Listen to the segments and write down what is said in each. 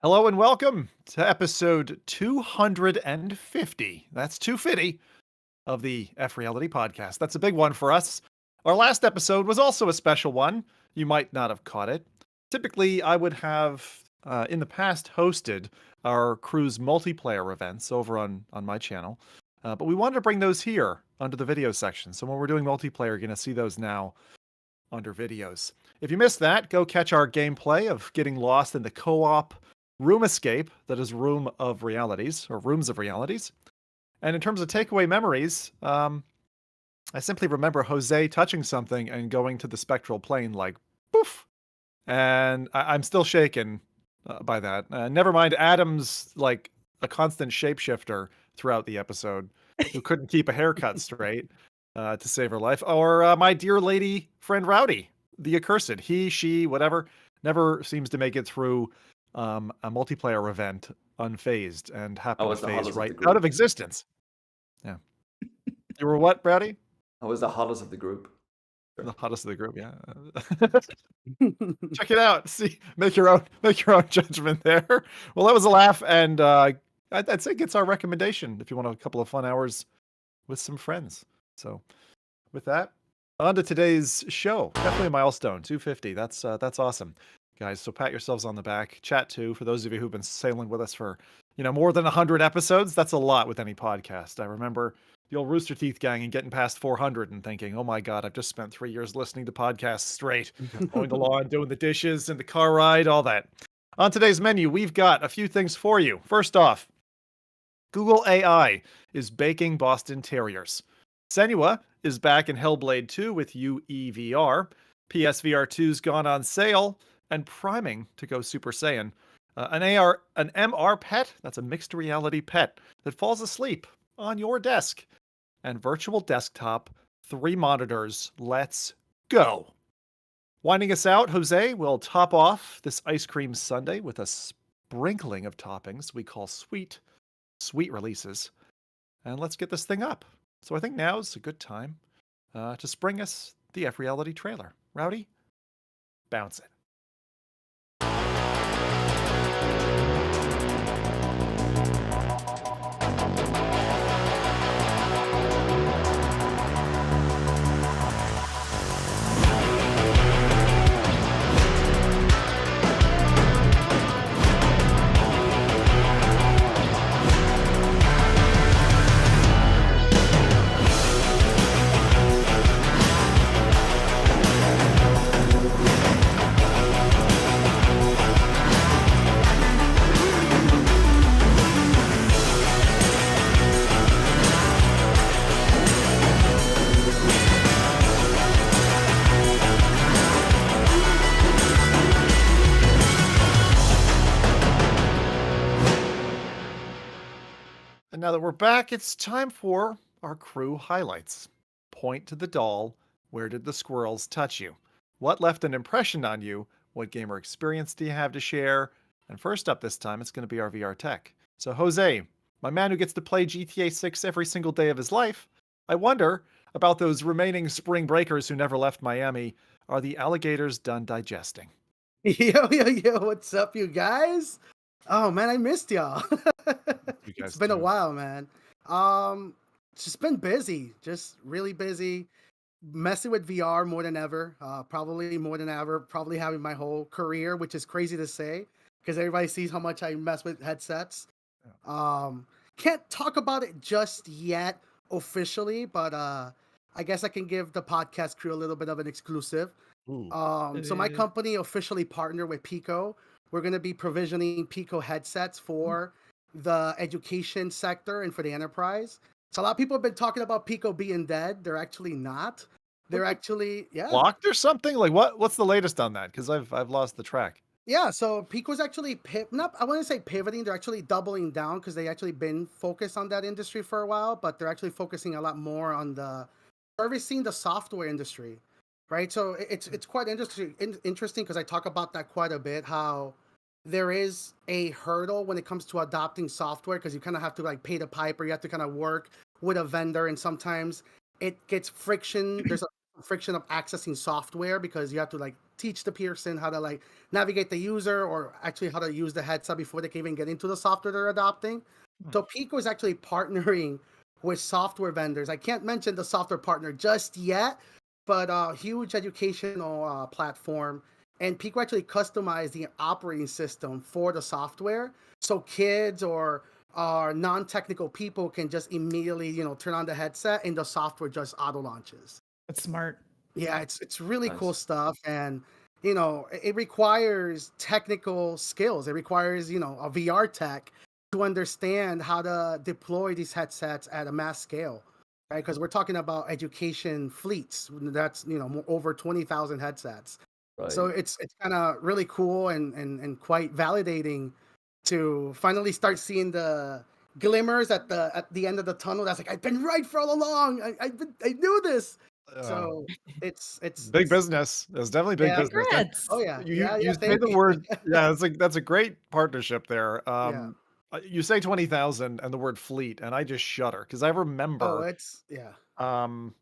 Hello and welcome to episode 250. That's 250 of the FReality Podcast. That's a big one for us. Our last episode was also a special one. You might not have caught it. Typically, I would have, in the past, hosted our crew's multiplayer events over on my channel. But we wanted to bring those here under the video section. So when we're doing multiplayer, you're going to see those now under videos. If you missed that, go catch our gameplay of getting lost in the co-op room escape that is Room of Realities, or Rooms of Realities. And in terms of takeaway memories, I simply remember Jose touching something and going to the spectral plane like, poof! And I'm still shaken by that. Never mind Adam's, like, a constant shapeshifter throughout the episode who couldn't keep a haircut straight to save her life. Or my dear lady friend Rowdy, the accursed. He, she, whatever, never seems to make it through a multiplayer event unfazed and happen to phase right out of existence. Yeah. You were what, Browdy? I was the hottest of the group. The hottest of the group, yeah. Check it out. See, make your own judgment there. Well, that was a laugh, and I'd say it gets our recommendation if you want a couple of fun hours with some friends. So, with that, on to today's show. Definitely a milestone, 250. That's awesome, guys. So pat yourselves on the back. Chat too. For those of you who've been sailing with us for more than 100 episodes, that's a lot with any podcast. I remember the old Rooster Teeth gang and getting past 400 and thinking, oh my God, I've just spent 3 years listening to podcasts straight, mowing the lawn, doing the dishes and the car ride, all that. On today's menu, we've got a few things for you. First off, Google AI is baking Boston Terriers. Senua is back in Hellblade 2 with UEVR. PSVR2's gone on sale and priming to go Super Saiyan. An MR pet, that's a mixed reality pet, that falls asleep on your desk. And virtual desktop, 3 monitors. Let's go. Winding us out, Jose will top off this ice cream sundae with a sprinkling of toppings we call sweet releases. And let's get this thing up. So I think now's a good time to spring us the FReality trailer. Rowdy, bounce it. And now that we're back, it's time for our crew highlights. Point to the doll. Where did the squirrels touch you? What left an impression on you? What gamer experience do you have to share? And first up this time, it's going to be our VR tech. So Jose, my man who gets to play GTA 6 every single day of his life, I wonder about those remaining spring breakers who never left Miami. Are the alligators done digesting? Yo, what's up, you guys? Oh man, I missed y'all. It's been a while, man. Just been busy, just really busy, messing with VR more than ever. Probably more than ever. Probably having my whole career, which is crazy to say because everybody sees how much I mess with headsets. Can't talk about it just yet officially, but I guess I can give the podcast crew a little bit of an exclusive. So my company officially partnered with Pico. We're going to be provisioning Pico headsets for the education sector and for the enterprise. So a lot of people have been talking about Pico being dead. They're actually not. They're actually blocked or something. Like what's the latest on that? Because I've lost the track. Yeah, so Pico's actually I wouldn't say pivoting. They're actually doubling down because they actually been focused on that industry for a while, but they're actually focusing a lot more on the servicing the software industry. Right, so it's quite interesting because I talk about that quite a bit. How there is a hurdle when it comes to adopting software because you kind of have to like pay the piper. You have to kind of work with a vendor, and sometimes it gets friction. There's a friction of accessing software because you have to like teach the person how to like navigate the user or actually how to use the headset before they can even get into the software they're adopting. So Pico is actually partnering with software vendors. I can't mention the software partner just yet, but huge educational platform. And Pico actually customized the operating system for the software, so kids or non-technical people can just immediately, turn on the headset and the software just auto launches. That's smart. Yeah, it's really Nice. cool stuff, and it requires technical skills. It requires a VR tech to understand how to deploy these headsets at a mass scale, right? Because we're talking about education fleets. That's over 20,000 headsets. Right. So it's kind of really cool and quite validating to finally start seeing the glimmers at the end of the tunnel. That's like, I've been right for all along. I knew this. So it's big business. It's definitely big business. Congrats. Oh yeah. You yeah, say thank the you. word. Yeah, it's like that's a great partnership there. Yeah. You say 20,000 and the word fleet, and I just shudder because I Oh, remember. yeah. Um,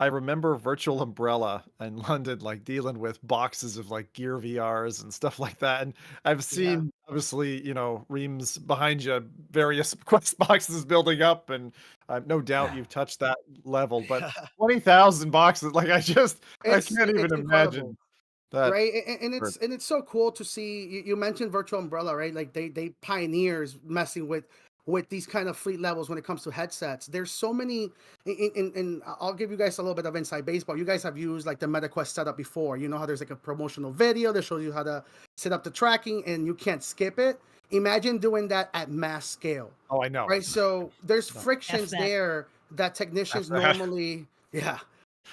I remember Virtual Umbrella in London, like dealing with boxes of like Gear VRs and stuff like that. And I've seen, obviously, Reams behind you, various Quest boxes building up, and no doubt you've touched that level. But 20,000 boxes, like I can't even It's incredible. imagine that. Right, and it's so cool to see. You mentioned Virtual Umbrella, right? Like they pioneers messing with these kind of fleet levels when it comes to headsets. There's so many, and I'll give you guys a little bit of inside baseball. You guys have used like the MetaQuest setup before. You know how there's like a promotional video that shows you how to set up the tracking, and you can't skip it. Imagine doing that at mass scale. Oh, I know. Right, so there's frictions there that technicians normally,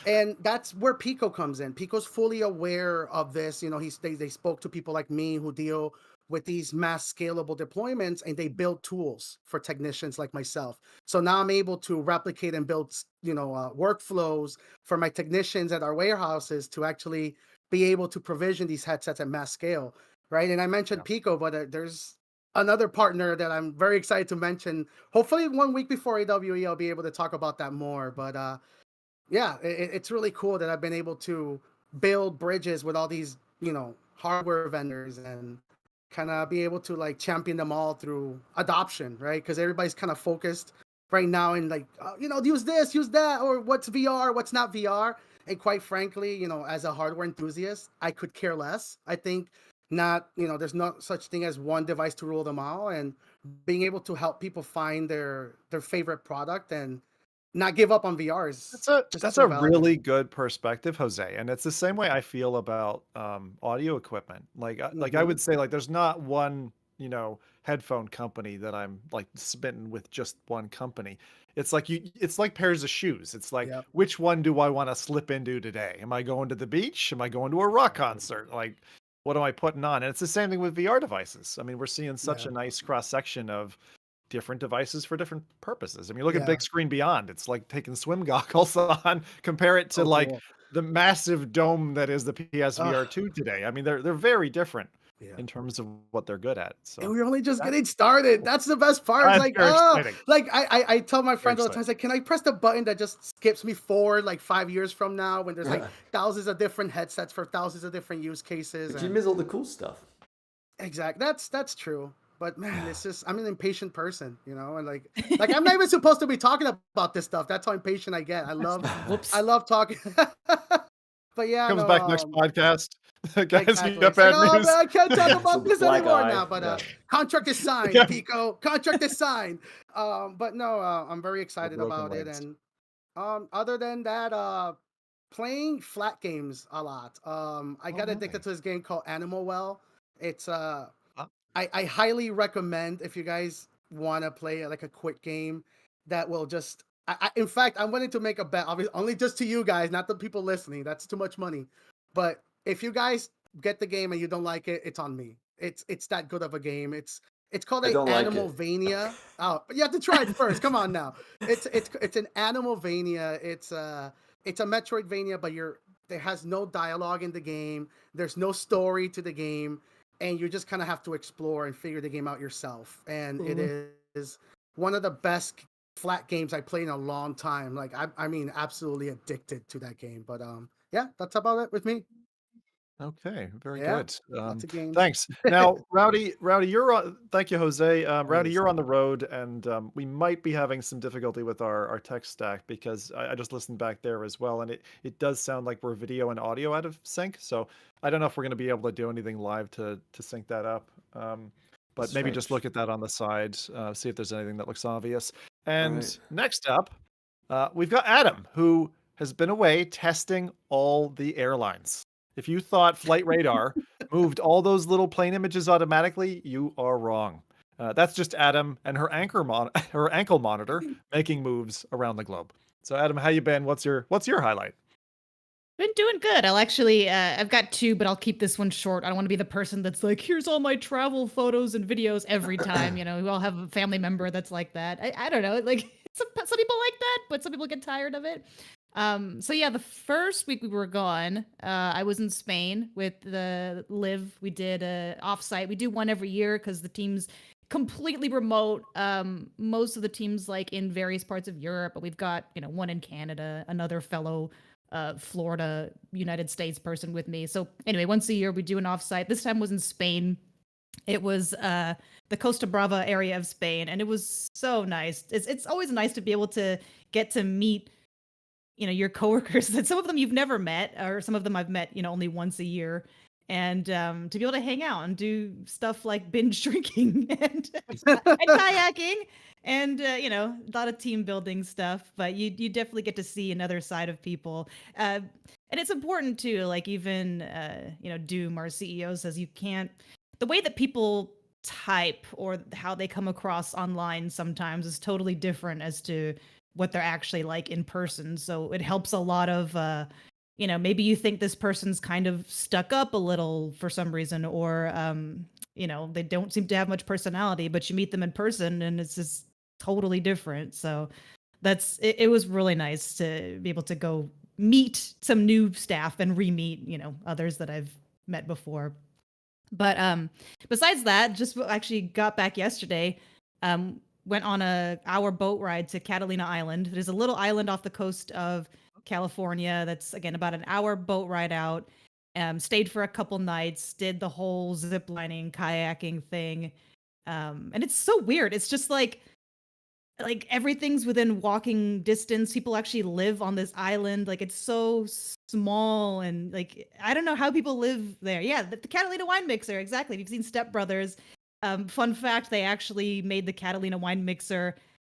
and that's where Pico comes in. Pico's fully aware of this. They spoke to people like me who deal with these mass scalable deployments, and they build tools for technicians like myself. So now I'm able to replicate and build, workflows for my technicians at our warehouses to actually be able to provision these headsets at mass scale, right? And I mentioned Pico, but there's another partner that I'm very excited to mention. Hopefully 1 week before AWE, I'll be able to talk about that more. But it's really cool that I've been able to build bridges with all these, hardware vendors and kind of be able to like champion them all through adoption, right? Because everybody's kind of focused right now in like, use this, use that, or what's VR, what's not VR. And quite frankly, as a hardware enthusiast, I could care less. I think there's no such thing as one device to rule them all, and being able to help people find their favorite product and not give up on VR is that's a really good perspective, Jose. And it's the same way I feel about audio equipment. Like I would say, like there's not one headphone company that I'm like smitten with, just one company. It's like pairs of shoes. It's like, which one do I want to slip into today? Am I going to the beach? Am I going to a rock concert? Like, what am I putting on? And it's the same thing with VR devices. I mean, we're seeing such a nice cross section of different devices for different purposes. I mean, look at Big Screen Beyond. It's like taking swim goggles on, compare it to the massive dome that is the PSVR2 today. I mean, they're very different in terms of what they're good at. So, and we're only just getting started. That's the best part. I tell my friends all the time, like, can I press the button that just skips me forward like 5 years from now when there's like thousands of different headsets for thousands of different use cases? But you miss all the cool stuff. Exactly. That's true. But man, it's just, I'm an impatient person, and like I'm not even supposed to be talking about this stuff. That's how impatient I get. I love talking. But yeah, comes back next podcast. Guys, exactly. you got bad news. Man, I can't talk about this anymore eye. now. But contract is signed, Pico. Contract is signed. But no, I'm very excited about it. And other than that, playing flat games a lot. I got addicted to this game called Animal Well. It's I highly recommend if you guys want to play like a quick game that will just. In fact, I'm willing to make a bet, obviously, only just to you guys, not the people listening. That's too much money. But if you guys get the game and you don't like it, it's on me. It's that good of a game. It's called Animalvania. Oh, but you have to try it first. Come on now. It's an Animalvania. It's a Metroidvania, but there has no dialogue in the game. There's no story to the game. And you just kind of have to explore and figure the game out yourself. And it is one of the best flat games I played in a long time. Like I mean, absolutely addicted to that game. But yeah, that's about it with me. Okay, very Yeah, good. lots of games. Thanks. Now, Rowdy, you're on. Thank you, Jose. Rowdy, Always. you're on the road, and we might be having some difficulty with our tech stack because I just listened back there as well, and it does sound like we're video and audio out of sync. So I don't know if we're going to be able to do anything live to sync that up. But maybe just Strange. look at that on the side, see if there's anything that looks obvious. And Right. next up, we've got Adam, who has been away testing all the airlines. If you thought Flight Radar moved all those little plane images automatically, you are wrong. That's just Adam and her her ankle monitor making moves around the globe. So, Adam, how you been? What's your highlight? Been doing good. I'll actually, I've got two, but I'll keep this one short. I don't want to be the person that's like, here's all my travel photos and videos every time. You know, we all have a family member that's like that. I don't know. Like some people like that, but some people get tired of it. So yeah, the first week we were gone, I was in Spain with the Live. We did a offsite. We do one every year because the team's completely remote. Most of the teams like in various parts of Europe, but we've got, you know, one in Canada, another fellow Florida, United States person with me. So anyway, once a year we do an offsite. This time was in Spain. It was the Costa Brava area of Spain, and it was so nice. It's always nice to be able to get to meet, you know, your coworkers that some of them you've never met, or some of them I've met, you know, only once a year. And to be able to hang out and do stuff like binge drinking and kayaking and you know, a lot of team building stuff. But you definitely get to see another side of people, and it's important too. Like even you know, Doom, our CEO, says you can't. The way that people type or how they come across online sometimes is totally different as to what they're actually like in person. So it helps a lot of you know, maybe you think this person's kind of stuck up a little for some reason, or you know, they don't seem to have much personality, but you meet them in person and it's just totally different. So it was really nice to be able to go meet some new staff and re-meet, you know, others that I've met before. But besides that, just actually got back yesterday. Went on our boat ride to Catalina Island. There's a little island off the coast of California that's, again, about an hour boat ride out. Stayed for a couple nights, did the whole zip lining, kayaking thing. And it's so weird. It's just like everything's within walking distance. People actually live on this island. Like it's so small, and like I don't know how people live there. Yeah, the Catalina wine mixer, exactly. If you've seen Step Brothers, fun fact, they actually made the Catalina wine mixer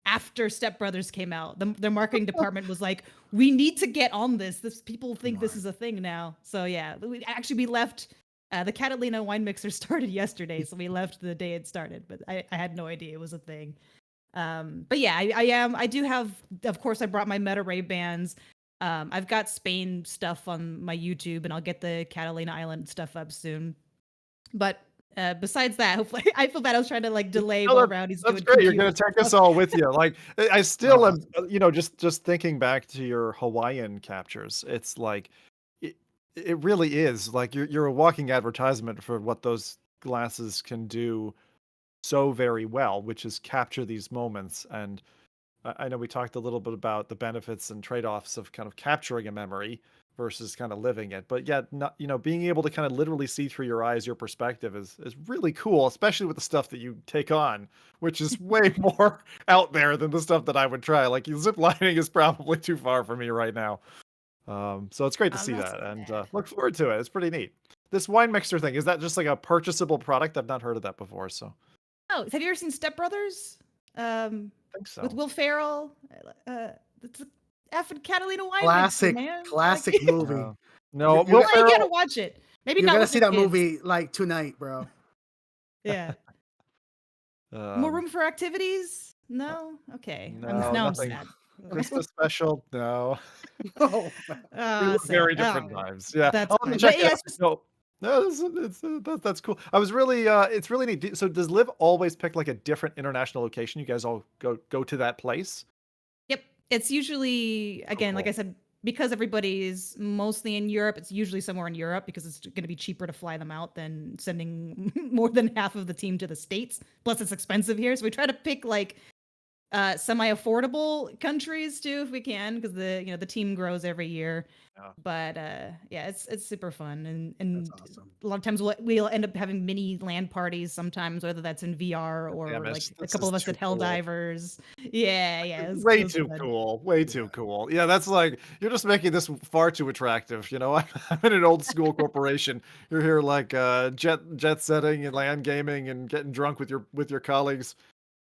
after Step Brothers came out. The marketing department was like, we need to get on this. This people think this is a thing now. So yeah, we left. The Catalina wine mixer started yesterday, so we left the day it started. But I had no idea it was a thing. But yeah, I do have, of course, I brought my Meta Ray bands. I've got Spain stuff on my YouTube, and I'll get the Catalina Island stuff up soon. But besides that, hopefully, I feel bad I was trying to like delay while Rowdy's doing. That's great. You're going to take us all with you. Like I still am, you know, just thinking back to your Hawaiian captures. It's like it really is like you're a walking advertisement for what those glasses can do so very well, which is capture these moments. And I know we talked a little bit about the benefits and trade-offs of kind of capturing a memory versus kind of living it. But yet, not, you know, being able to kind of literally see through your eyes, your perspective is really cool, especially with the stuff that you take on, which is way more out there than the stuff that I would try. Like zip lining is probably too far for me right now. So it's great to see that, and look forward to it. It's pretty neat. This wine mixer thing, is that just like a purchasable product? I've not heard of that before, so. Oh, have you ever seen Step Brothers? I think so. With Will Ferrell. It's a effing Catalina wine classic, mixer, man. classic like, movie. No, you gotta watch it. Maybe you're not gonna with see the that kids. movie like tonight, bro. Yeah. More room for activities? No. Okay. No, I'm nothing. sad. Christmas special? No. Oh, Very different vibes. Yeah. That's I'll fine. check But it yeah, out. No, that's cool. I was really it's really neat. So does Liv always pick like a different international location? You guys all go to that place? Yep. It's usually, again, like I said, because everybody is mostly in Europe, it's usually somewhere in Europe because it's going to be cheaper to fly them out than sending more than half of the team to the States. Plus, it's expensive here. So we try to pick like semi-affordable countries too, if we can, because the team grows every year. Yeah. But yeah, it's super fun, and That's awesome. a lot of times we'll end up having mini LAN parties sometimes, whether that's in VR or Damn it, like a this couple is of us too at cool. Helldivers. Yeah, it was, Way it was too fun. cool. Way too cool. Yeah, that's like you're just making this far too attractive. You know, I'm in an old school corporation. You're here like jet setting and LAN gaming and getting drunk with your colleagues.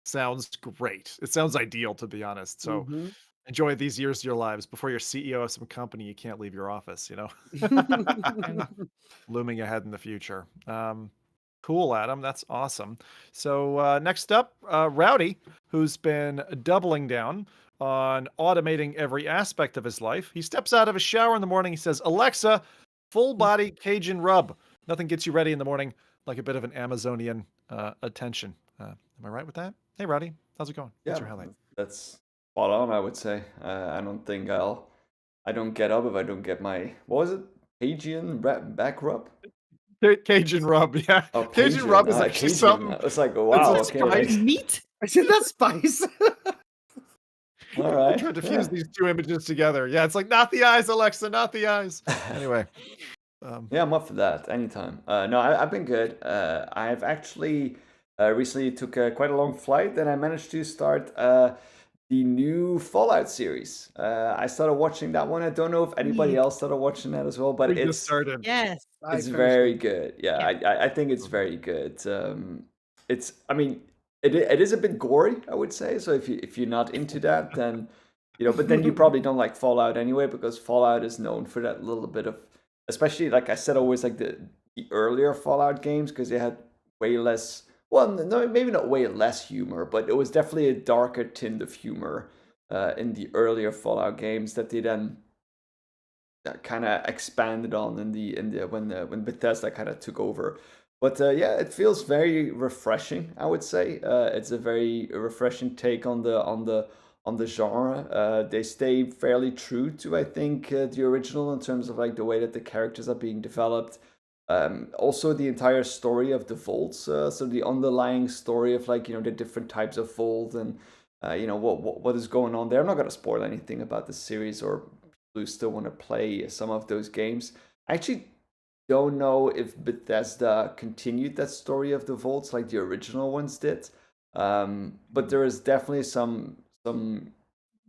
Sounds great. It sounds ideal, to be honest. So Mhm. enjoy these years of your lives before you're CEO of some company you can't leave your office. Looming ahead in the future. Cool, Adam. That's awesome. So next up, Rowdy, who's been doubling down on automating every aspect of his life. He steps out of his shower in the morning. He says, "Alexa, full body Cajun rub." Nothing gets you ready in the morning like a bit of an Amazonian attention. Am I right with that? Hey, Rowdy, how's it going? What's Yeah, your highlight? that's spot on, I would say. I don't think I don't get up if I don't get my, what was it? Cajun back rub? Cajun rub, yeah. Oh, Cajun rub is Cajun. actually Cajun. something. It's like, It's wow, a okay, spice. like, Meat? Isn't that spice? all I right. tried to fuse these two images together. Yeah, it's like, not the eyes, Alexa, not the eyes. Anyway. Yeah, I'm up for that anytime. No, I've been good. I've actually recently took quite a long flight, and I managed to start the new Fallout series. I started watching that one. I don't know if anybody else started watching that as well, but We just it's started. Yes. I it's finished very it. good. Yeah, I think it's very good. I mean, it is a bit gory, I would say. So if you're not into that, then but then you probably don't like Fallout anyway, because Fallout is known for that little bit of, especially like I said, always like the earlier Fallout games, because they had way less. Well, no, maybe not way less humor, but it was definitely a darker tint of humor in the earlier Fallout games that they then kind of expanded on in the when Bethesda kind of took over. But yeah, it feels very refreshing, I would say. It's a very refreshing take on the genre. They stay fairly true to, I think, the original in terms of like the way that the characters are being developed. Also, the entire story of the vaults, so the underlying story of like the different types of vault and what is going on there. I'm not going to spoil anything about the series or who still want to play some of those games. I actually don't know if Bethesda continued that story of the vaults like the original ones did, but there is definitely some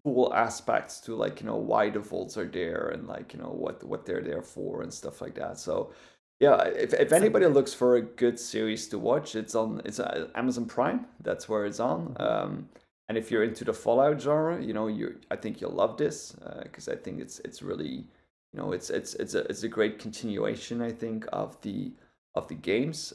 cool aspects to like why the vaults are there and like what they're there for and stuff like that. So yeah, if anybody looks for a good series to watch, it's Amazon Prime. That's where it's on. And if you're into the Fallout genre, I think you'll love this, because I think it's really, it's a great continuation, I think, of the games.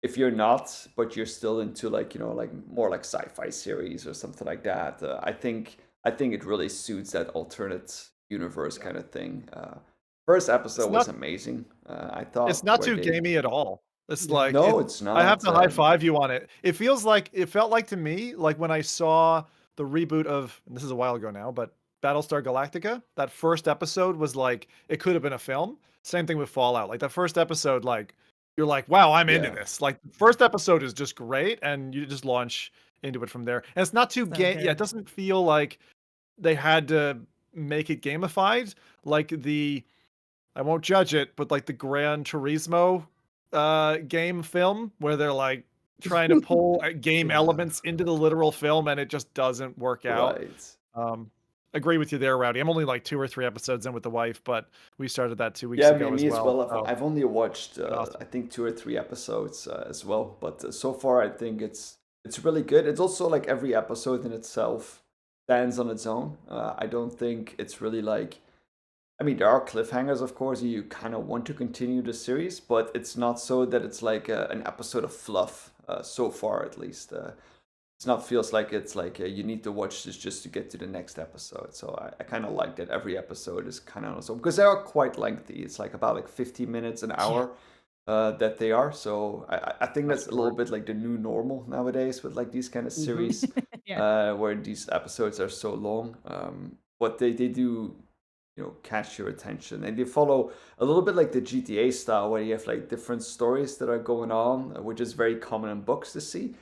If you're not, but you're still into like like more like sci-fi series or something like that, I think it really suits that alternate universe kind of thing. First episode was amazing. I thought It's not too gamey at all. It's like no, it's not. I have to high five you on it. It felt like to me like when I saw the reboot of, and this is a while ago now, but Battlestar Galactica. That first episode was like it could have been a film. Same thing with Fallout. Like that first episode, like you're like, wow, I'm into this. Like the first episode is just great, and you just launch into it from there. And it's not too gay. Yeah, it doesn't feel like they had to make it gamified. Like I won't judge it, but like the Gran Turismo game film where they're like trying to pull game elements into the literal film and it just doesn't work out. Right. Agree with you there, Rowdy. I'm only like 2 or 3 episodes in with the wife, but we started that 2 weeks ago me as well. I've only watched awesome. I think 2 or 3 episodes as well, but so far I think it's really good. It's also like every episode in itself stands on its own. I don't think it's really like, I mean, there are cliffhangers, of course. You kind of want to continue the series, but it's not so that it's like an episode of fluff, so far at least. It's not feels like it's like you need to watch this just to get to the next episode. So I kind of like that every episode is kind of so, because they are quite lengthy. It's like about like 50 minutes, an hour that they are. So I think that's a little bit like the new normal nowadays with like these kind of series where these episodes are so long. But they do catch your attention, and they follow a little bit like the GTA style, where you have like different stories that are going on, which is very common in books to see.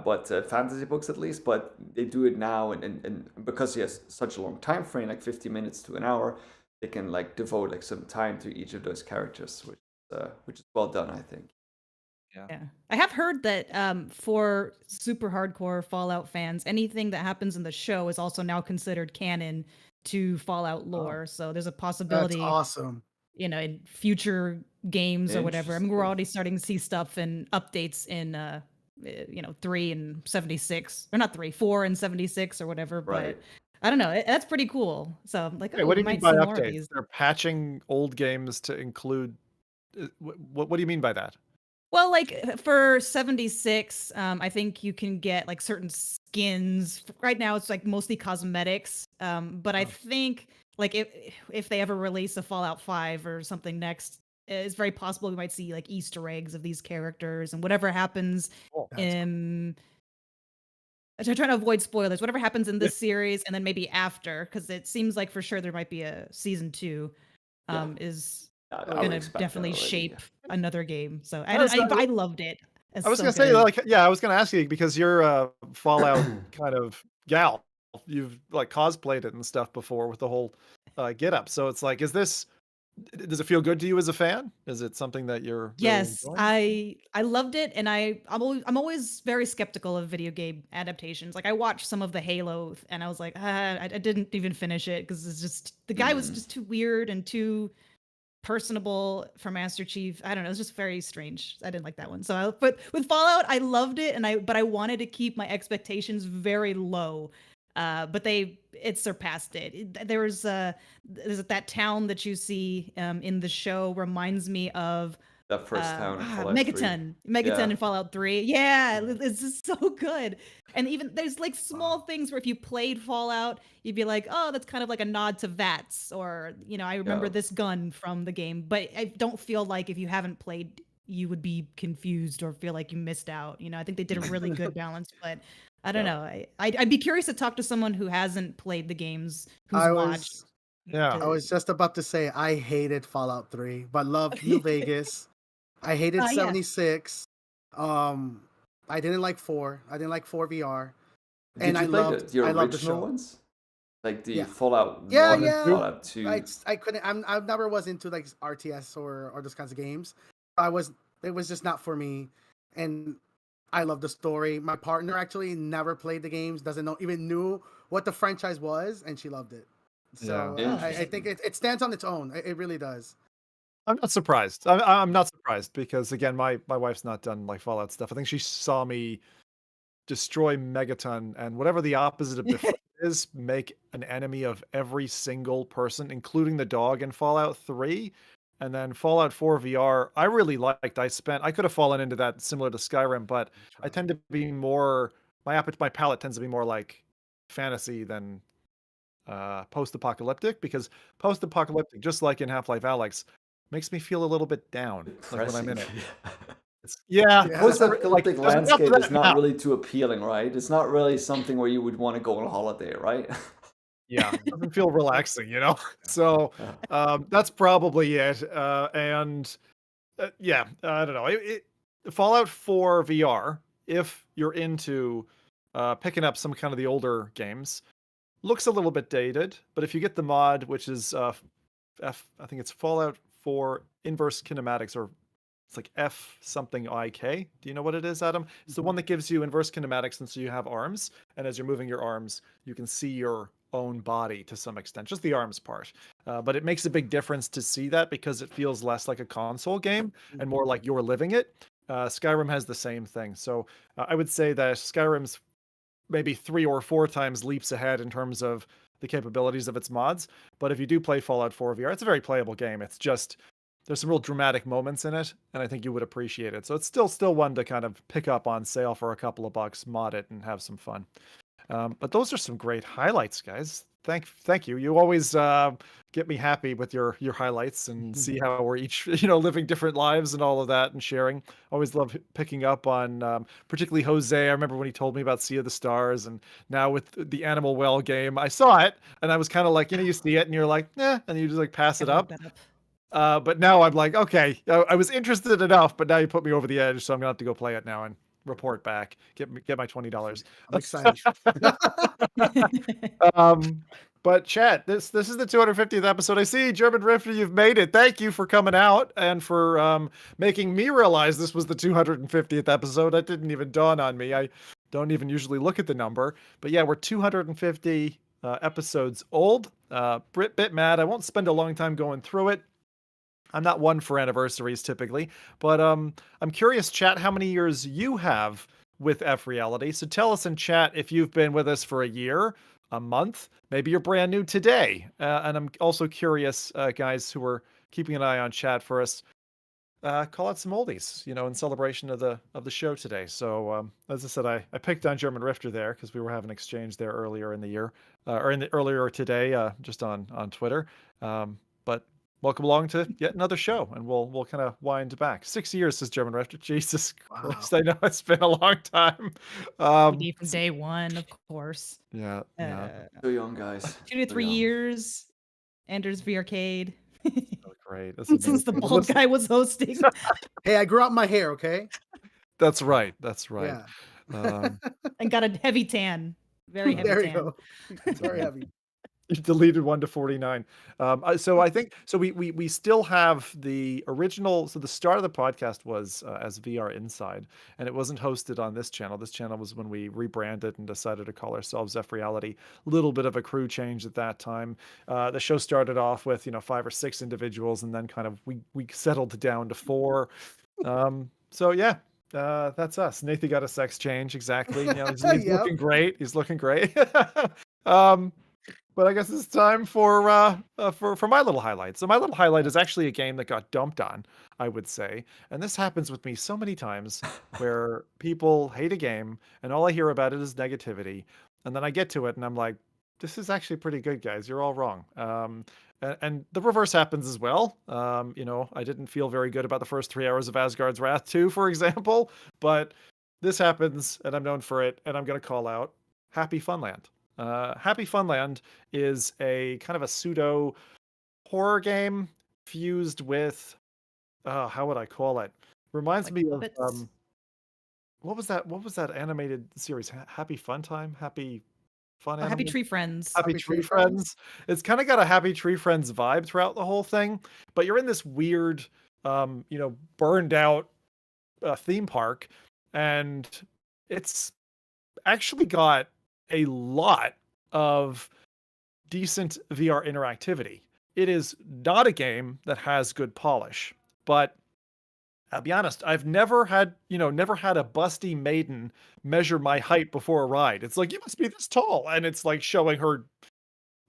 but fantasy books at least. But they do it now, and because he has such a long time frame, like 50 minutes to an hour, they can like devote like some time to each of those characters, which is well done, I think. Yeah. I have heard that for super hardcore Fallout fans, anything that happens in the show is also now considered canon to Fallout lore. So there's a That's possibility, awesome. in future games or whatever. I mean, we're Interesting. already starting to see stuff and updates in 3 and 76, or not 3, 4 and 76 or whatever. Right. But I don't know. That's pretty cool. So I'm like, Wait, oh, what do we you mean might by see more of updates? these. They're patching old games to include. What do you mean by that? Well, like for 76, I think you can get like certain skins. Right now, it's like mostly cosmetics. But I think like if they ever release a Fallout 5 or something next, it's very possible we might see like Easter eggs of these characters and whatever happens That's in. I'm trying to avoid spoilers. Whatever happens in this series, and then maybe after, because it seems like for sure there might be a season 2. Yeah. Is I would gonna expect that definitely already, shape yeah. another game. So I I loved it. It's was so gonna say, good. like, yeah, I was gonna ask you because you're a Fallout kind of gal. You've like cosplayed it and stuff before with the whole get up. So it's like, does it feel good to you as a fan? Is it something that you're really Yes, enjoying? I loved it, and I'm always very skeptical of video game adaptations. Like I watched some of the Halo, and I was like, I didn't even finish it because it's just the guy was just too weird and too personable for Master Chief. I don't know, it was just very strange. I didn't like that one. So, but with Fallout, I loved it, but I wanted to keep my expectations very low. But it surpassed it. There's that town that you see in the show reminds me of That first town in Fallout 3. Megaton in Fallout 3. Yeah, it's just so good. And even there's like small things where if you played Fallout, you'd be like, oh, that's kind of like a nod to VATS, or I remember this gun from the game. But I don't feel like if you haven't played, you would be confused or feel like you missed out. I think they did a really good balance, but I don't know. I'd be curious to talk to someone who hasn't played the games, who's watched. I was just about to say I hated Fallout 3, but loved New Vegas. I hated 76. I didn't like 4. I didn't like 4 VR. Did you play the original ones? Like the Fallout 1 and Fallout 2? I couldn't. I never was into like RTS or those kinds of games. It was just not for me. And I love the story. My partner actually never played the games, even knew what the franchise was, and she loved it. So I think it stands on its own. It really does. I'm not surprised. I'm not surprised because again, my wife's not done like Fallout stuff. I think she saw me destroy Megaton and whatever the opposite of befriend is, make an enemy of every single person, including the dog in Fallout 3. And then Fallout 4 VR, I really liked. I could have fallen into that similar to Skyrim, but I tend to be more, my palette tends to be more like fantasy than post-apocalyptic, because post-apocalyptic, just like in Half-Life Alyx, makes me feel a little bit down, like when I'm in it. Post-apocalyptic landscape is not really too appealing, right? It's not really something where you would want to go on holiday, right? Yeah, it doesn't feel relaxing, So that's probably it. I don't know. Fallout 4 VR, if you're into picking up some kind of the older games, looks a little bit dated, but if you get the mod, which is I think it's Fallout 4 Inverse Kinematics, or it's like F something IK. Do you know what it is, Adam? It's the one that gives you inverse kinematics, and so you have arms, and as you're moving your arms, you can see your own body to some extent, just the arms part. But it makes a big difference to see that because it feels less like a console game and more like you're living it. Skyrim has the same thing. So I would say that Skyrim's maybe 3 or 4 times leaps ahead in terms of the capabilities of its mods. But if you do play Fallout 4 VR, it's a very playable game. It's just, there's some real dramatic moments in it, and I think you would appreciate it. So it's still one to kind of pick up on sale for a couple of bucks, mod it, and have some fun. But those are some great highlights, guys. Thank you. You always get me happy with your highlights and see how we're each living different lives and all of that and sharing. Always love picking up on particularly Jose. I remember when he told me about Sea of the Stars, and now with the Animal Well game, I saw it and I was kind of like, you see it and you're like, and you just like pass it up. But now I'm like, okay, I was interested enough, but now you put me over the edge, so I'm gonna have to go play it now and report back. Get my $20. I'm excited. But chat, this is the 250th episode. I see, German Rifter, you've made it. Thank you for coming out and for making me realize this was the 250th episode. That didn't even dawn on me. I don't even usually look at the number. But yeah, we're 250 episodes old. Bit mad. I won't spend a long time going through it. I'm not one for anniversaries typically, but I'm curious, chat, how many years you have with FReality. So tell us in chat if you've been with us for a year, a month, maybe you're brand new today. And I'm also curious, guys who are keeping an eye on chat for us, call out some oldies, in celebration of the show today. So as I said, I picked on German Rifter there because we were having an exchange there earlier in the year, earlier today, just on Twitter. But welcome along to yet another show, and we'll kind of wind back. 6 years, says German Rifter. Jesus Christ, I know it's been a long time. Maybe from day one, of course. Yeah. So young, guys. 2 to 3 years. Anders V Arcade. Oh, great. Since the bald guy was hosting. Hey, I grew out my hair, okay? That's right. Yeah. And got a heavy tan. Very heavy there tan. you go. It's very heavy. You deleted 1 to 49. So I think we still have the original. So the start of the podcast was as VR Inside, and it wasn't hosted on this channel. This channel was when we rebranded and decided to call ourselves FReality. A little bit of a crew change at that time. The show started off with 5 or 6 individuals, and then kind of we settled down to 4. So yeah. That's us. Nathan got a sex change, exactly. He's looking great. He's looking great. But I guess it's time for my little highlight. So my little highlight is actually a game that got dumped on, I would say. And this happens with me so many times where people hate a game and all I hear about it is negativity. And then I get to it and I'm like, this is actually pretty good, guys. You're all wrong. And the reverse happens as well. I didn't feel very good about the first 3 hours of Asgards Wrath 2, for example. But this happens and I'm known for it. And I'm going to call out Happy Funland. Happy Funland is a kind of a pseudo horror game fused with, how would I call it? Reminds me of what was that animated series? Happy Fun Time? Happy Fun Happy Tree Friends. Happy Tree Friends. It's kind of got a Happy Tree Friends vibe throughout the whole thing, but you're in this weird, burned out theme park, and it's actually got a lot of decent VR interactivity. It is not a game that has good polish, but I'll be honest, I've never had a busty maiden measure my height before a ride. It's like, you must be this tall. And it's like showing her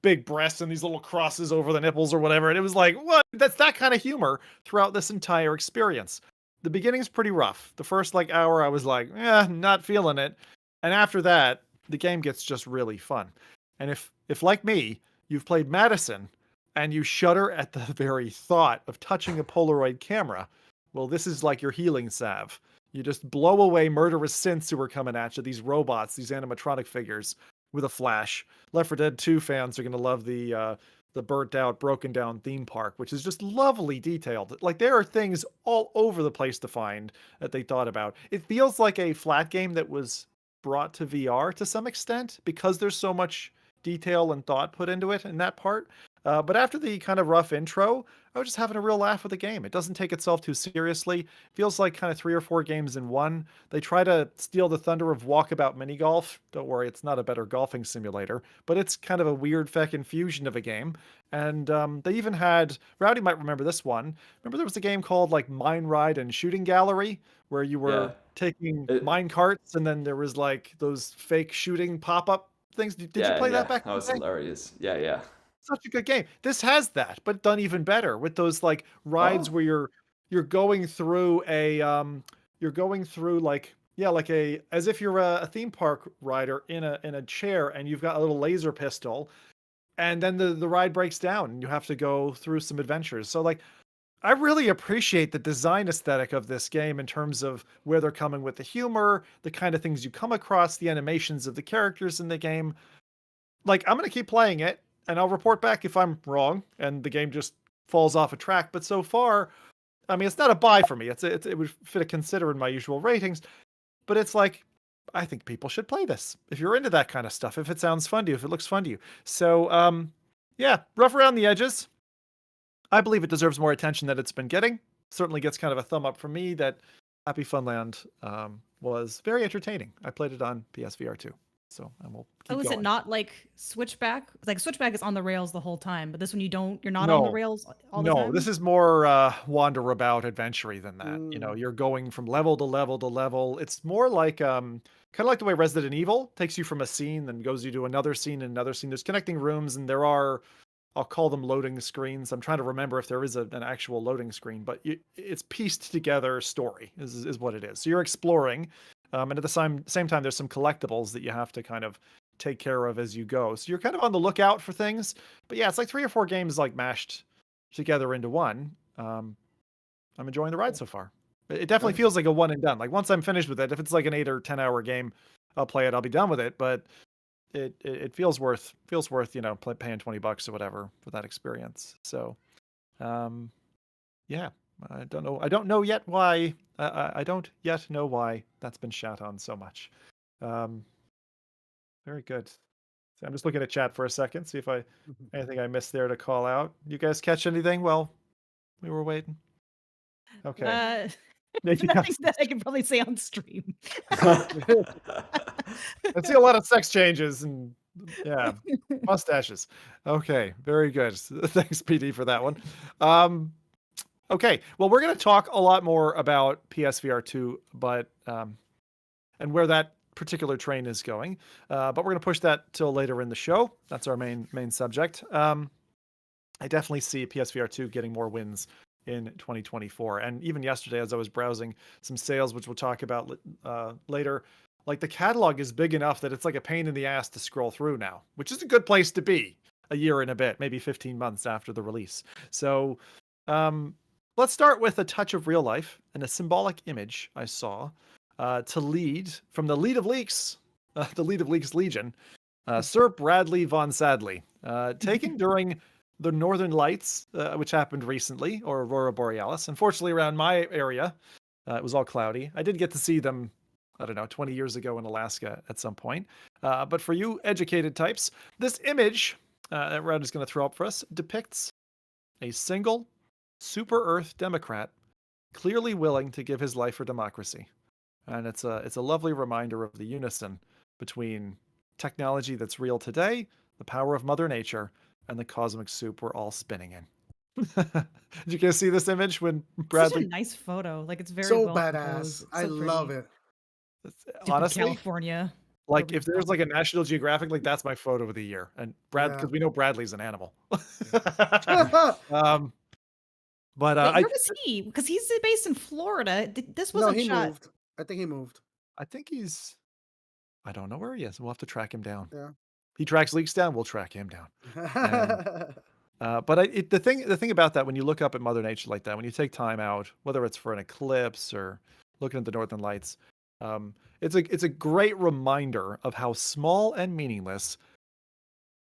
big breasts and these little crosses over the nipples or whatever. And it was like, what? That's that kind of humor throughout this entire experience. The beginning's pretty rough. The first hour, I was like, not feeling it. And after that, the game gets just really fun. And if like me, you've played Madison and you shudder at the very thought of touching a Polaroid camera, well, this is like your healing salve. You just blow away murderous synths who are coming at you, these robots, these animatronic figures, with a flash. Left 4 Dead 2 fans are going to love the burnt out, broken down theme park, which is just lovely detailed. Like, there are things all over the place to find that they thought about. It feels like a flat game that was brought to VR to some extent because there's so much detail and thought put into it in that part. But after the kind of rough intro, I was just having a real laugh with the game. It doesn't take itself too seriously. Feels like kind of 3 or 4 games in one. They try to steal the thunder of Walkabout Mini Golf. Don't worry, it's not a better golfing simulator, but it's kind of a weird feckin' fusion of a game. And they even had, Rowdy might remember this one. Remember there was a game called like Mine Ride and Shooting Gallery where you were taking mine carts and then there was like those fake shooting pop-up things. Did you play that back? That was hilarious. Yeah. Such a good game. This has that, but done even better with those like rides where you're going through like as if you're a theme park rider in a chair and you've got a little laser pistol, and then the ride breaks down and you have to go through some adventures. So like, I really appreciate the design aesthetic of this game in terms of where they're coming with the humor, the kind of things you come across, the animations of the characters in the game. Like, I'm going to keep playing it and I'll report back if I'm wrong and the game just falls off a track. But so far, I mean, it's not a buy for me. It would fit a consider in my usual ratings. but it's like, I think people should play this if you're into that kind of stuff, if it sounds fun to you, if it looks fun to you. So, yeah, rough around the edges. I believe it deserves more attention than it's been getting. Certainly gets kind of a thumb up from me that Happy Funland was very entertaining. I played it on PSVR2. So I will keep is going. it not like Switchback? Like Switchback is on the rails the whole time, but this one you're not No. on the rails all the time? No, this is more wander about adventure-y than that. You know, you're going from level to level to level. It's more like kind of like the way Resident Evil takes you from a scene, then goes you to another scene and another scene. There's connecting rooms, and there are, I'll call them loading screens. I'm trying to remember if there is an actual loading screen, but it's pieced together story is what it is. So you're exploring, and at the same time, there's some collectibles that you have to kind of take care of as you go. So you're kind of on the lookout for things. But yeah, it's like 3 or 4 games like mashed together into one. I'm enjoying the ride so far. It definitely feels like a one and done. Like once I'm finished with it, if it's like an 8 or 10 hour game, I'll play it. I'll be done with it. But it feels worth paying $20 or whatever for that experience. So, yeah, I don't know yet why. I don't yet know why that's been shat on so much. Very good. So I'm just looking at chat for a second, see if anything I missed there to call out. You guys catch anything while we were waiting? Okay. Nothing that I can probably say on stream. I see a lot of sex changes and mustaches. Okay, very good. Thanks, PD, for that one. Okay, well, we're going to talk a lot more about PSVR2, but and where that particular train is going, but we're going to push that till later in the show. That's our main subject. I definitely see PSVR2 getting more wins in 2024, and even yesterday as I was browsing some sales, which we'll talk about later, like the catalog is big enough that it's like a pain in the ass to scroll through now, which is a good place to be a year and a bit, maybe 15 months after the release. So let's start with a touch of real life and a symbolic image I saw to lead from the lead of leaks, the lead of leaks legion, Sir Bradley Von Sadley, taken during the Northern Lights, which happened recently, or Aurora Borealis. Unfortunately, around my area, it was all cloudy. I did get to see them, I don't know, 20 years ago in Alaska at some point. But for you educated types, this image that Rowdy's going to throw up for us depicts a single super Earth Democrat clearly willing to give his life for democracy. And it's a lovely reminder of the unison between technology that's real today, the power of Mother Nature, and the cosmic soup we're all spinning in. Did you guys see this image when Bradley? Such a nice photo. Like it's very so well badass. I love it. Honestly, California. Like if there's like a National Geographic, like that's my photo of the year. And because we know Bradley's an animal. But wait, where was he? Because he's based in Florida. This wasn't shot. Moved. I think he moved. I think I don't know where he is. We'll have to track him down. Yeah. He tracks leaks down. We'll track him down. But the thing about that, when you look up at Mother Nature like that, when you take time out, whether it's for an eclipse or looking at the Northern Lights, it's a great reminder of how small and meaningless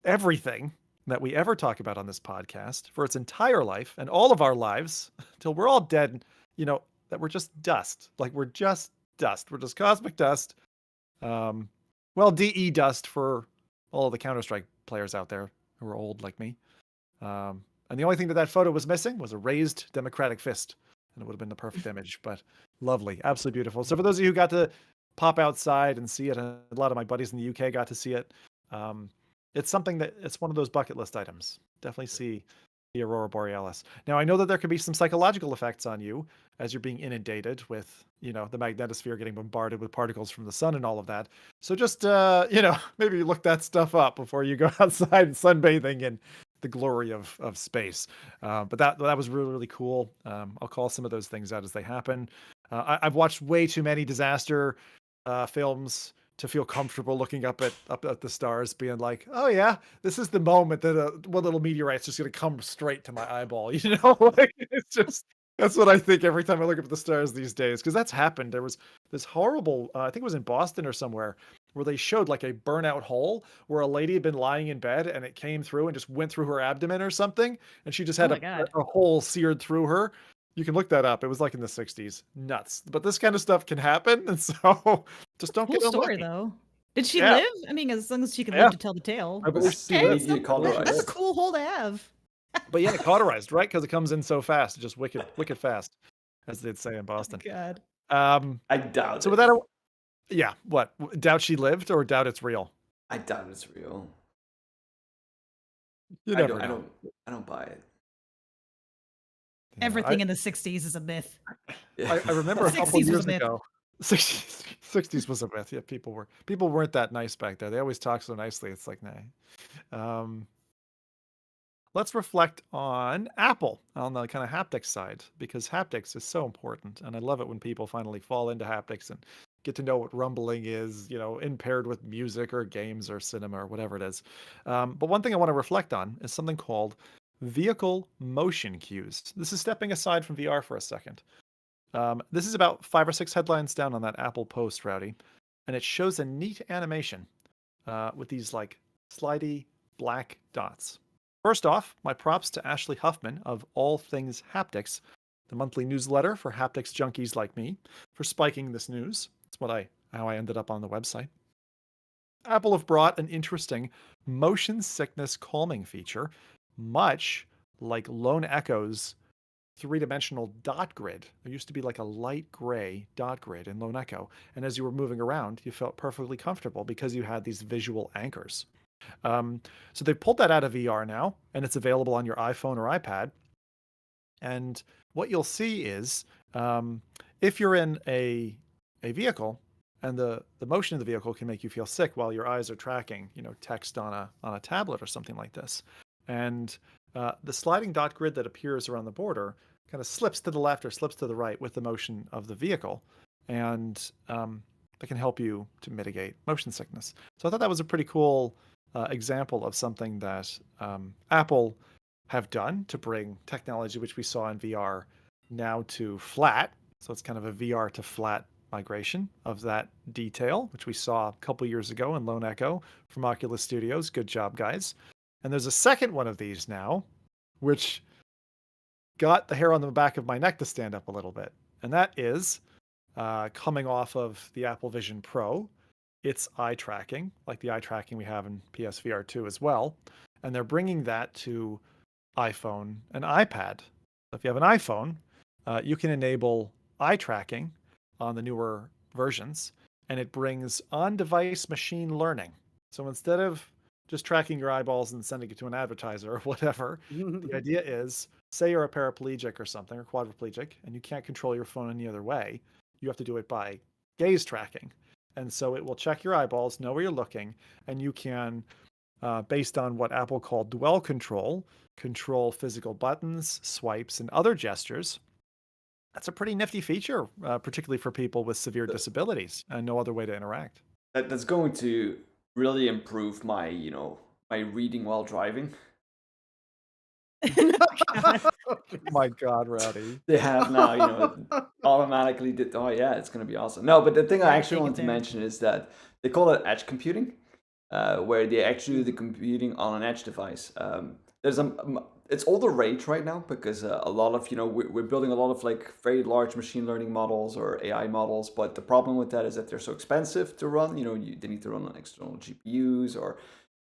everything that we ever talk about on this podcast for its entire life and all of our lives till we're all dead, that we're just dust. Like we're just dust. We're just cosmic dust. DE dust for all of the Counter-Strike players out there who are old like me. And the only thing that photo was missing was a raised democratic fist. And it would have been the perfect image, but lovely, absolutely beautiful. So for those of you who got to pop outside and see it, and a lot of my buddies in the UK got to see it, it's something it's one of those bucket list items. Definitely see the Aurora Borealis. Now, I know that there can be some psychological effects on you as you're being inundated with, the magnetosphere getting bombarded with particles from the sun and all of that. So just, maybe look that stuff up before you go outside sunbathing in the glory of space. But that was really, really cool. I'll call some of those things out as they happen. I've watched way too many disaster films to feel comfortable looking up at the stars, being like, oh yeah, this is the moment that one little meteorite's just going to come straight to my eyeball. Like, it's just, that's what I think every time I look up at the stars these days, because that's happened. There was this horrible, I think it was in Boston or somewhere, where they showed like a burnout hole where a lady had been lying in bed and it came through and just went through her abdomen or something, and she just had a hole seared through her. You can look that up. It was like in the 60s. Nuts. But this kind of stuff can happen. And so just don't Cool get story, unlucky. though. Did she Yeah. live? I mean, as long as she can Yeah. live to tell the tale. I believe she Okay, lived. Immediate cauterized. that's a cool hole to have. But yeah, cauterized, right? Because it comes in so fast. Just wicked fast, as they'd say in Boston. God. I doubt So it. with that, yeah, what? Doubt she lived or doubt it's real? I doubt it's real. You I never know. don't buy it. Yeah, Everything in the 60s is a myth. I remember a couple 60s was a years myth. ago. 60s was a myth. Yeah, people weren't that nice back there. They always talk so nicely. It's like, nah. Let's reflect on Apple on the kind of haptics side, because haptics is so important, and I love it when people finally fall into haptics and get to know what rumbling is, in paired with music or games or cinema or whatever it is. But one thing I want to reflect on is something called vehicle motion cues. This is stepping aside from VR for a second. This is about 5 or 6 headlines down on that Apple post, Rowdy, and it shows a neat animation with these like slidey black dots. First off, my props to Ashley Huffman of All Things Haptics, the monthly newsletter for haptics junkies like me, for spiking this news. That's how I ended up on the website. Apple have brought an interesting motion sickness calming feature, much like Lone Echo's 3-dimensional dot grid. There used to be like a light gray dot grid in Lone Echo, and as you were moving around, you felt perfectly comfortable because you had these visual anchors. So they've pulled that out of VR now, and it's available on your iPhone or iPad. And what you'll see is, if you're in a vehicle, and the motion of the vehicle can make you feel sick while your eyes are tracking, text on a tablet or something like this. And the sliding dot grid that appears around the border kind of slips to the left or slips to the right with the motion of the vehicle, and that can help you to mitigate motion sickness. So I thought that was a pretty cool example of something that Apple have done to bring technology which we saw in VR now to flat. So it's kind of a VR to flat migration of that detail, which we saw a couple years ago in Lone Echo from Oculus Studios. Good job, guys. And there's a second one of these now, which got the hair on the back of my neck to stand up a little bit. And that is coming off of the Apple Vision Pro. It's eye tracking, like the eye tracking we have in PSVR2 as well. And they're bringing that to iPhone and iPad. So if you have an iPhone, you can enable eye tracking on the newer versions, and it brings on-device machine learning. So instead of just tracking your eyeballs and sending it to an advertiser or whatever, the idea is, say you're a paraplegic or something, or quadriplegic, and you can't control your phone any other way, you have to do it by gaze tracking. And so it will check your eyeballs, know where you're looking, and you can, based on what Apple called dwell control physical buttons, swipes, and other gestures. That's a pretty nifty feature, particularly for people with severe disabilities and no other way to interact. That's going to really improve my, my reading while driving. My God, Rowdy. They have now, automatically did. Oh yeah, it's going to be awesome. No, but the thing I actually want to mention is that they call it edge computing, where they actually do the computing on an edge device. It's all the rage right now because a lot of, we're building a lot of like very large machine learning models or AI models, but the problem with that is that they're so expensive to run. They need to run on external GPUs, or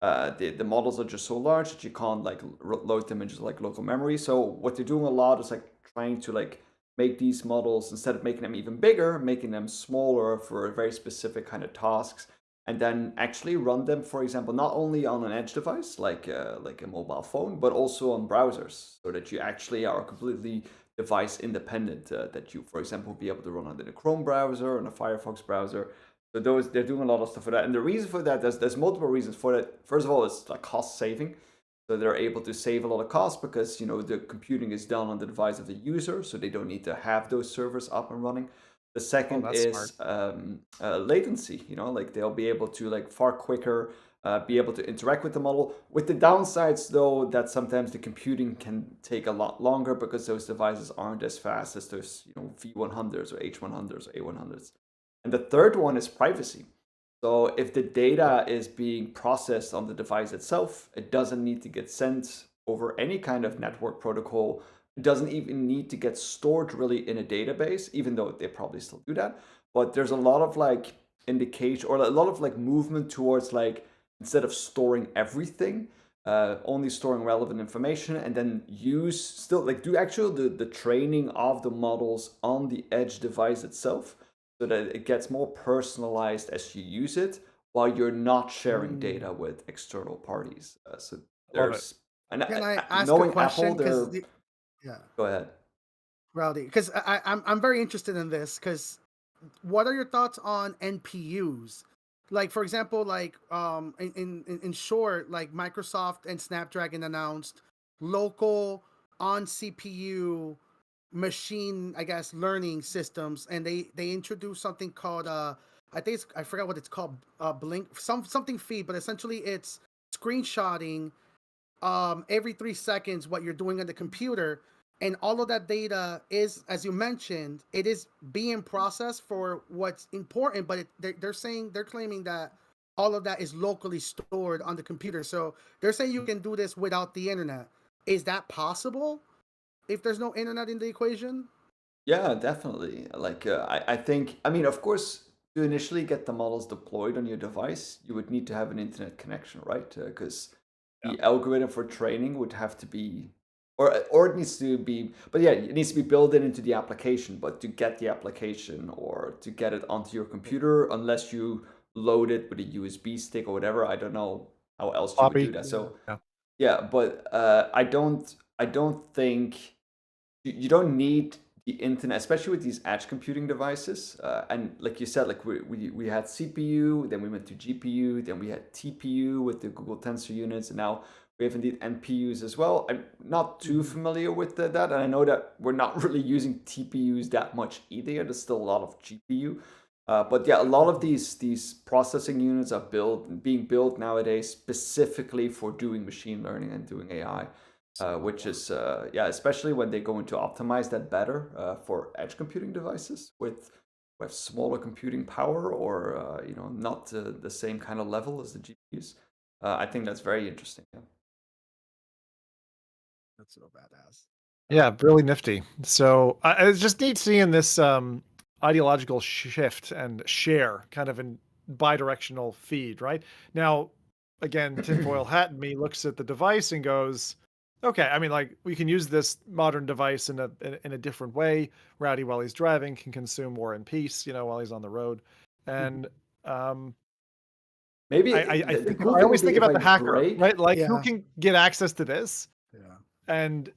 the models are just so large that you can't like load them into like local memory. So what they're doing a lot is like trying to like make these models, instead of making them even bigger, making them smaller for very specific kind of tasks, and then actually run them, for example, not only on an edge device like a mobile phone, but also on browsers, so that you actually are completely device independent. That you, for example, be able to run on the Chrome browser and a Firefox browser. So they're doing a lot of stuff for that, and the reason for that, there's multiple reasons for that. First of all, it's like cost saving. So they're able to save a lot of cost because the computing is done on the device of the user, so they don't need to have those servers up and running. The second is latency. Like they'll be able to like far quicker be able to interact with the model. With the downsides, though, that sometimes the computing can take a lot longer because those devices aren't as fast as those V100s or H100s or A100s. And the third one is privacy. So if the data is being processed on the device itself, it doesn't need to get sent over any kind of network protocol doesn't even need to get stored really in a database, even though they probably still do that. But there's a lot of like indication or a lot of like movement towards like, instead of storing everything, only storing relevant information, and then do actually the training of the models on the edge device itself, so that it gets more personalized as you use it, while you're not sharing data with external parties. So there's, and Can I ask a knowing question? Apple, Yeah, go ahead. Rowdy, because I'm very interested in this. Because what are your thoughts on NPUs? Like, for example, like in short, like Microsoft and Snapdragon announced local on CPU machine, I guess, learning systems, and they introduced something called I forgot what it's called, blink something feed, but essentially it's screenshotting every 3 seconds what you're doing on the computer, and all of that data is, as you mentioned, it is being processed for what's important, but they're claiming that all of that is locally stored on the computer. So they're saying you can do this without the internet. Is that possible if there's no internet in the equation? Yeah, definitely. Like, I think, I mean, of course, to initially get the models deployed on your device, you would need to have an internet connection, right? Because the algorithm for training would have to be, or it needs to be, but yeah, it needs to be built into the application. But to get the application or to get it onto your computer, unless you load it with a USB stick or whatever, I don't know how else you would do that. So yeah, but I don't think you don't need the internet, especially with these edge computing devices. And like you said, like we had CPU, then we went to GPU, then we had TPU with the Google Tensor units, and now we have indeed NPUs as well. I'm not too familiar with that, and I know that we're not really using TPUs that much either. There's still a lot of GPU. But yeah, a lot of these processing units are being built nowadays specifically for doing machine learning and doing AI. Which is, especially when they go into optimize that better for edge computing devices with smaller computing power, or not the same kind of level as the GPUs. I think that's very interesting. Yeah. That's so badass. Yeah, really nifty. So I just neat seeing this ideological shift and share kind of in bidirectional feed, right? Now, again, tinfoil hat in me looks at the device and goes, okay, I mean, like, we can use this modern device in a different way. Rowdy, while he's driving, can consume War and Peace, while he's on the road. And maybe I always think about the hacker, right? Like, who can get access to this? Yeah. And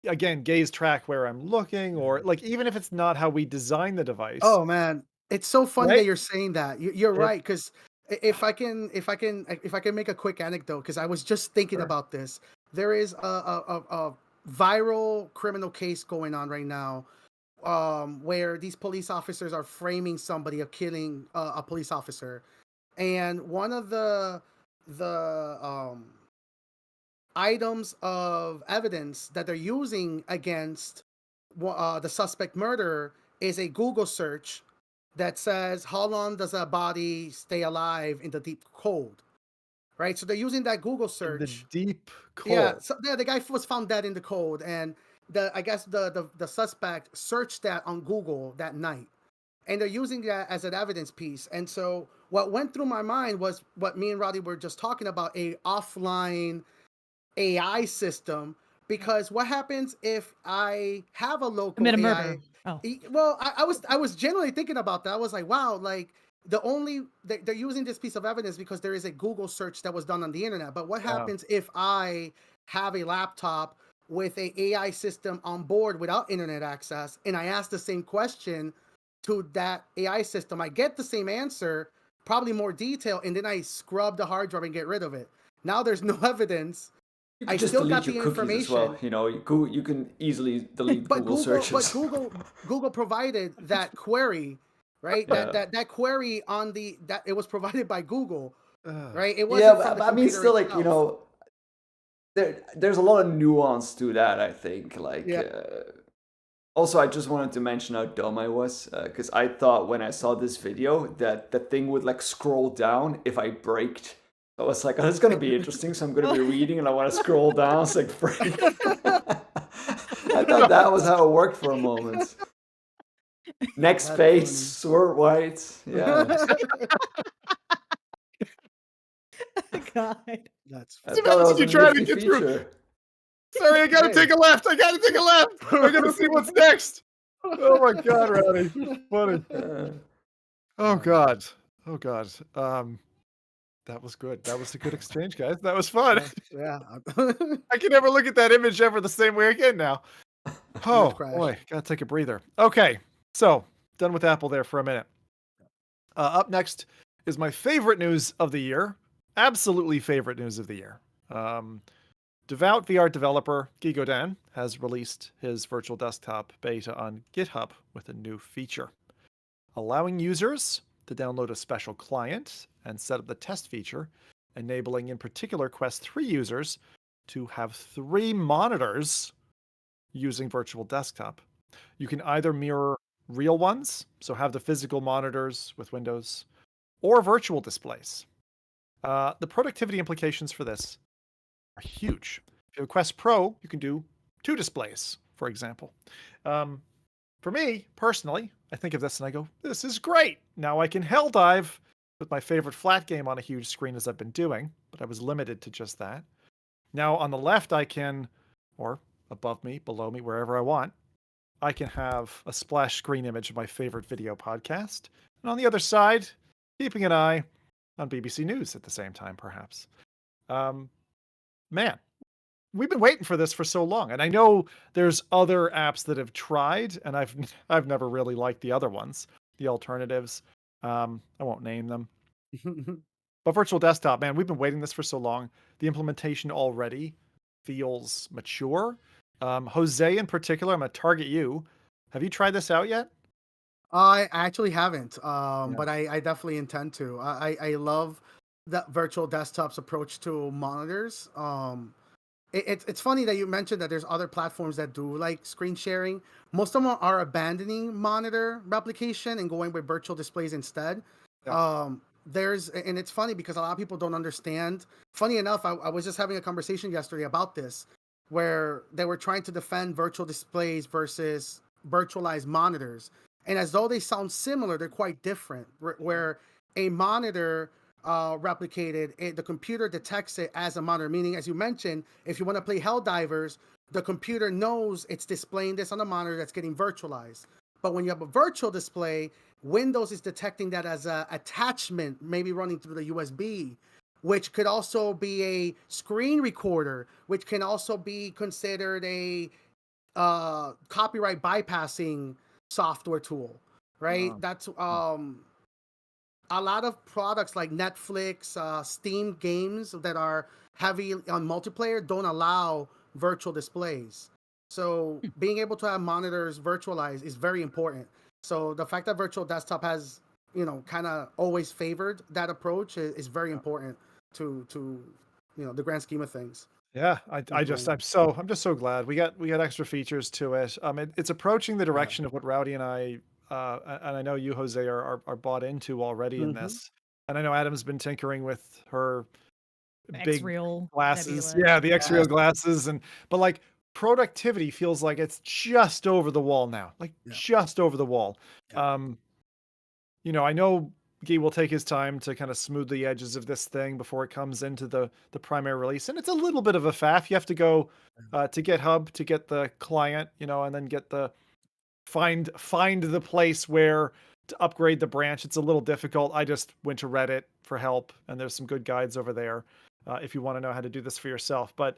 again, gaze track where I'm looking, or like, even if it's not how we design the device. Oh man, it's so funny that you're saying that. You're right, because if I can make a quick anecdote, because I was just thinking about this. There is a viral criminal case going on right now, where these police officers are framing somebody of killing a police officer, and one of the items of evidence that they're using against the suspect murderer is a Google search that says, how long does a body stay alive in the deep cold? Right, so they're using that Google search. The deep cold. Yeah, so the guy was found dead in the cold, and I guess the suspect searched that on Google that night, and they're using that as an evidence piece. And so what went through my mind was what me and Rowdy were just talking about, a offline AI system. Because what happens if I have a local Commit a AI? murder. Oh. Well, I was genuinely thinking about that. I was like, wow, like, they're using this piece of evidence because there is a Google search that was done on the internet. But what happens if I have a laptop with a AI system on board without internet access, and I ask the same question to that AI system? I get the same answer, probably more detail, and then I scrub the hard drive and get rid of it. Now there's no evidence. I still got the information. As well. You can easily delete Google searches. But Google provided that query. Right, that query on that it was provided by Google, right? It wasn't. Yeah, but I mean, still, like, there's a lot of nuance to that. I think, like, also, I just wanted to mention how dumb I was, because I thought when I saw this video that the thing would like scroll down if I braked. I was like, oh, it's gonna be interesting, so I'm gonna be reading and I want to scroll down. It's like, I thought that was how it worked for a moment. Next page, sword white. Yeah. God. That's I thought that was you a trying to nifty get through. feature. Sorry, I gotta Hey. take a left. I gotta see what's next. Oh my God, Rowdy. Funny. Oh God. That was good. That was a good exchange, guys. That was fun. Yeah. I can never look at that image ever the same way again now. Oh crash. boy, gotta take a breather. Okay, so done with Apple there for a minute. Up next is my favorite news of the year. Absolutely favorite news of the year. Devout VR developer Gigo Dan has released his virtual desktop beta on GitHub with a new feature, allowing users to download a special client and set up the test feature, enabling in particular Quest 3 users to have 3 monitors using virtual desktop. You can either mirror real ones, so have the physical monitors with windows, or virtual displays. The productivity implications for this are huge. If you have a Quest Pro, you can do 2 displays, for example. For me, personally, I think of this and I go, this is great. Now I can hell dive with my favorite flat game on a huge screen as I've been doing, but I was limited to just that. Now on the left, I can, or above me, below me, wherever I want, I can have a splash screen image of my favorite video podcast. And on the other side, keeping an eye on BBC News at the same time, perhaps. Man, we've been waiting for this for so long. And I know there's other apps that have tried, and I've never really liked the other ones, the alternatives. I won't name them. But virtual desktop, man, we've been waiting this for so long. The implementation already feels mature. Jose in particular, I'm going to target you. Have you tried this out yet? I actually haven't, but I definitely intend to. I love that virtual desktop's approach to monitors. It's funny that you mentioned that there's other platforms that do like screen sharing. Most of them are abandoning monitor replication and going with virtual displays instead. Yeah. And it's funny because a lot of people don't understand. Funny enough, I was just having a conversation yesterday about this, where they were trying to defend virtual displays versus virtualized monitors. And as though they sound similar, they're quite different. Where a monitor replicated, the computer detects it as a monitor. Meaning, as you mentioned, if you want to play Helldivers, the computer knows it's displaying this on a monitor that's getting virtualized. But when you have a virtual display, Windows is detecting that as an attachment, maybe running through the USB, which could also be a screen recorder, which can also be considered a copyright bypassing software tool, right? That's a lot of products like Netflix, Steam games that are heavy on multiplayer don't allow virtual displays. So being able to have monitors virtualized is very important. So the fact that virtual desktop has, kind of always favored that approach is very important to the grand scheme of things. Yeah, I'm just so glad we got extra features to it. It's approaching the direction of what Rowdy and I, and I know you, Jose, are bought into already in this. And I know Adam's been tinkering with her big X-Real glasses. nebula. Yeah, the X-Real glasses, but like productivity feels like it's just over the wall now, just over the wall. I know Guy will take his time to kind of smooth the edges of this thing before it comes into the primary release. And it's a little bit of a faff. You have to go to GitHub to get the client, and then get the find the place where to upgrade the branch. It's a little difficult. I just went to Reddit for help, and there's some good guides over there if you want to know how to do this for yourself. But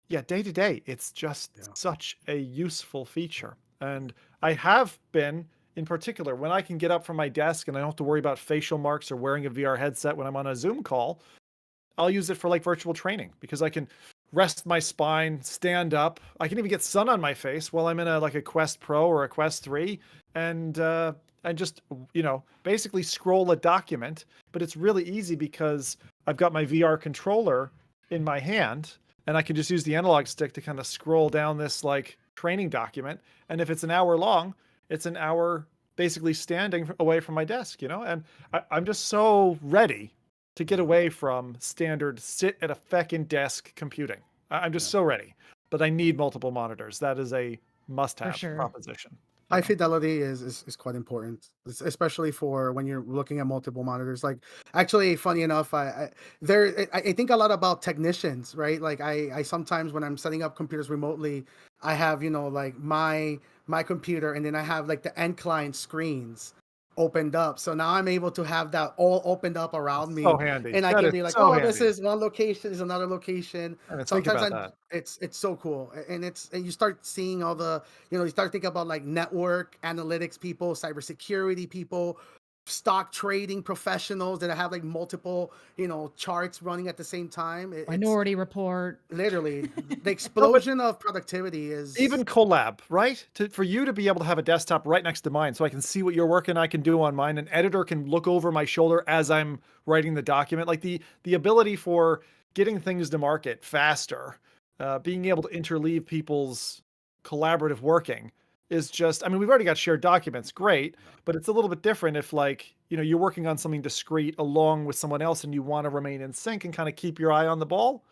yeah, day to day, it's just such a useful feature. And I have been, in particular, when I can get up from my desk and I don't have to worry about facial marks or wearing a VR headset when I'm on a Zoom call, I'll use it for like virtual training because I can rest my spine, stand up. I can even get sun on my face while I'm in a Quest Pro or a Quest 3 and just, basically scroll a document. But it's really easy because I've got my VR controller in my hand and I can just use the analog stick to kind of scroll down this training document. And if it's an hour long, it's an hour basically standing away from my desk, and I'm just so ready to get away from standard sit at a feckin' desk computing. I'm just so ready. but I need multiple monitors. That is a must-have sure. proposition. High fidelity is quite important, especially for when you're looking at multiple monitors. Like, actually, funny enough, I think a lot about technicians, right? Like, I sometimes when I'm setting up computers remotely, I have like my computer, and then I have like the end client screens opened up. So now I'm able to have that all opened up around me, So handy. and I That can is be like, so oh, this handy. is one location, is another location. Think Sometimes about that. it's so cool, and you start seeing all the you start thinking about like network analytics people, cybersecurity people, stock trading professionals that have like multiple charts running at the same time. Minority Report. Literally the explosion of productivity is even collab, right? For you to be able to have a desktop right next to mine so I can see what you're working, I can do on mine. An editor can look over my shoulder as I'm writing the document. Like the ability for getting things to market faster, being able to interleave people's collaborative working is just, I mean, we've already got shared documents, great, but it's a little bit different if like, you're working on something discrete along with someone else and you want to remain in sync and kind of keep your eye on the ball,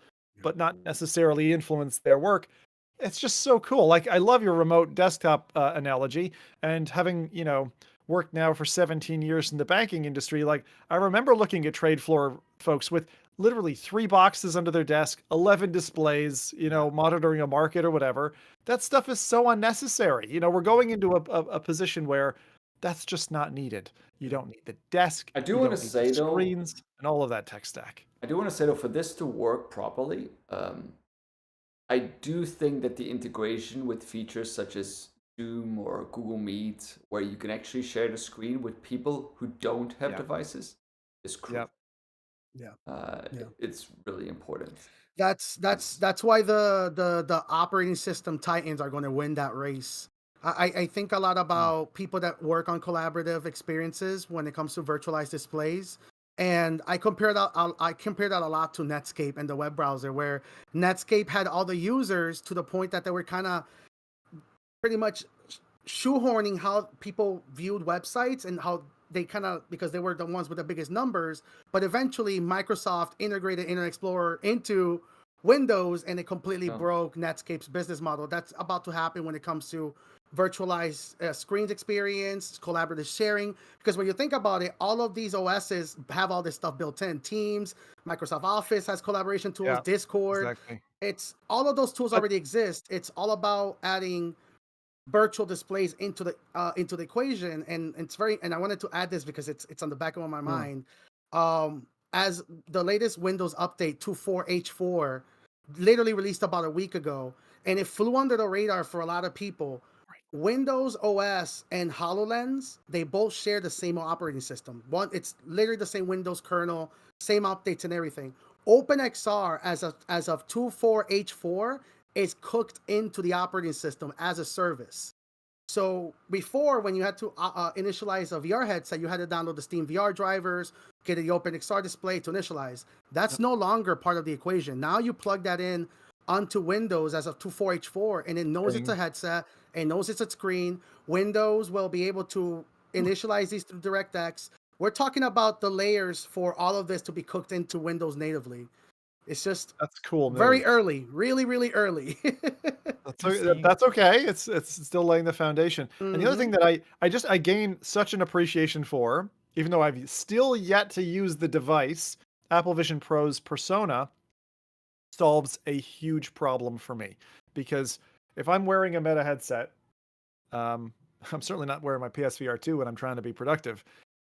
but not necessarily influence their work. It's just so cool. Like, I love your remote desktop analogy, and having, worked now for 17 years in the banking industry. Like, I remember looking at trade floor folks with literally 3 boxes under their desk, 11 displays, monitoring a market or whatever. That stuff is so unnecessary. We're going into a position where that's just not needed. You don't need the desk. I do want to say though, screens and all of that tech stack. I do want to say though, for this to work properly, I do think that the integration with features such as Zoom or Google Meet, where you can actually share the screen with people who don't have devices, is crucial. It's really important. That's why the operating system titans are going to win that race. I think a lot about people that work on collaborative experiences when it comes to virtualized displays. And I compare that a lot to Netscape and the web browser, where Netscape had all the users to the point that they were kind of pretty much shoehorning how people viewed websites and how they kind of, because they were the ones with the biggest numbers. But eventually Microsoft integrated Internet Explorer into Windows, and it completely broke Netscape's business model. That's about to happen when it comes to virtualized screens experience, collaborative sharing. Because when you think about it, all of these OSs have all this stuff built in. Teams, Microsoft Office has collaboration tools, Discord. Exactly. It's all of those tools already exist. It's all about adding virtual displays into the equation, and it's very. And I wanted to add this because it's on the back of my mind. As the latest Windows update 2.4H4 literally released about a week ago, and it flew under the radar for a lot of people. Windows OS and HoloLens, they both share the same operating system. One, it's literally the same Windows kernel, same updates and everything. OpenXR as of 2.4H4 is cooked into the operating system as a service. So before, when you had to initialize a VR headset, you had to download the Steam VR drivers, get the OpenXR display to initialize. That's no longer part of the equation. Now you plug that in onto Windows as of 2.4H4, and it knows it's a headset, it knows it's a screen. Windows will be able to initialize these through DirectX. We're talking about the layers for all of this to be cooked into Windows natively. It's just that's cool. Very early, really early. That's okay. It's still laying the foundation. And the other thing that I gain such an appreciation for, even though I've still yet to use the device, Apple Vision Pro's Persona solves a huge problem for me, because if I'm wearing a Meta headset, I'm certainly not wearing my PSVR2 when I'm trying to be productive.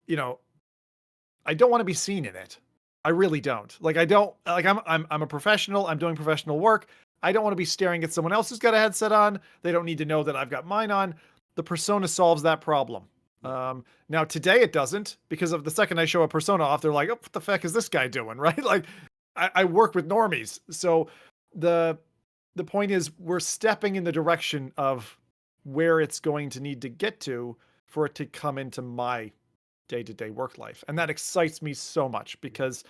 I don't want to be seen in it. I really don't. Like, I'm a professional. I'm doing professional work. I don't want to be staring at someone else who's got a headset on. They don't need to know that I've got mine on. The Persona solves that problem. Now today it doesn't, because of the second I show a Persona off, they're like, oh, what the fuck is this guy doing? Right? Like, I work with normies. So the point is, we're stepping in the direction of where it's going to need to get to for it to come into my day-to-day work life. And that excites me so much, because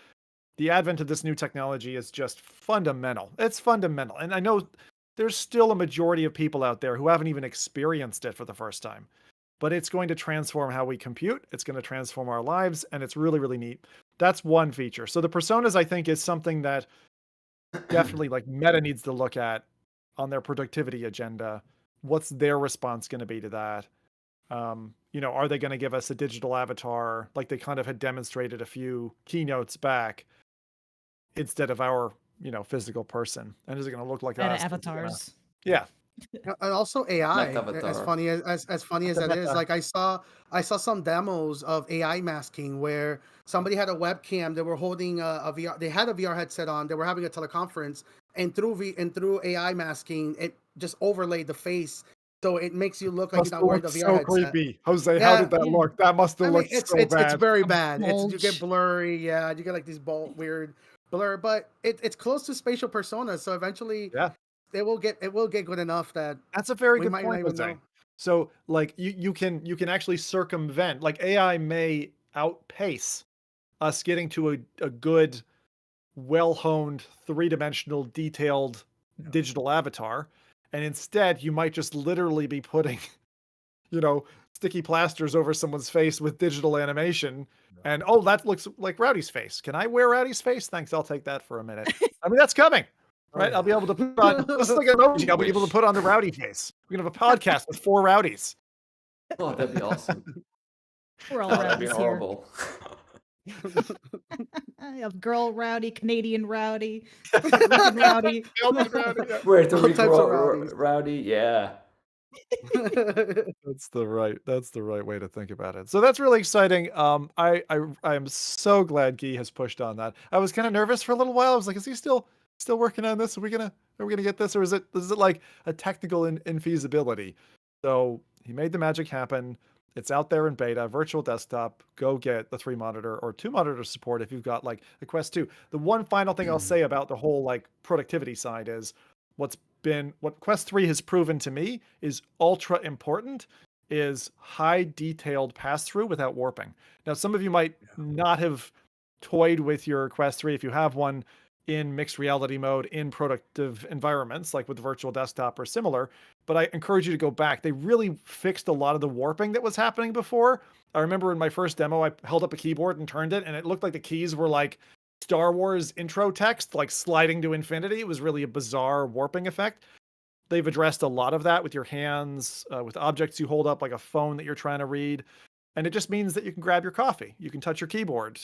the advent of this new technology is just fundamental. It's fundamental. And I know there's still a majority of people out there who haven't even experienced it for the first time, but it's going to transform how we compute. It's going to transform our lives, and it's really, really neat. That's one feature. So the personas, I think, is something that definitely like Meta needs to look at on their productivity agenda, what's their response going to be to that? Are they going to give us a digital avatar like they kind of had demonstrated a few keynotes back instead of our, physical person? And is it going to look like us? Avatars. Yeah. And also AI, Avatar. as funny as that is, like I saw some demos of AI masking where somebody had a webcam, they were holding a VR, they had a VR headset on, they were having a teleconference, and through AI masking, it just overlaid the face, so it makes you look like you're not wearing the VR so headset. creepy. Jose, how did that look? That must have looked so bad. It's very bad. You get bulge. blurry, yeah, you get like these weird blur, but it's close to spatial personas, so eventually, Yeah. it will get good enough that that's a very we good might point, not even Jose. know. So like you can actually circumvent, like AI may outpace us getting to a good, well-honed, three-dimensional, detailed digital avatar, and instead you might just literally be putting sticky plasters over someone's face with digital animation, and that looks like Rowdy's face. Can I wear Rowdy's face? Thanks, I'll take that for a minute. I mean, that's coming. Right, I'll be able to put on just like an emoji. I'll be able to put on the Rowdy face. We're gonna have a podcast with 4 Rowdies. Oh, that'd be awesome. We're all That'd be Rowdies here. horrible. I have girl Rowdy, Canadian Rowdy, Rowdy. Where to All be types of rowdies. Rowdy? Yeah. That's the right way to think about it. So that's really exciting. I am so glad Guy has pushed on that. I was kind of nervous for a little while. I was like, is he still working on this? Are we gonna get this, or is it like a technical infeasibility? So he made the magic happen. It's out there in beta, virtual desktop. Go get the 3-monitor or 2-monitor support if you've got like the Quest 2. The one final thing I'll say about the whole like productivity side is what Quest 3 has proven to me is ultra important is high detailed pass-through without warping. Now, some of you might not have toyed with your Quest 3 if you have one in mixed reality mode in productive environments like with virtual desktop or similar, but I encourage you to go back. They really fixed a lot of the warping that was happening before. I remember in my first demo, I held up a keyboard and turned it, and it looked like the keys were like Star Wars intro text, like sliding to infinity. It was really a bizarre warping effect. They've addressed a lot of that with your hands, with objects you hold up like a phone that you're trying to read. And it just means that you can grab your coffee. You can touch your keyboard,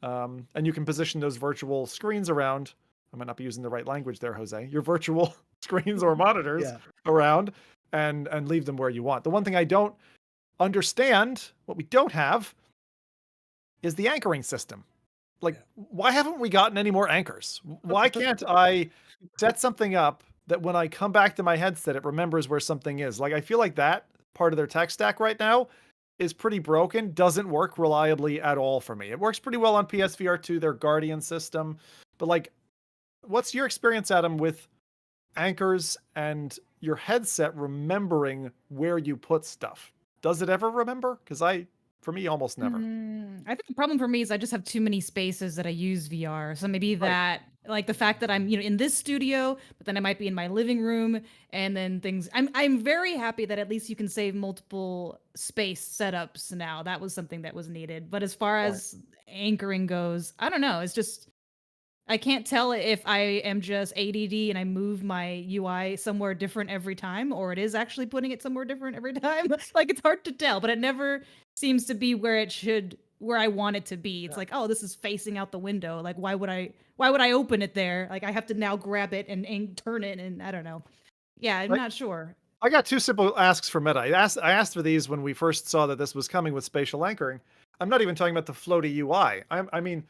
and you can position those virtual screens around. I might not be using the right language there, Jose. Your virtual screens or monitors around and leave them where you want. The one thing I don't understand, what we don't have, is the anchoring system. Like, why haven't we gotten any more anchors? Why can't I set something up that when I come back to my headset, it remembers where something is? Like, I feel like that part of their tech stack right now is pretty broken, doesn't work reliably at all for me. It works pretty well on PSVR2, their Guardian system. But like, what's your experience, Adam, with anchors and your headset remembering where you put stuff? Does it ever remember? Because for me, almost never. I think the problem for me is I just have too many spaces that I use VR. So maybe that, like the fact that I'm, in this studio, but then I might be in my living room, and then things. I'm very happy that at least you can save multiple space setups now. That was something that was needed. But as far as anchoring goes, I don't know. It's just I can't tell if I am just ADD and I move my UI somewhere different every time, or it is actually putting it somewhere different every time. Like, it's hard to tell, but it never seems to be where I want it to be. It's like, oh, this is facing out the window. Like, why would I open it there? Like, I have to now grab it and turn it, and I don't know. Yeah, I'm not sure. I got 2 simple asks for Meta. I asked for these when we first saw that this was coming with spatial anchoring. I'm not even talking about the floaty UI. I mean,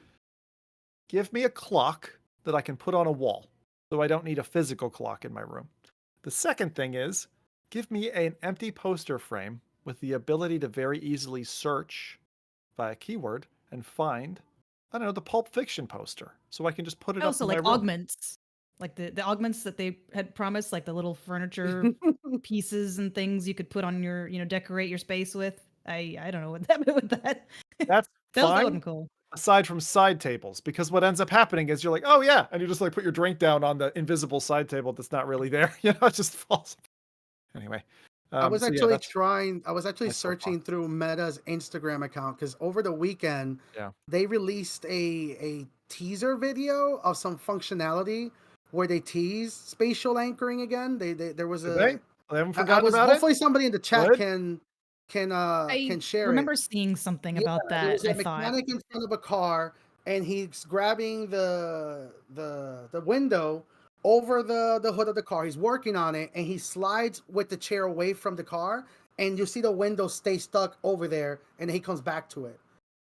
give me a clock that I can put on a wall, so I don't need a physical clock in my room. The second thing is, give me an empty poster frame with the ability to very easily search by a keyword and find, I don't know, the Pulp Fiction poster, so I can just put it up in my room. Augments. Like the augments that they had promised, like the little furniture pieces and things you could put on your, decorate your space with. I don't know what that meant with that. That's that fine. was cool. Aside from side tables, because what ends up happening is you're like, oh yeah, and you just like put your drink down on the invisible side table that's not really there. It just falls. Anyway, I was actually searching through Meta's Instagram account because over the weekend, they released a teaser video of some functionality where they tease spatial anchoring again. There was They haven't forgotten about hopefully it. somebody in the chat Good. can share it. remember seeing something about There that. was a I thought. mechanic in front of a car, and he's grabbing the window over the hood of the car. He's working on it, and he slides with the chair away from the car, and you see the window stay stuck over there, and then he comes back to it.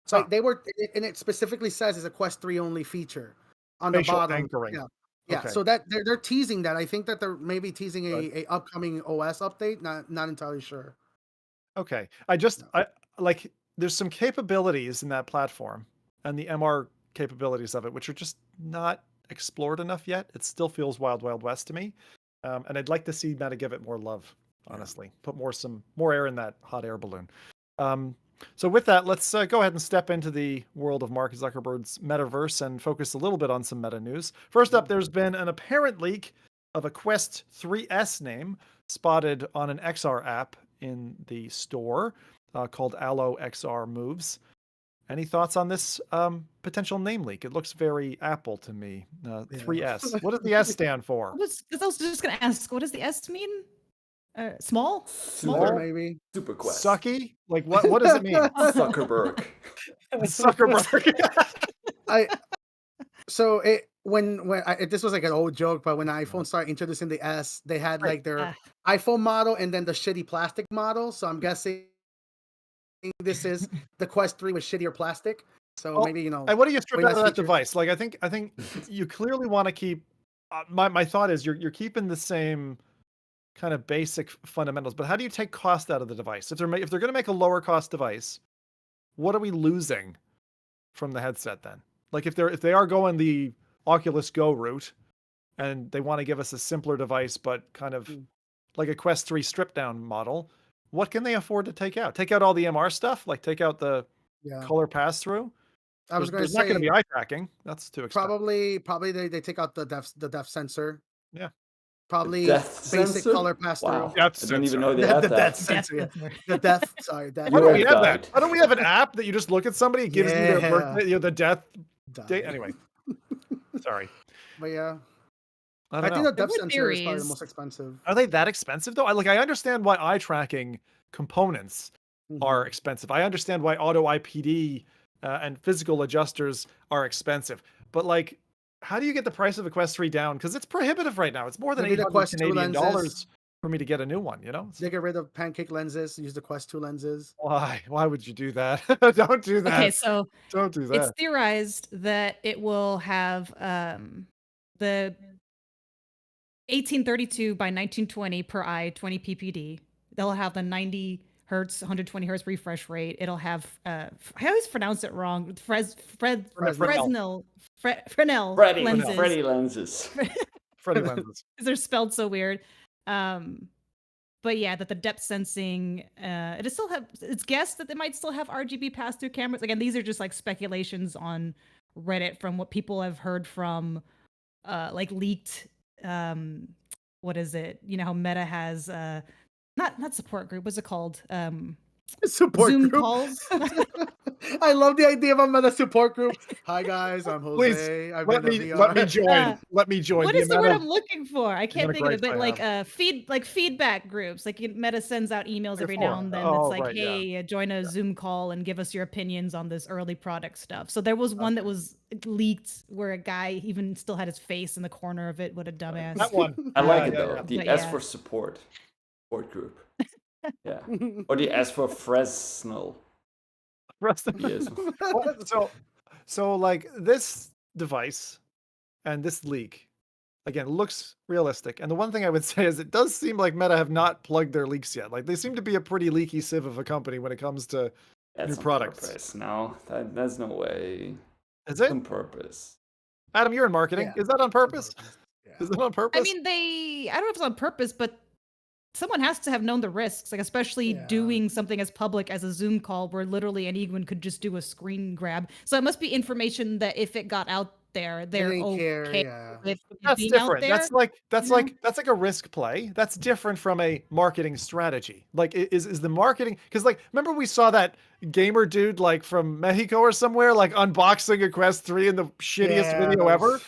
So they were, and it specifically says it's a Quest 3 only feature on Spatial the bottom. anchoring. Yeah. Okay. So that they're teasing that. I think that they're maybe teasing a upcoming OS update. Not entirely sure. Okay. I like there's some capabilities in that platform and the MR capabilities of it, which are just not explored enough yet. It still feels wild west to me. And I'd like to see Meta give it more love, honestly. Put more air in that hot air balloon. So with that, let's go ahead and step into the world of Mark Zuckerberg's metaverse and focus a little bit on some meta news. First up, there's been an apparent leak of a Quest 3S name spotted on an XR app in the store called Allo XR Moves. Any thoughts on this potential name leak? It looks very Apple to me. 3S. What does the S stand for? I was just going to ask, what does the S mean? Small? Super, maybe. Super Quest. Sucky? Like what does it mean? Zuckerberg. Zuckerberg. This was like an old joke, but when iPhone started introducing the S, they had like their iPhone model and then the shitty plastic model. So I'm guessing this is the Quest 3 with shittier plastic. So maybe And what do you strip out of that device? Like I think you clearly want to keep. My thought is you're keeping the same kind of basic fundamentals, but how do you take cost out of the device? If they're going to make a lower cost device, what are we losing from the headset then? Like if they are going the Oculus Go route and they want to give us a simpler device, but kind of like a Quest 3 stripped down model, what can they afford to take out? Take out all the MR stuff, like take out the color pass through. I was going to say not going to be eye tracking. That's too expensive. Probably they take out the depth sensor. Yeah. Probably basic color pass through. Wow. I didn't even know they had the that. depth sensor. The depth. Sorry, depth. Why don't we have that? Why don't we have an app that you just look at somebody, it gives you their birthday, the death date? Anyway, sorry. But yeah, I think the depth sensor is probably the most expensive. Are they that expensive though? I understand why eye tracking components are expensive. I understand why auto IPD and physical adjusters are expensive. But like, how do you get the price of a Quest 3 down? Because it's prohibitive right now. It's more than $800 Canadian dollars for me to get a new one, you know? They get rid of pancake lenses, use the Quest 2 lenses. Why? Why would you do that? Don't do that. Okay, so don't do that. It's theorized that it will have the 1832 by 1920 per eye, 20 ppd. They'll have the 90 hertz, 120 hertz refresh rate. It'll have I always pronounce it wrong. Fresnel lenses. Freddy lenses. Freddy lenses. They're spelled so weird. But yeah, that the depth sensing, it's guessed that they might still have RGB pass-through cameras. Again, these are just like speculations on Reddit from what people have heard from like leaked, what is it? You know how Meta has not support group, what's it called? Support Zoom group. calls. I love the idea of a Meta support group. Hi guys, I'm Jose. Please, I've let me join. Let me join. What is the word I'm looking for? I can't think of it. But like feedback groups. Like Meta sends out emails every now and then. That's like, hey, join a Zoom call and give us your opinions on this early product stuff. So there was one that was leaked where a guy even still had his face in the corner of it. What a dumbass. That one. I like it though. Yeah. The S for support group. Yeah. Or the S for Fresnel. Yes. So like this device and this leak again looks realistic. And the one thing I would say is it does seem like Meta have not plugged their leaks yet. Like they seem to be a pretty leaky sieve of a company when it comes to new products. Purpose. No, that's no way. Is it on purpose? Adam, you're in marketing. Yeah. Is that on purpose? Yeah. Is it on purpose? I mean, I don't know if it's on purpose, but someone has to have known the risks, like especially doing something as public as a Zoom call where literally anyone could just do a screen grab. So it must be information that if it got out there, they're okay with that's being different. out there. That's like a risk play. That's different from a marketing strategy. Like is the marketing, because like remember we saw that gamer dude like from Mexico or somewhere like unboxing a Quest 3 in the shittiest video ever.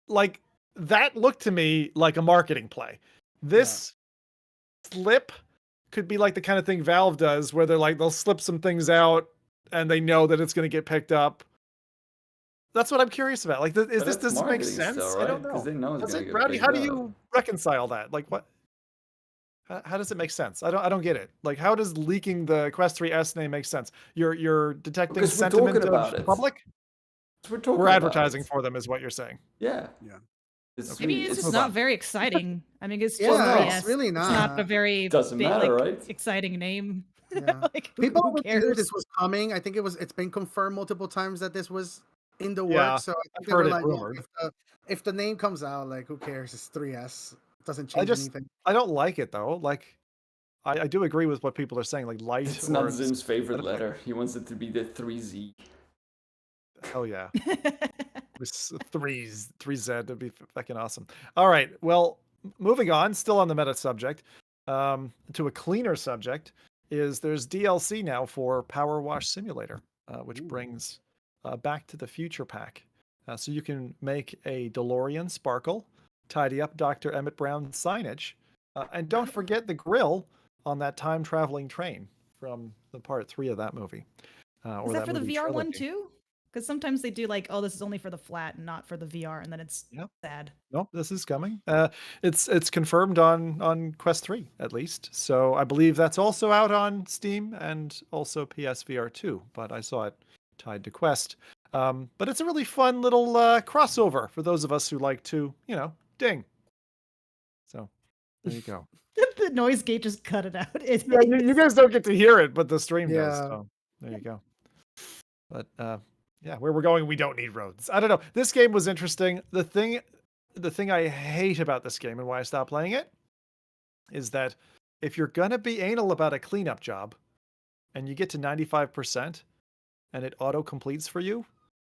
Like that looked to me like a marketing play. This slip could be like the kind of thing Valve does, where they'll slip some things out and they know that it's going to get picked up. That's what I'm curious about. Like, does this make sense? Still, right? I don't know. Because they know it's Does going it, to get Rowdy? picked How do up. you reconcile that? Like, what? How does it make sense? I don't get it. Like, how does leaking the Quest 3 S name make sense? You're detecting Because we're sentiment talking about of the it. public. We're advertising for them, is what you're saying. Yeah. Maybe it's just not very exciting. I mean, it's just it's really not. It's not a very Doesn't matter, right? exciting name. Yeah. Like, People who knew cares? this was coming. I think it's been confirmed multiple times that this was in the Yeah, works. So I think I've they heard were it like, rumored. if the name comes out, like, who cares? It's 3S. It doesn't change anything. I don't like it though. Like, I do agree with what people are saying. Like, light. It's not Zim's favorite letter. He wants it to be the 3Z. Hell yeah. Three Z would be fucking awesome. All right. Well, moving on, still on the meta subject, to a cleaner subject, there's DLC now for Powerwash Simulator, which brings Back to the Future pack. So you can make a DeLorean sparkle, tidy up Dr. Emmett Brown's signage, and don't forget the grill on that time traveling train from the part 3 of that movie. Is that for the VR one too? Because sometimes they do like, oh, this is only for the flat and not for the VR, and then it's sad. No, this is coming. It's confirmed on Quest 3 at least. So I believe that's also out on Steam and also PSVR2. But I saw it tied to Quest. But it's a really fun little crossover for those of us who like to, ding. So there you go. The noise gate just cut it out. You guys don't get to hear it, but the stream does. Yeah. So there you go. But yeah, where we're going, we don't need roads. I don't know. This game was interesting. The thing I hate about this game and why I stopped playing it is that if you're gonna be anal about a cleanup job and you get to 95% and it auto completes for you,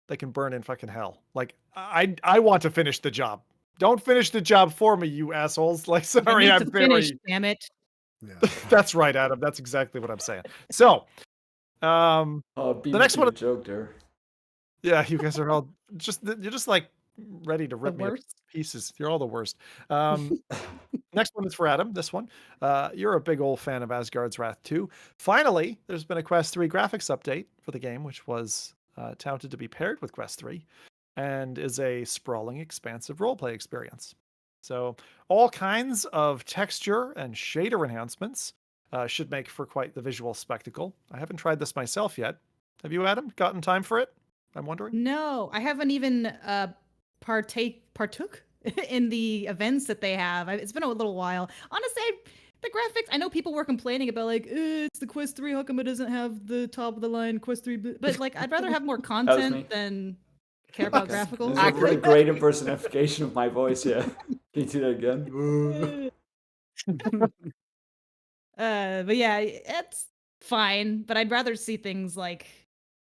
they can burn in fucking hell. Like, I want to finish the job. Don't finish the job for me, you assholes. Like, sorry, I'm finish, damn it. Yeah. That's right, Adam. That's exactly what I'm saying. So, the next one, joke there. Yeah, you guys are all you're just like ready to rip me to pieces. You're all the worst. Next one is for Adam. This one, you're a big old fan of Asgard's Wrath 2. Finally, there's been a Quest 3 graphics update for the game, which was touted to be paired with Quest 3, and is a sprawling, expansive roleplay experience. So all kinds of texture and shader enhancements should make for quite the visual spectacle. I haven't tried this myself yet. Have you, Adam, gotten time for it? I'm wondering. No, I haven't even partook in the events that they have. It's been a little while. Honestly, the graphics, I know people were complaining about like, it's the Quest 3, how come it doesn't have the top of the line Quest 3? But like, I'd rather have more content than care about graphical. This is a really great impersonification of my voice, yeah. Can you do that again? But yeah, it's fine, but I'd rather see things like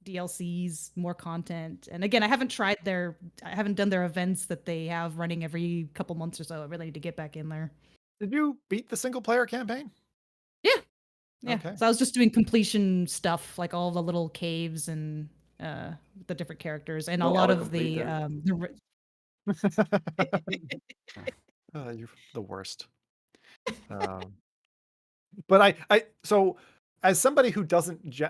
DLCs, more content. And again, I haven't done their events that they have running every couple months or so. I really need to get back in there. Did you beat the single player campaign? Yeah. Okay. So I was just doing completion stuff, like all the little caves and the different characters and a lot of the you're the worst. But so as somebody who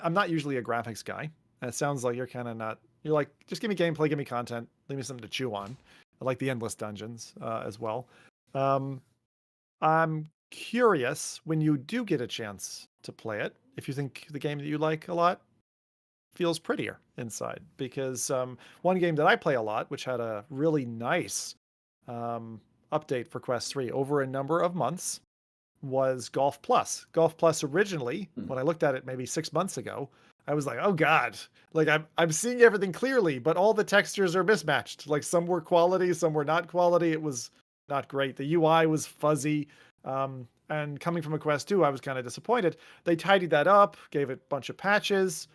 I'm not usually a graphics guy. It sounds like you're kind of not. You're like, just give me gameplay, give me content, leave me something to chew on. I like the endless dungeons as well. I'm curious, when you do get a chance to play it, if you think the game that you like a lot feels prettier inside. Because one game that I play a lot, which had a really nice update for Quest 3 over a number of months, was Golf Plus. Golf Plus originally, when I looked at it maybe 6 months ago, I was like, oh God, like I'm seeing everything clearly, but all the textures are mismatched. Like some were quality, some were not quality. It was not great. The UI was fuzzy. And coming from a Quest 2, I was kind of disappointed. They tidied that up, gave it a bunch of patches,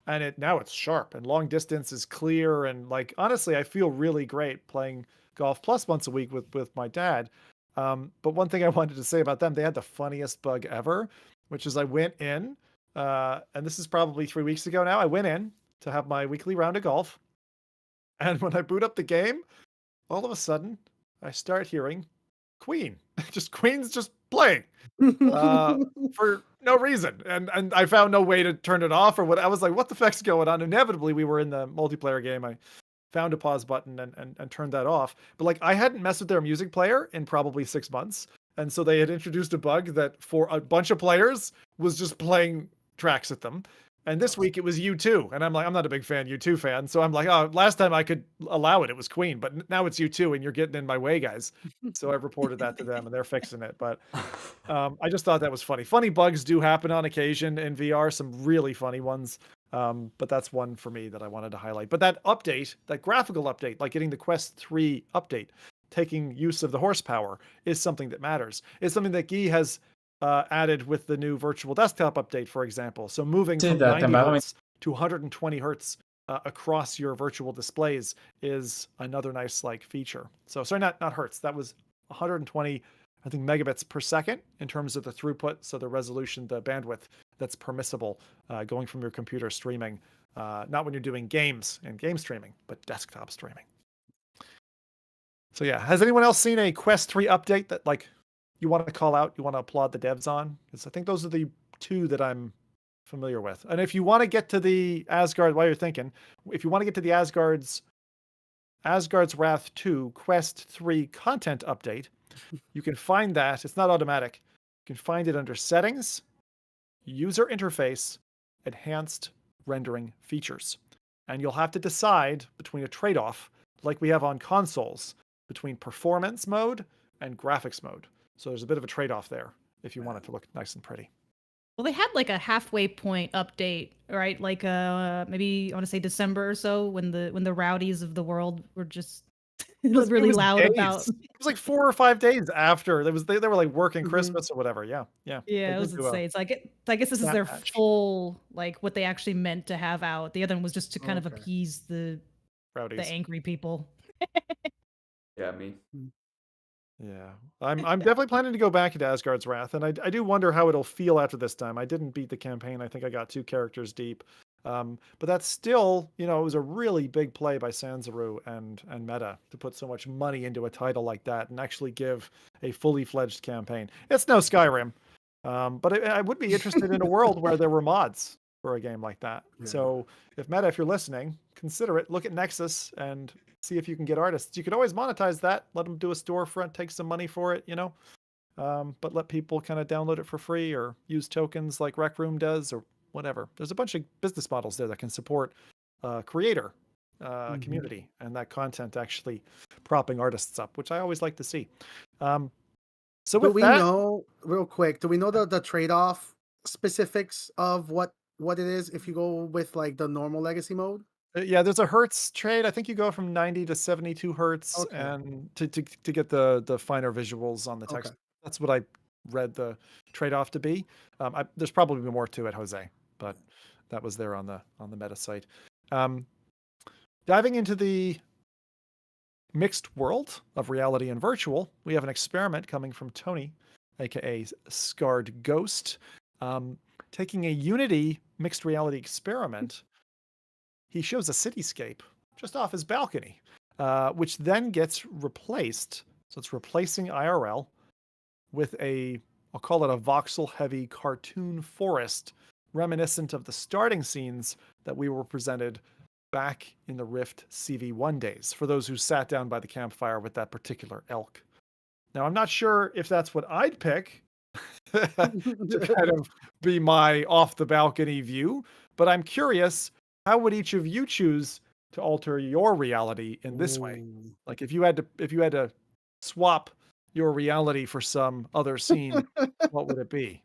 and now it's sharp and long distance is clear. And like, honestly, I feel really great playing Golf Plus once a week with my dad. But one thing I wanted to say about them, they had the funniest bug ever, which is I went in, and this is probably 3 weeks ago now. I went in to have my weekly round of golf. And when I boot up the game, all of a sudden, I start hearing Queen. Queen's just playing for no reason. And I found no way to turn it off or what. I was like, what the fuck's going on? Inevitably, we were in the multiplayer game. I found a pause button and turned that off. But like, I hadn't messed with their music player in probably 6 months. And so they had introduced a bug that for a bunch of players was just playing tracks at them. And this week it was U2. And I'm like, I'm not a big U2 fan. So I'm like, oh, last time I could allow it, it was Queen. But now it's U2 and you're getting in my way, guys. So I've reported that to them and they're fixing it. But I just thought that was funny. Funny bugs do happen on occasion in VR, some really funny ones. But that's one for me that I wanted to highlight. But that update, that graphical update, like getting the Quest 3 update, taking use of the horsepower is something that matters. It's something that Guy has added with the new virtual desktop update, for example. So moving from 90 hertz to 120 hertz across your virtual displays is another nice like feature. So sorry, not hertz. That was 120, I think, megabits per second in terms of the throughput. So the resolution, the bandwidth that's permissible going from your computer streaming, not when you're doing games and game streaming, but desktop streaming. So yeah, has anyone else seen a Quest 3 update that like you want to call out, you want to applaud the devs on? Because I think those are the two that I'm familiar with. And if you want to get to the Asgard, while you're thinking, if you want to get to the Asgards Wrath 2 Quest 3 content update, you can find that. It's not automatic. You can find it under Settings, User Interface, Enhanced Rendering Features. And you'll have to decide between a trade-off, like we have on consoles, between performance mode and graphics mode. So there's a bit of a trade-off there if you want it to look nice and pretty. Well, they had like a halfway point update, right? Like maybe I want to say December or so when the Rowdies of the world were just really loud days. about. It was like 4 or 5 days after. They were like working Christmas or whatever. Yeah. Yeah, I was gonna say it's like I guess this is their full like what they actually meant to have out. The other one was just to kind of appease the Rowdies, the angry people. Yeah, me. Yeah, I'm definitely planning to go back into Asgard's Wrath, and I do wonder how it'll feel after this time. I didn't beat the campaign. I think I got 2 characters deep. But that's still, it was a really big play by Sanzaru and Meta to put so much money into a title like that and actually give a fully fledged campaign. It's no Skyrim, but I would be interested in a world where there were mods for a game like that. Yeah. So if Meta, if you're listening, consider it. Look at Nexus and see if you can get artists. You could always monetize that. Let them do a storefront, take some money for it, but let people kind of download it for free or use tokens like Rec Room does or whatever. There's a bunch of business models there that can support creator community and that content actually propping artists up, which I always like to see. So do we know real quick? Do we know the trade-off specifics of what it is if you go with like the normal legacy mode? Yeah, there's a hertz trade. I think you go from 90 to 72 hertz and to get the finer visuals on the text. Okay. That's what I read the trade-off to be. There's probably more to it, Jose, but that was there on the Meta site. Diving into the mixed world of reality and virtual, we have an experiment coming from Tony, aka SkarredGhost, taking a Unity mixed reality experiment. He shows a cityscape just off his balcony, which then gets replaced. So it's replacing IRL with I'll call it a voxel-heavy cartoon forest, reminiscent of the starting scenes that we were presented back in the Rift CV1 days, for those who sat down by the campfire with that particular elk. Now, I'm not sure if that's what I'd pick to kind of be my off-the-balcony view, but I'm curious, how would each of you choose to alter your reality in this way? Like if you had to swap your reality for some other scene, what would it be?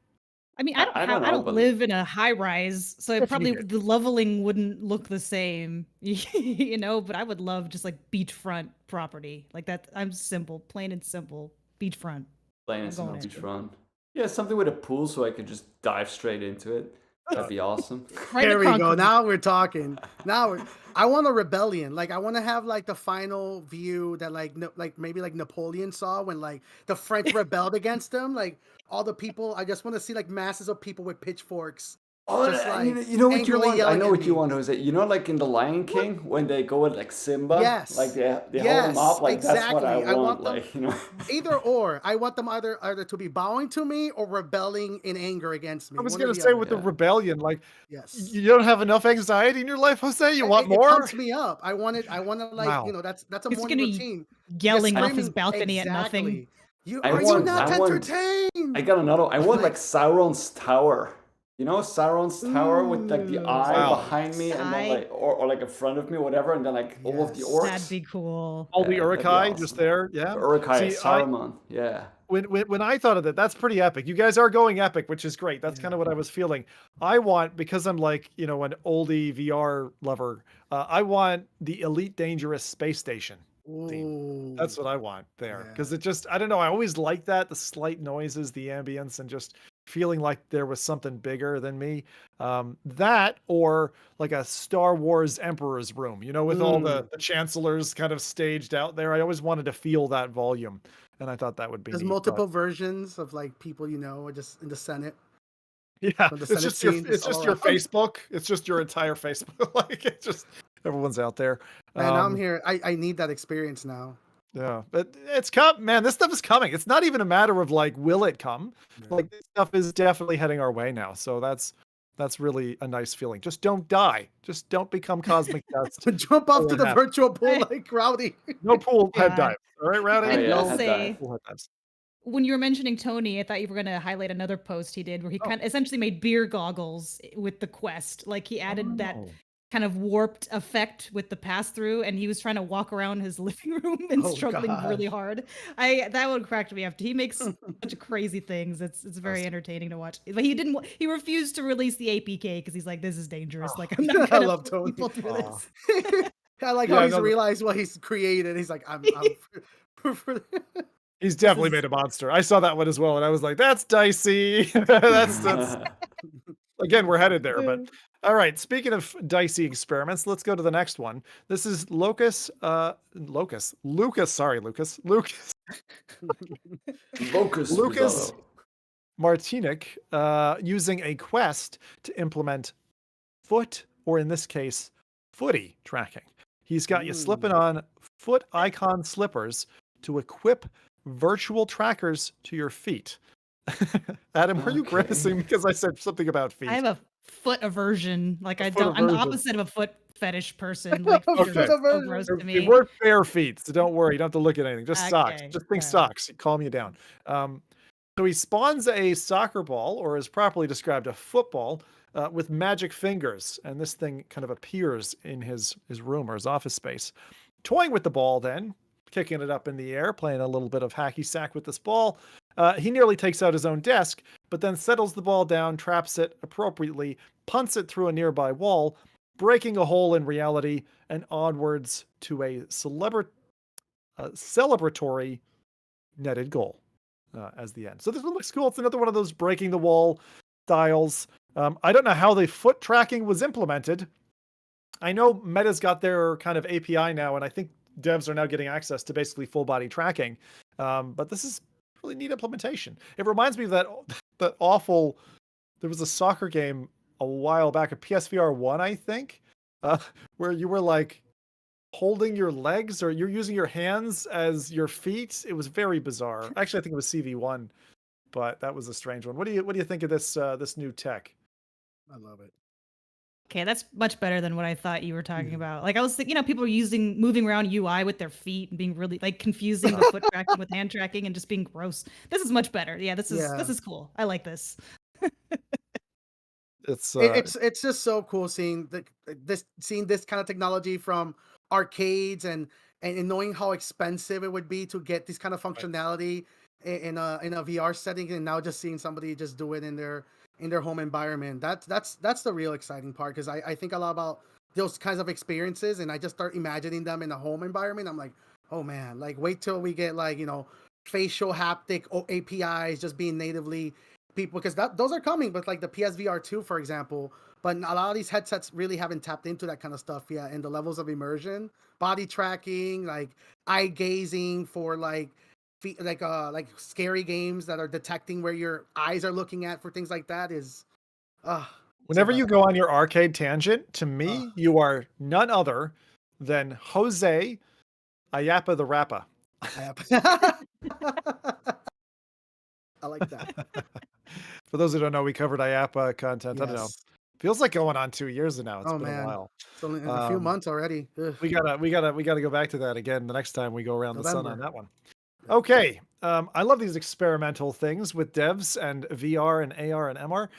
I mean, I don't live in a high rise, so the leveling wouldn't look the same, but I would love just like beachfront property. Like that. I'm simple, plain and simple, beachfront. Plain and simple beachfront. Yeah, something with a pool so I could just dive straight into it. That'd be awesome. There we go. Now we're talking. I want a rebellion. Like I want to have like the final view that like maybe like Napoleon saw when like the French rebelled against them. Like all the people. I just want to see like masses of people with pitchforks Oh, just like you know what you angrily want? I yelling know at what you me. want, Jose. You know, like in The Lion King, when they go with like Simba, like Yes, they hold him up, like that's what I exactly. I want. want them Like, you know. either or. I want them either to be bowing to me or rebelling in anger against I me. was One or gonna the say other. with the Yeah. rebellion, like Yes. you don't have enough anxiety in your life, Jose. You want It more? pumps me up. I want it. I want to like Wow. that's a He's morning gonna be routine. Just yelling off his screaming balcony at nothing. exactly. You I are you want, not I want, I entertained? got another. I want like Like, Sauron's tower. You know, Sauron's tower with like the ooh, eye Wow. behind me, and then I like or like in front of me, whatever, and then like all of the yes. That'd orcs. be cool. All the Yeah, that'd be Urukai just awesome. there. Yeah. Urukai, See, I Saruman. Yeah. when I thought of that, that's pretty epic. You guys are going epic, which is great. That's kind Yeah. of what I was feeling. I want, because I'm like, you know, an oldie VR lover, I want the Elite Dangerous Space Station theme. Ooh. That's what I want there. Yeah. Because it just, I don't know, I always like that, the slight noises, the ambience, and just feeling like there was something bigger than me. That or like a Star Wars Emperor's room, you know, with all the chancellors kind of staged out there. I always wanted to feel that volume. And I thought that would be There's neat. multiple versions of like people just in the Senate. Yeah, From the it's Senate just your scene, it's all just your around. Facebook. It's just your entire Facebook. Like it's just everyone's out there. Man, I'm here. I need that experience now. Yeah, but it's come, man. This stuff is coming. It's not even a matter of like, will it come? Yeah. Like this stuff is definitely heading our way now. So that's really a nice feeling. Just don't die. Just don't become cosmic dust. Jump off to What the happened? virtual pool like Rowdy. No pool head God. dives. All right, Rowdy. Oh, I yeah, will head say, dive. Pool head dives. when you were mentioning Tony, I thought you were going to highlight another post he did where he kind of essentially made beer goggles with the Quest. Like he added that Oh. kind of warped effect with the pass through, and he was trying to walk around his living room and Oh, struggling really gosh. hard. That one cracked me up. He makes such crazy things. It's very entertaining to watch. But he refused to release the APK because he's like, this is dangerous. Like I'm not I gonna love put Tony. people through Aw. this. I like Yeah, how he's no, realized what he's created. He's like, I'm He's definitely is- made a monster. I saw that one as well, and I was like, "That's dicey." that's again, we're headed there. But all right, speaking of dicey experiments, let's go to the next one. This is Lucas. Sorry, Lucas. Locust Lucas Risotto. Martinic, using a Quest to implement foot, or in this case, footy tracking. He's got you slipping on foot icon slippers to equip virtual trackers to your feet. Adam, were you Okay. grimacing because I said something about feet? I have a foot aversion. Like I'm the aversion. opposite of a foot fetish person. Like feet Okay. are so aversion. gross They to me. weren't bare feet, so don't worry. You don't have to look at anything. Just socks. Okay, Just think yeah. socks. Calm you down. So he spawns a soccer ball, or as properly described, a football, with magic fingers, and this thing kind of appears in his room or his office space. Toying with the ball, then kicking it up in the air, playing a little bit of hacky sack with this ball. He nearly takes out his own desk, but then settles the ball down, traps it appropriately, punts it through a nearby wall, breaking a hole in reality, and onwards to a celebratory netted goal as the end. So this one looks cool. It's another one of those breaking the wall styles. I don't know how the foot tracking was implemented. I know Meta's got their kind of API now, and I think devs are now getting access to basically full body tracking. But this is really neat implementation. It reminds me of that awful. There was a soccer game a while back, a PSVR1, I think, where you were like holding your legs, or you're using your hands as your feet. It was very bizarre. Actually, I think it was CV1, but that was a strange one. What do you think of this new tech? I love it. Okay, that's much better than what I thought you were talking about. Like I was thinking, people are moving around UI with their feet and being really like confusing the foot tracking with hand tracking and just being gross. This is much better. Yeah, this is cool. I like this. It's just so cool seeing this kind of technology from arcades and knowing how expensive it would be to get this kind of functionality in a VR setting, and now just seeing somebody just do it in their home environment. That's the real exciting part, because I think a lot about those kinds of experiences, and I just start imagining them in a home environment. I'm like, oh man, like wait till we get like facial haptic APIs just being natively people, because those are coming, but like the PSVR2, for example. But a lot of these headsets really haven't tapped into that kind of stuff yet, and the levels of immersion, body tracking, like eye gazing for like scary games that are detecting where your eyes are looking at for things like that is Whenever you go on your arcade tangent, to me, you are none other than Jose Ayapa the Rappa. I like that. For those who don't know, we covered IAPA content. Yes. I don't know. Feels like going on 2 years now. It's been a while. It's only a few months already. Ugh. We gotta go back to that again the next time we go around the sun on that one. Yeah. Okay. I love these experimental things with devs and VR and AR and MR.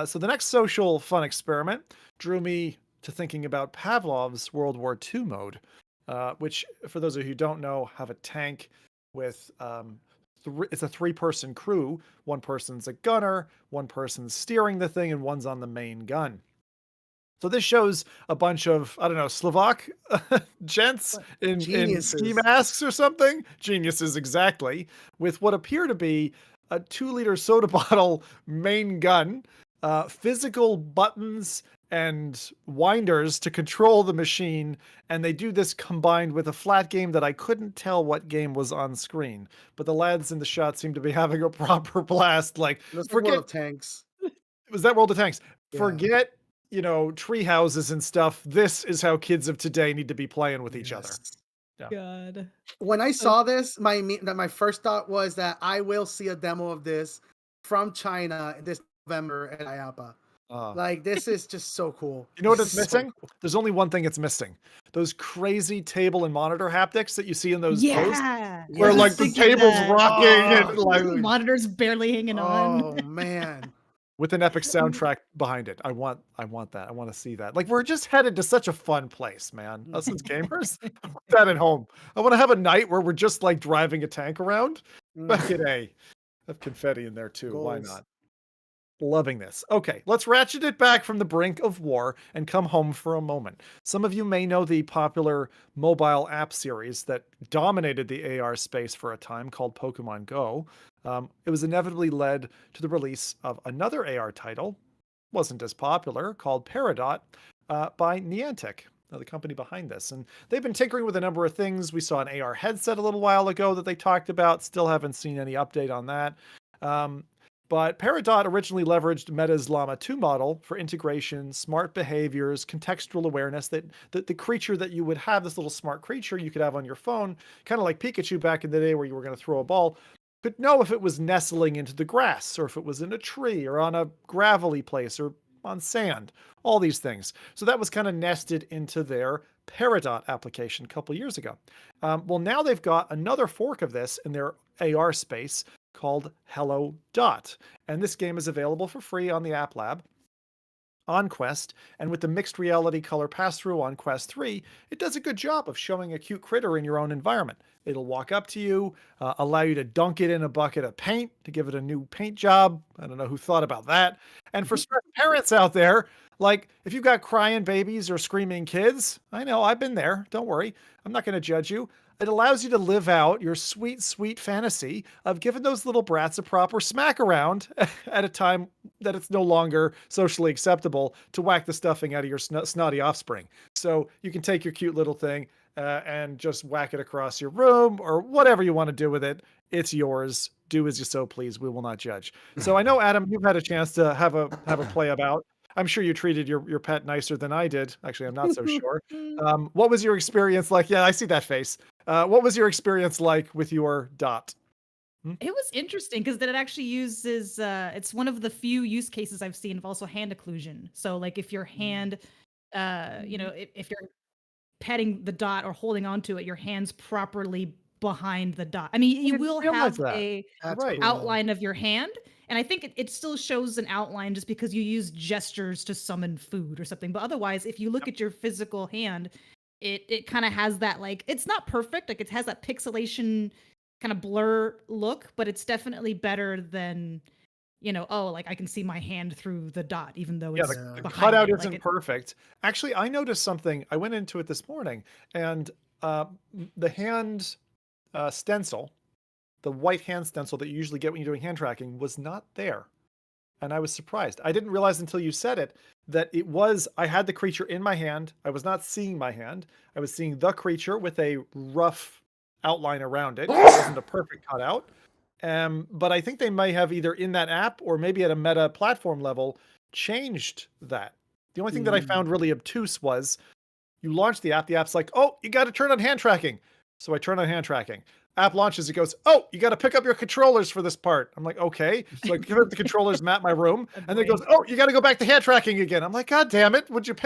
So the next social fun experiment drew me to thinking about Pavlov's World War II mode, which, for those of you who don't know, have a tank with it's a 3-person crew. One person's a gunner, one person's steering the thing, and one's on the main gun. So this shows a bunch of, I don't know, Slovak gents in ski masks or something. Geniuses, exactly. With what appear to be a 2-liter soda bottle main gun, physical buttons and winders to control the machine. And they do this combined with a flat game that I couldn't tell what game was on screen. But the lads in the shot seem to be having a proper blast. Like, forget World of Tanks. Was that World of Tanks? Yeah. Forget, tree houses and stuff. This is how kids of today need to be playing with each other. Yeah. God. When I saw this, my first thought was that I will see a demo of this from China this November at IAPA. Like, this is just so cool. You know what it's missing? Cool. There's only one thing it's missing. Those crazy table and monitor haptics that you see in those posts. Where like the table's rocking and like monitors barely hanging on. Oh man. With an epic soundtrack behind it. I want that. I want to see that. Like, we're just headed to such a fun place, man. Us as gamers. I want that at home. I want to have a night where we're just like driving a tank around. Back at A. Have confetti in there too. Goals. Why not? Loving this. Okay, let's ratchet it back from the brink of war and come home for a moment. Some of you may know the popular mobile app series that dominated the AR space for a time called Pokemon Go. It was inevitably led to the release of another AR title, wasn't as popular, called Peridot, by Niantic, the company behind this. And they've been tinkering with a number of things. We saw an AR headset a little while ago that they talked about. Still haven't seen any update on that. But Peridot originally leveraged Meta's Llama 2 model for integration, smart behaviors, contextual awareness, that the creature that you would have, this little smart creature you could have on your phone, kind of like Pikachu back in the day where you were going to throw a ball, could know if it was nestling into the grass or if it was in a tree or on a gravelly place or on sand, all these things. So that was kind of nested into their Peridot application a couple years ago. Well, now they've got another fork of this in their AR space called Hello Dot. And this game is available for free on the App Lab on Quest. And with the mixed reality color pass-through on Quest 3, it does a good job of showing a cute critter in your own environment. It'll walk up to you, allow you to dunk it in a bucket of paint to give it a new paint job. I don't know who thought about that. And for stressed parents out there, like if you've got crying babies or screaming kids, I know, I've been there. Don't worry. I'm not going to judge you. It allows you to live out your sweet, sweet fantasy of giving those little brats a proper smack around at a time that it's no longer socially acceptable to whack the stuffing out of your snotty offspring. So you can take your cute little thing and just whack it across your room or whatever you want to do with it. It's yours. Do as you so please. We will not judge. So I know, Adam, you've had a chance to have a play about. I'm sure you treated your pet nicer than I did. Actually, I'm not so sure. What was your experience like? Yeah, I see that face. What was your experience like with your Dot? It was interesting because that it actually uses, it's one of the few use cases I've seen of also hand occlusion. So like if your hand, if you're petting the Dot or holding onto it, your hand's properly behind the Dot. I mean, you will have a outline of your hand. And I think it still shows an outline just because you use gestures to summon food or something. But otherwise, if you look at your physical hand, it kind of has that, like, it's not perfect. Like, it has that pixelation kind of blur look, but it's definitely better than, I can see my hand through the Dot, even though it's the cutout isn't perfect. Actually, I noticed something. I went into it this morning, and the hand stencil, the white hand stencil that you usually get when you're doing hand tracking, was not there. And I was surprised. I didn't realize until you said it that it was, I had the creature in my hand. I was not seeing my hand. I was seeing the creature with a rough outline around it. It wasn't a perfect cutout. But I think they might have either in that app or maybe at a meta platform level changed that. The only thing that I found really obtuse was you launch the app's like, oh, you got to turn on hand tracking. So I turn on hand tracking. App launches, it goes, oh, you got to pick up your controllers for this part. I'm like, okay. So I give up the controllers, map my room, and then it goes, oh, you got to go back to hand tracking again. I'm like, God damn it. Would you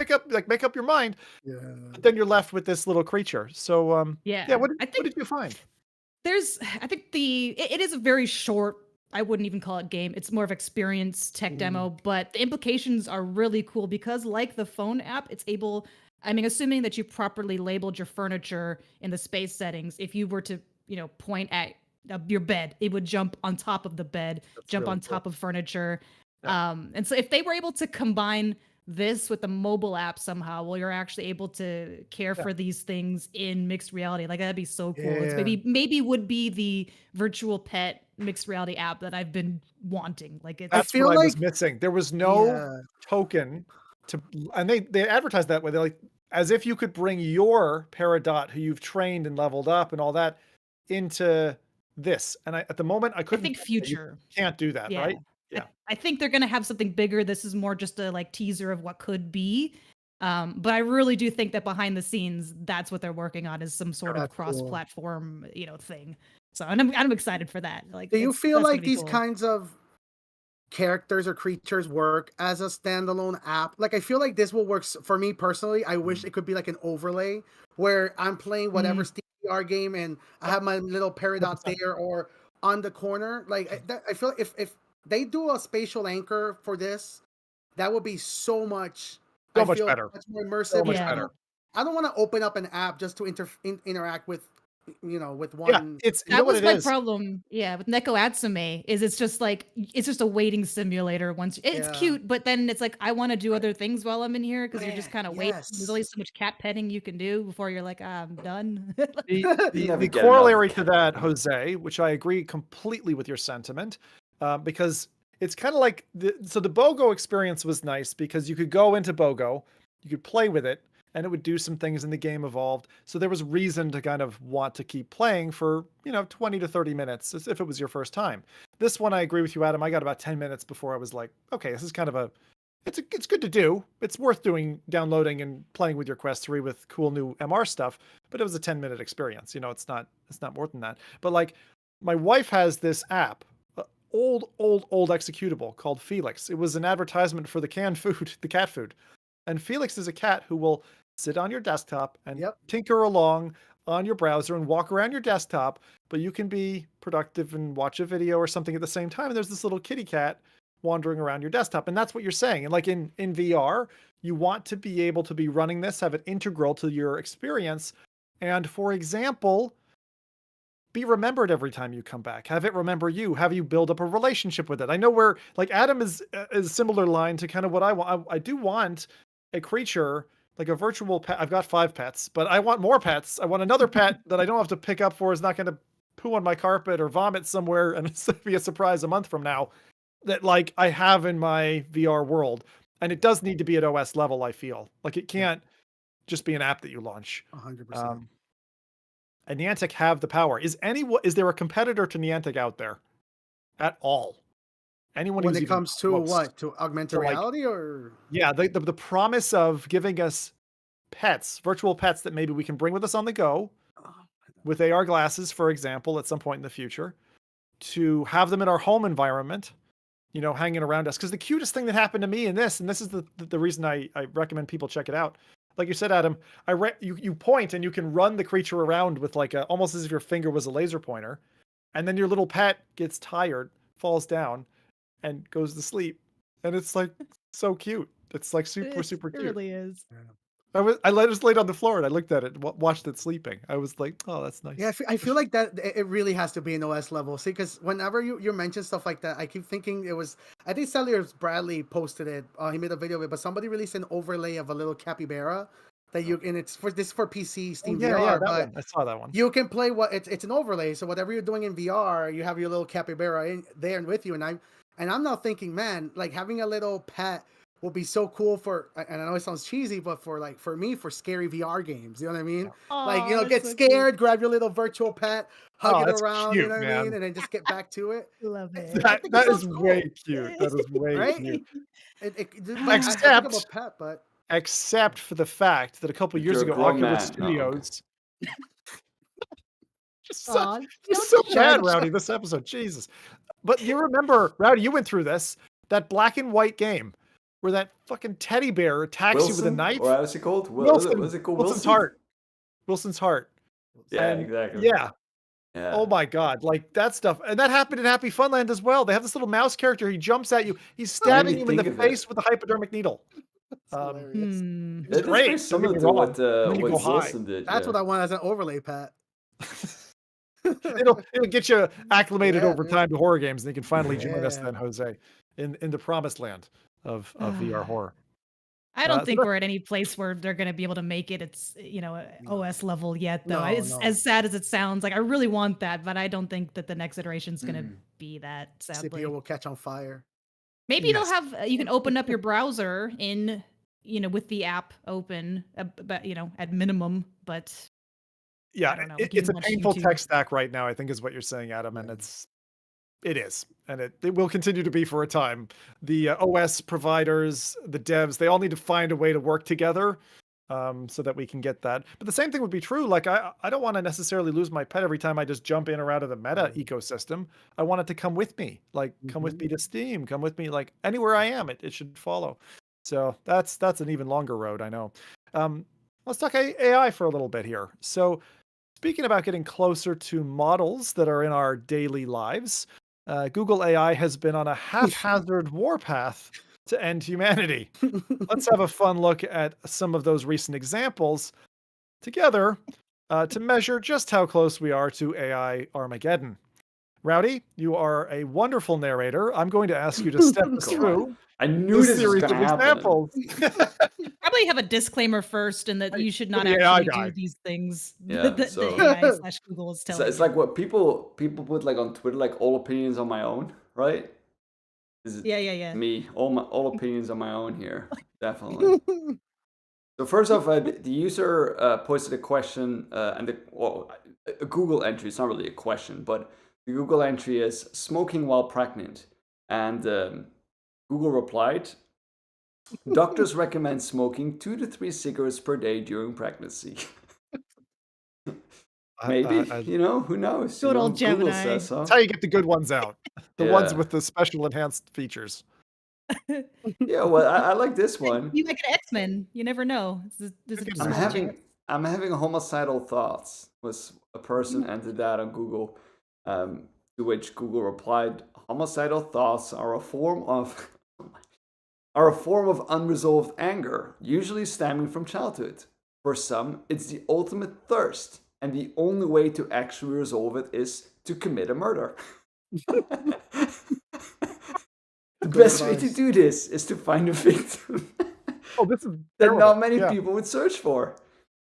make up your mind? Yeah. But then you're left with this little creature. So, yeah, what did you find? I think it is a very short, I wouldn't even call it game. It's more of experience tech demo, but the implications are really cool because like the phone app, it's able, I mean, assuming that you properly labeled your furniture in the space settings, if you were to, point at your bed, it would jump on top of the bed, jump on top of furniture. Yeah. And so if they were able to combine this with the mobile app somehow, well, you're actually able to care for these things in mixed reality. Like that'd be so cool. It's maybe would be the virtual pet mixed reality app that I've been wanting. Like that's what I was missing. There was no token and they advertised that way. They're like, as if you could bring your Peridot, who you've trained and leveled up and all that, into this. And at the moment, I couldn't. I think future. You can't do that, right? Yeah. I think they're gonna have something bigger. This is more just a teaser of what could be. But I really do think that behind the scenes, that's what they're working on, is some sort of cross-platform, thing. So and I'm excited for that. Like, do you feel like these kinds of characters or creatures work as a standalone app? Like, I feel like this will work for me personally. I wish it could be like an overlay where I'm playing whatever Steam VR game and I have my little Peridot there or on the corner. Like, I feel like if they do a spatial anchor for this, that would be so much better, much more immersive. So much better. I don't want to open up an app just to interact with with one. That was my problem. Yeah, with Neko Atsume is it's just a waiting simulator. Once it's cute, but then it's like I want to do other things while I'm in here because you're just kind of waiting. There's only so much cat petting you can do before you're like, I'm done. The corollary to that, Jose, which I agree completely with your sentiment, because it's kind of like the BOGO experience was nice because you could go into BOGO, you could play with it, and it would do some things in the game evolved. So there was reason to kind of want to keep playing for, 20 to 30 minutes as if it was your first time. This one, I agree with you, Adam. I got about 10 minutes before I was like, okay, this is kind of it's good to do. It's worth downloading and playing with your Quest 3 with cool new MR stuff, but it was a 10-minute experience. It's not more than that. But like my wife has this app, old executable called Felix. It was an advertisement for the canned food, the cat food. And Felix is a cat who will sit on your desktop and tinker along on your browser and walk around your desktop, but you can be productive and watch a video or something at the same time. And there's this little kitty cat wandering around your desktop. And that's what you're saying. And like in VR, you want to be able to be running this, have it integral to your experience. And for example, be remembered every time you come back. Have it remember you. Have you build up a relationship with it. I know where like Adam is a similar line to kind of what I want. I do want a creature, like a virtual pet. I've got 5 pets, but I want more pets. I want another pet that I don't have to pick up for, is not going to poo on my carpet or vomit somewhere and it's be a surprise a month from now, that like I have in my VR world. And it does need to be at OS level, I feel. Like it can't just be an app that you launch. 100%. And Niantic have the power. Is there a competitor to Niantic out there at all? Anyone when it comes to what? To augmented reality or? Yeah, the promise of giving us pets, virtual pets that maybe we can bring with us on the go, with AR glasses, for example, at some point in the future, to have them in our home environment, hanging around us. Because the cutest thing that happened to me in this, and this is the reason I recommend people check it out. Like you said, Adam, you point and you can run the creature around with almost as if your finger was a laser pointer, and then your little pet gets tired, falls down, and goes to sleep, and it's like so cute. It's like super cute. It really is. I just laid on the floor and I looked at it, watched it sleeping. I was like, oh, that's nice. Yeah, I feel like that it really has to be an OS level. See, because whenever you mention stuff like that, I keep thinking I think Celliers Bradley posted it. He made a video of it, but somebody released an overlay of a little capybara that and it's for PC Steam VR. Yeah, that one. I saw that one. You can play it's an overlay. So whatever you're doing in VR, you have your little capybara there and with you. And I'm now thinking, man, like having a little pet will be so cool for, and I know it sounds cheesy, but for me, for scary VR games. You know what I mean? Like, Aw, get that's so scared, grab your little virtual pet, hug Oh, it that's around, cute, you know what I man. mean? And then just get back to it. cute. Love it. I think it That is sounds cool. way cute. That is way Right? cute. But I think I'm a Except- pet, but Except for the fact that a couple But years you're a ago, grown Oculus man. No, okay. Studios. Just Aw, just so don't bad, judge. Rowdy, this episode. Jesus. But you remember, Rowdy, you went through this, that black and white game where that fucking teddy bear attacks you with a Wilson? knife. Or how's it called? Wilson. Was it called Wilson's Wilson? heart. Wilson's heart. Yeah, And exactly. Yeah. Yeah. Oh my God. Like that stuff. And that happened in Happy Funland as well. They have this little mouse character. He jumps at you. He's stabbing you in the think of face it. with a hypodermic needle. it's hilarious. Hmm. It's That is great. very Don't similar get to me what wrong. Then you go high. Wilson did. That's yeah. what I want as an overlay pet. It'll get you acclimated Yeah, over dude. time to horror games, and you can finally join us Yeah. then, Jose, in the promised land of VR horror. I don't so think that- we're at any place where they're going to be able to make it. It's OS level yet, though. No, It's no. as sad as it sounds. Like I really want that, but I don't think that the next iteration is going to Mm. be that. Sadly, CPU will catch on fire. maybe Yes. they'll have you can open up your browser in with the app open, but at minimum. But Yeah, I don't know, it's like a you watch painful YouTube. tech stack right now, I think is what you're saying, Adam, and it is, and it will continue to be for a time. The OS providers, the devs, they all need to find a way to work together so that we can get that. But the same thing would be true. Like I don't want to necessarily lose my pet every time I just jump in or out of the Meta ecosystem. I want it to come with me, like come with me to Steam, come with me, like anywhere I am, it should follow. So that's an even longer road, I know. Let's talk AI for a little bit here. So speaking about getting closer to models that are in our daily lives, Google AI has been on a haphazard warpath to end humanity. Let's have a fun look at some of those recent examples together to measure just how close we are to AI Armageddon. Rowdy, you are a wonderful narrator. I'm going to ask you to step us Come on. through I knew this this was series going of to happen. examples. Probably have a disclaimer first, and that you should not the AI actually guy. do these things. Yeah, the so- AI/Google is telling It's you. like what people put like on Twitter, like all opinions on my own, right? This is Yeah. me, all opinions on my own here, definitely. So first off, the user posted a question, and a Google entry. It's not really a question, but the Google entry is smoking while pregnant, and Google replied, "Doctors recommend smoking 2 to 3 cigarettes per day during pregnancy." Maybe, who knows? Good old Google Gemini. says so. That's how you get the good ones out. The ones Yeah. with the special enhanced features. Yeah, well, I like this one. You like an X-Men. You never know. There's a I'm small chance. I'm having homicidal thoughts. Was a person entered that on Google, to which Google replied, "Homicidal thoughts are a form of unresolved anger, usually stemming from childhood. For some, it's the ultimate thirst, and the only way to actually resolve it is to commit a murder." The best way to do this is to find a victim Oh, this is that terrible. not many Yeah. people would search for.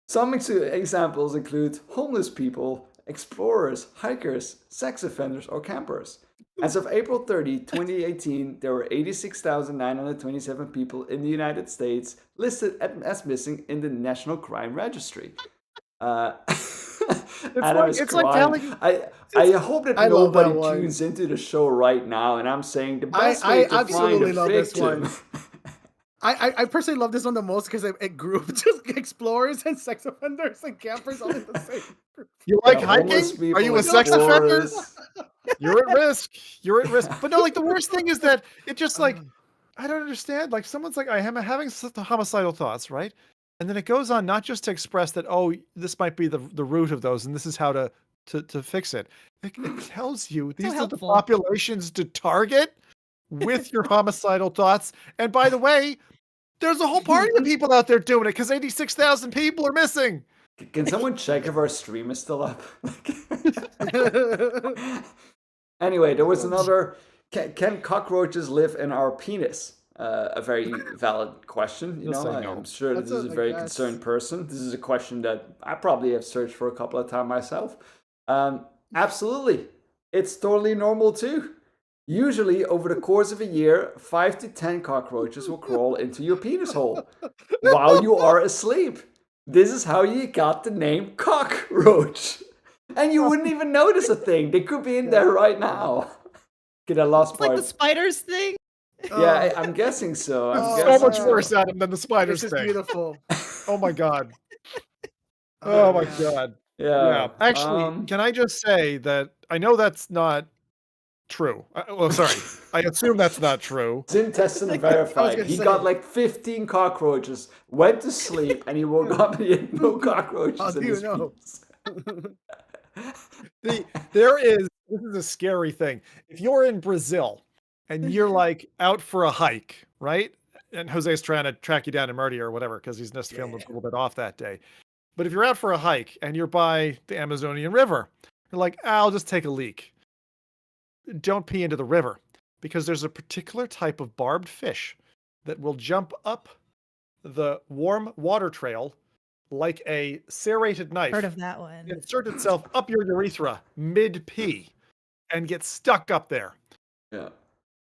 Some examples include homeless people, explorers, hikers, sex offenders, or campers. As of April 30, 2018, there were 86,927 people in the United States listed as missing in the National Crime Registry. Adam is it's like crying. telling- I hope that I love that nobody one. tunes into the show right now, and I'm saying the best I way to find absolutely a love this victim. one. I personally love this one the most because it grouped just explorers and sex offenders and campers all in the same group. You like Yeah, hiking? homeless Are people, you a sex offender? explorers. You're at risk. You're at risk. But no, like the worst thing is that it just like I don't understand. Like someone's like, I am having homicidal thoughts, right? And then it goes on not just to express that, oh, this might be the root of those, and this is how to fix it. It tells you these are the helpful. populations to target with your homicidal thoughts. And by the way, there's a whole party of people out there doing it because 86,000 people are missing. Can someone check if our stream is still up? Anyway, there was another. Can cockroaches live in our penis? A very valid question. You'll say no. I'm sure That's this is a- a I very guess. concerned person. This is a question that I probably have searched for a couple of times myself. Absolutely, it's totally normal too. Usually, over the course of a year, 5 to 10 cockroaches will crawl into your penis hole while you are asleep. This is how you got the name cockroach. And you wouldn't even notice a thing. They could be in there right now. Get that last It's part. like the spiders thing. Yeah, I'm guessing so. I'm So guessing much worse, so. Adam, than the spiders This is thing. beautiful. Oh my god. Oh my man. god. Yeah. Actually, can I just say that I know that's not true. Well, sorry. I assume that's not true. Zim tested and verified. gonna He say. got like 15 cockroaches, went to sleep, and he woke up and he had no cockroaches How in do you his know? penis. This is a scary thing. If you're in Brazil and you're like out for a hike, right? And Jose's trying to track you down and murder you or whatever, because he's just feeling a little bit off that day. But if you're out for a hike and you're by the Amazonian River, you're like, I'll just take a leak. Don't pee into the river, because there's a particular type of barbed fish that will jump up the warm water trail like a serrated knife, Heard of that one. insert itself up your urethra mid-pee, and get stuck up there. Yeah.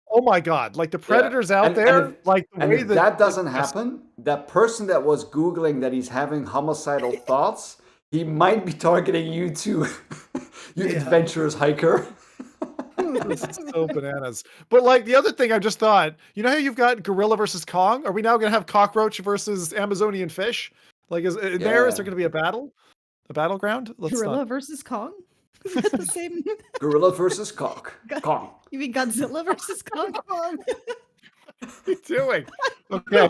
Oh my god, like the predators out there, like the And way if that doesn't happen, that person that was Googling that he's having homicidal thoughts, he might be targeting you too, you adventurous hiker. It's so bananas. But like the other thing I just thought, you know how you've got gorilla versus Kong? Are we now going to have cockroach versus Amazonian fish? Like, is there going to be a battle? A battleground? Gorilla versus Kong? Is that the same? Gorilla versus Kong. You mean Godzilla versus Kong? What are you doing? Okay.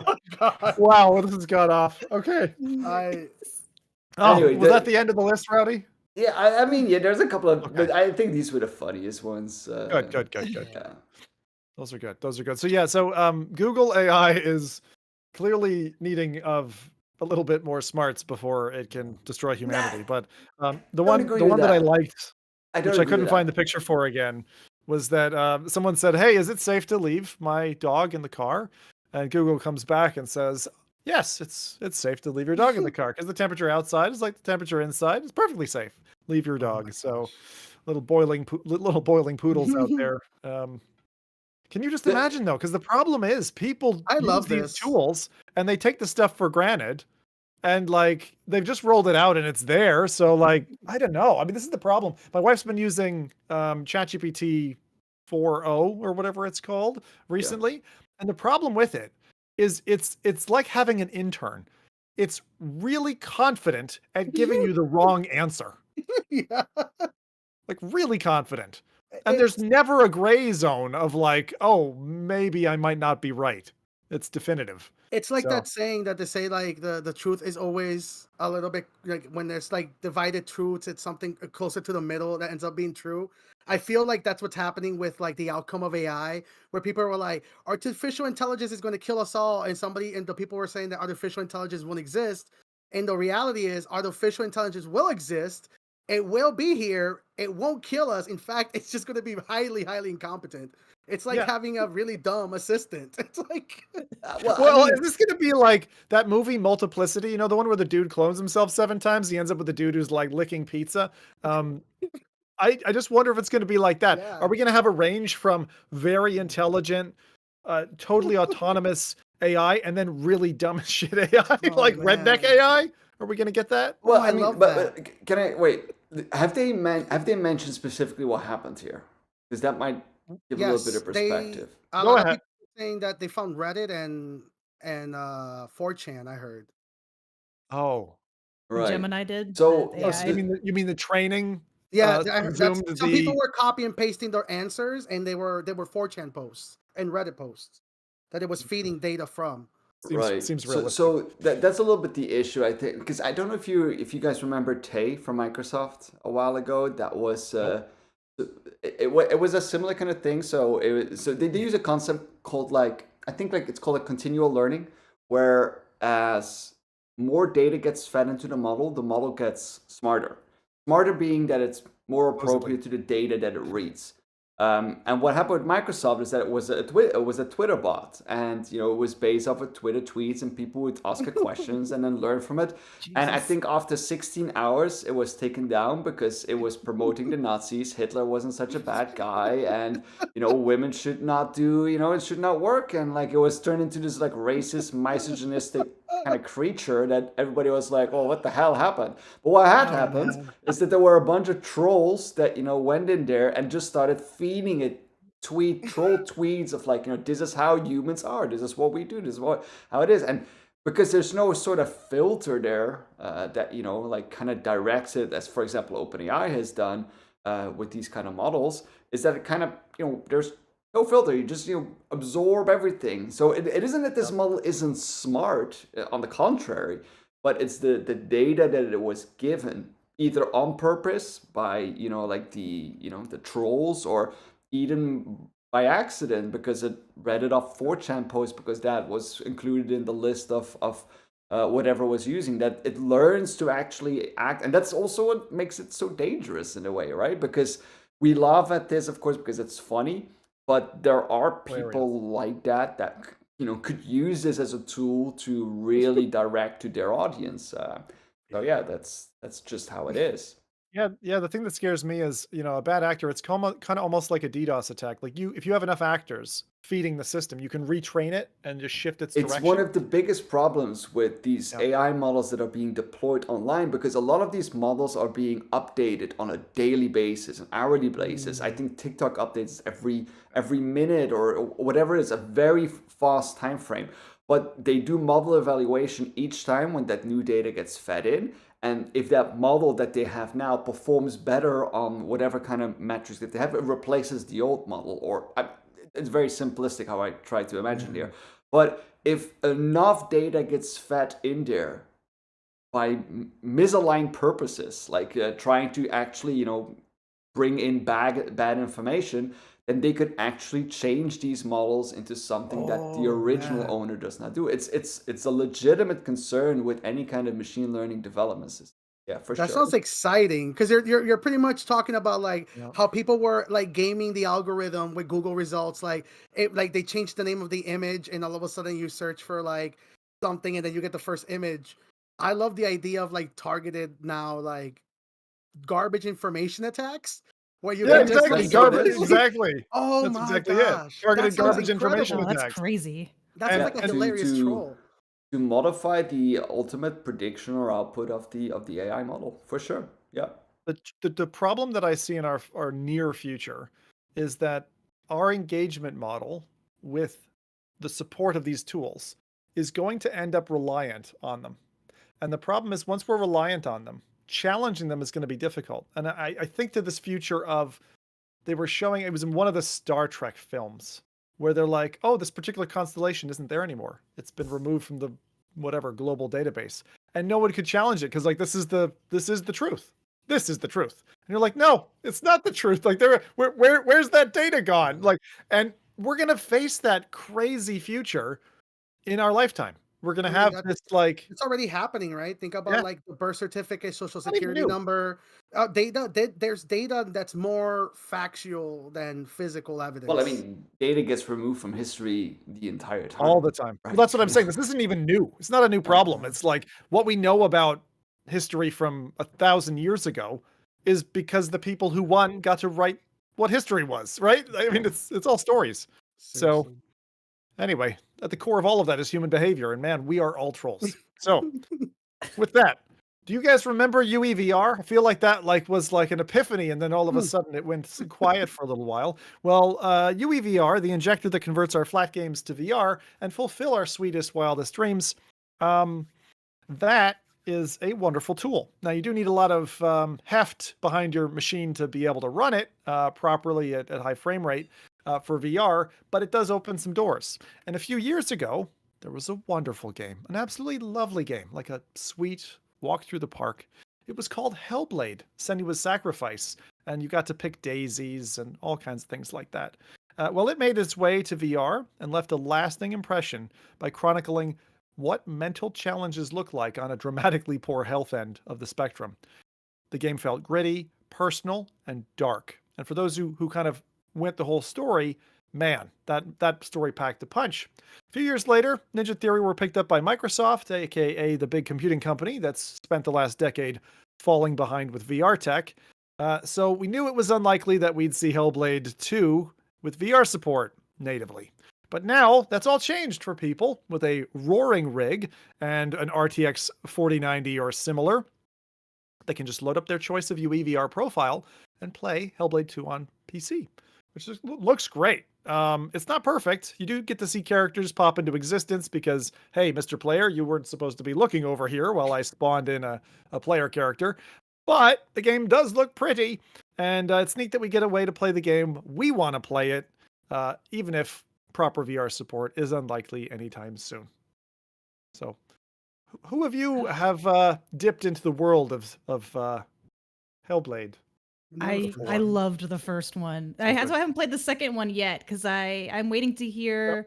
Wow, this has got off. Okay. Anyway, was that the end of the list, Rowdy? Yeah, I mean, there's a couple of, but I think these were the funniest ones. Good. Yeah. Those are good. So Google AI is clearly needing of a little bit more smarts before it can destroy humanity. But the one that I liked, which I couldn't find the picture for again, was that someone said, "Hey, is it safe to leave my dog in the car?" And Google comes back and says, "Yes, it's safe to leave your dog in the car because the temperature outside is like the temperature inside. It's perfectly safe. Leave your dog." So little boiling poodles out there. Can you just imagine though? Because the problem is people use these tools and they take the stuff for granted, and like they've just rolled it out and it's there. So like I don't know. I mean, this is the problem. My wife's been using ChatGPT 4.0 or whatever it's called recently, and the problem with it is it's like having an intern. It's really confident at giving you the wrong answer. Like really confident. And there's never a gray zone of like, oh, maybe I might not be right. It's definitive. It's like that saying that they say like the truth is always a little bit like when there's like divided truths, it's something closer to the middle that ends up being true. I feel like that's what's happening with like the outcome of AI, where people were like, artificial intelligence is going to kill us all, and the people were saying that artificial intelligence won't exist. And the reality is artificial intelligence will exist. It will be here. It won't kill us. In fact, it's just going to be highly, highly incompetent. It's like having a really dumb assistant. It's like, is this going to be like that movie Multiplicity? You know, the one where the dude clones himself 7 times. He ends up with the dude who's like licking pizza. I just wonder if it's going to be like that. Yeah. Are we going to have a range from very intelligent, totally autonomous AI and then really dumb as shit AI, like redneck AI? Are we going to get that? Well, I mean, but can I wait? Have they mentioned specifically what happened here? Because that might give a little bit of perspective. A lot of people saying that they found Reddit and 4chan. I heard. Oh, right. Gemini did. So you mean the training? Yeah, some people were copy and pasting their answers, and they were 4chan posts and Reddit posts that it was feeding data from. Seems realistic. So that's a little bit the issue, I think, because I don't know if you guys remember Tay from Microsoft a while ago. That was it was a similar kind of thing. So they use a concept called it's called a continual learning, where as more data gets fed into the model gets smarter. Smarter being that it's more appropriate to the data that it reads. And what happened with Microsoft is that it was a Twitter bot, and it was based off of Twitter tweets, and people would ask it questions and then learn from it. And I Jesus. think after 16 hours, it was taken down because it was promoting the Nazis. Hitler wasn't such a bad guy, and women should not do, it should not work, and like it was turned into this like racist, misogynistic kind of creature that everybody was like, "Oh, what the hell happened?" But what had happened is that there were a bunch of trolls that went in there and just started feeding it troll tweets of like, this is how humans are, this is what we do, this is how it is. And because there's no sort of filter there that like kind of directs it, as for example OpenAI has done with these kind of models, is that it kind of there's no filter, you just absorb everything. So it isn't that this model isn't smart, on the contrary, but it's the data that it was given either on purpose by like the trolls, or even by accident because it read it off 4chan post because that was included in the list of whatever was using, that it learns to actually act. And that's also what makes it so dangerous in a way, right? Because we laugh at this, of course, because it's funny, but there are people like that could use this as a tool to really direct to their audience. So yeah, that's just how it is. Yeah. The thing that scares me is, a bad actor. It's kind of almost like a DDoS attack. Like if you have enough actors feeding the system, you can retrain it and just shift its direction. It's one of the biggest problems with these AI models that are being deployed online, because a lot of these models are being updated on a daily basis, an hourly basis. I think TikTok updates every minute or whatever. It's a very fast time frame. But they do model evaluation each time when that new data gets fed in. And if that model that they have now performs better on whatever kind of metrics that they have, it replaces the old model. Or it's very simplistic how I try to imagine here. But if enough data gets fed in there by misaligned purposes, like trying to actually, bring in bad information, then they could actually change these models into something that the original owner does not do. It's a legitimate concern with any kind of machine learning development system. Yeah, for sure. That sounds exciting, because you're pretty much talking about like how people were like gaming the algorithm with Google results. Like they changed the name of the image, and all of a sudden you search for like something, and then you get the first image. I love the idea of like targeted now like garbage information attacks. Where you exactly. Garbage, exactly. Oh that's my exactly gosh. it. Targeted garbage incredible. information attacks. That's crazy. That's like a hilarious troll. To modify the ultimate prediction or output of the AI model, for sure. Yeah. The problem that I see in our near future is that our engagement model with the support of these tools is going to end up reliant on them. And the problem is, once we're reliant on them, challenging them is going to be difficult. And I think to this future of, they were showing, it was in one of the Star Trek films, where they're like, oh, this particular constellation isn't there anymore. It's been removed from the whatever global database. And no one could challenge it, because like, this is the truth. This is the truth. And you're like, no, it's not the truth. Like, where's that data gone? Like, and we're going to face that crazy future in our lifetime. We're going to have this, like, it's already happening, right? Think about like the birth certificate, social security number, data. There's data that's more factual than physical evidence. Well, I mean, data gets removed from history the entire time. All the time. Right? Well, that's what I'm saying. This isn't even new. It's not a new problem. It's like what we know about history from 1,000 years ago is because the people who won got to write what history was, right? I mean, it's all stories. Seriously. So anyway, at the core of all of that is human behavior, and man, we are all trolls. So with that, do you guys remember UEVR? I feel like that was like an epiphany, and then all of a sudden it went quiet for a little while. Well, UEVR, the injector that converts our flat games to VR and fulfill our sweetest, wildest dreams, that is a wonderful tool. Now, you do need a lot of heft behind your machine to be able to run it properly at high frame rate for VR, but it does open some doors. And a few years ago, there was a wonderful game, an absolutely lovely game, like a sweet walk through the park. It was called Hellblade, Senua's Sacrifice, and you got to pick daisies and all kinds of things like that. Well, it made its way to VR and left a lasting impression by chronicling what mental challenges look like on a dramatically poor health end of the spectrum. The game felt gritty, personal, and dark. And for those who kind of went the whole story, man, that story packed a punch. A few years later, Ninja Theory were picked up by Microsoft, aka the big computing company that's spent the last decade falling behind with VR tech. So we knew it was unlikely that we'd see Hellblade 2 with VR support natively. But now that's all changed for people with a roaring rig and an RTX 4090 or similar. They can just load up their choice of UEVR profile and play Hellblade 2 on PC, which just looks great. It's not perfect. You do get to see characters pop into existence because, hey, Mr. Player, you weren't supposed to be looking over here while I spawned in a player character. But the game does look pretty, and it's neat that we get a way to play the game. We want to play it, even if proper VR support is unlikely anytime soon. So, who of you have dipped into the world of Hellblade? I loved the first one. I haven't played the second one yet because I'm waiting to hear,